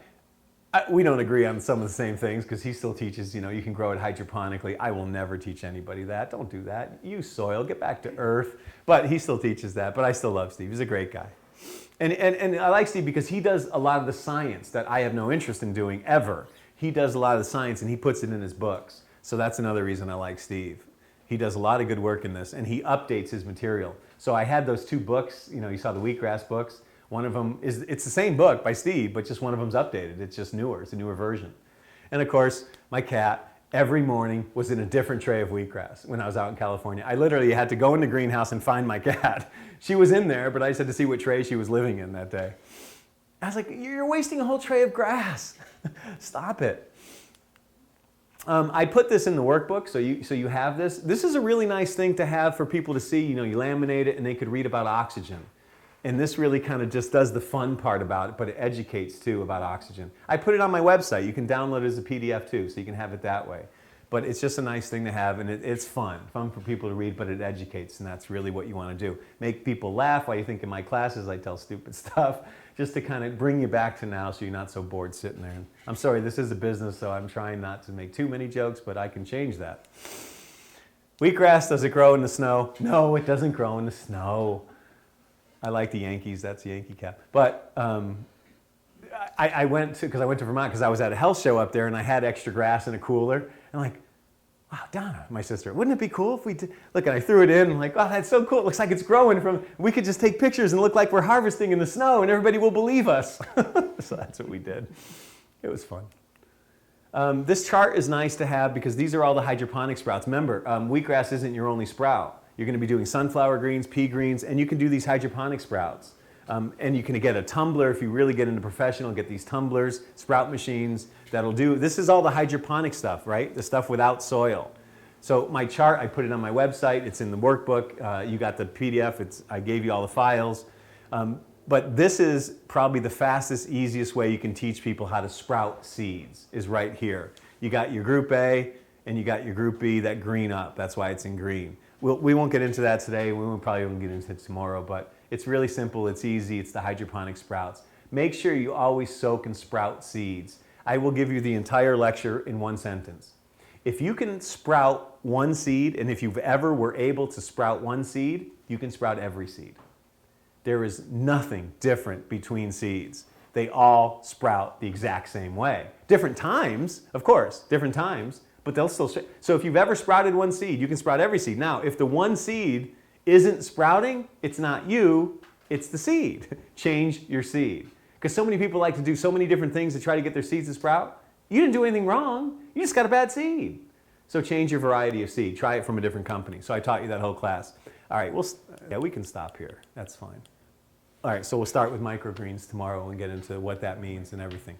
We don't agree on some of the same things because he still teaches, you can grow it hydroponically. I will never teach anybody that. Don't do that. Use soil, get back to earth. But he still teaches that. But I still love Steve. He's a great guy. And I like Steve because he does a lot of the science that I have no interest in doing ever. He does a lot of the science and he puts it in his books. So that's another reason I like Steve. He does a lot of good work in this and he updates his material. So I had those 2 books, you saw the wheatgrass books. One of them it's the same book by Steve, but just one of them's updated. It's just newer, it's a newer version. And of course, my cat every morning was in a different tray of wheatgrass when I was out in California. I literally had to go in the greenhouse and find my cat. She was in there, but I just had to see what tray she was living in that day. I was like, you're wasting a whole tray of grass. Stop it. I put this in the workbook, so you have this. This is a really nice thing to have for people to see. You laminate it and they could read about oxygen. And this really kind of just does the fun part about it, but it educates too about oxygen. I put it on my website. You can download it as a PDF too, so you can have it that way. But it's just a nice thing to have, and it's fun for people to read, but it educates, and that's really what you want to do. Make people laugh while you think in my classes I tell stupid stuff, just to kind of bring you back to now so you're not so bored sitting there. And I'm sorry, this is a business, so I'm trying not to make too many jokes, but I can change that. Wheatgrass, does it grow in the snow? No, it doesn't grow in the snow. I like the Yankees, that's the Yankee cap. But I went to Vermont because I was at a health show up there and I had extra grass in a cooler. And I'm like, wow, Donna, my sister, wouldn't it be cool if we did? Look, and I threw it in. I'm like, oh, that's so cool. It looks like it's growing we could just take pictures and look like we're harvesting in the snow and everybody will believe us. So that's what we did. It was fun. This chart is nice to have because these are all the hydroponic sprouts. Remember, wheatgrass isn't your only sprout. You're going to be doing sunflower greens, pea greens, and you can do these hydroponic sprouts. And you can get a tumbler if you really get into professional, get these tumblers, sprout machines that'll do, this is all the hydroponic stuff, right? The stuff without soil. So my chart, I put it on my website, it's in the workbook, you got the PDF, I gave you all the files. But this is probably the fastest, easiest way you can teach people how to sprout seeds, is right here. You got your group A and you got your group B that green up, that's why it's in green. We won't get into that today, probably won't get into it tomorrow, but it's really simple, it's easy, it's the hydroponic sprouts. Make sure you always soak and sprout seeds. I will give you the entire lecture in one sentence. If you can sprout one seed, and if you've ever were able to sprout one seed, you can sprout every seed. There is nothing different between seeds. They all sprout the exact same way. Different times, of course, different times, but they'll still, so if you've ever sprouted one seed, you can sprout every seed. Now, if the one seed isn't sprouting, it's not you, it's the seed. Change your seed. Because so many people like to do so many different things to try to get their seeds to sprout. You didn't do anything wrong, you just got a bad seed. So change your variety of seed, try it from a different company. So I taught you that whole class. All right, we can stop here, that's fine. All right, so we'll start with microgreens tomorrow and get into what that means and everything.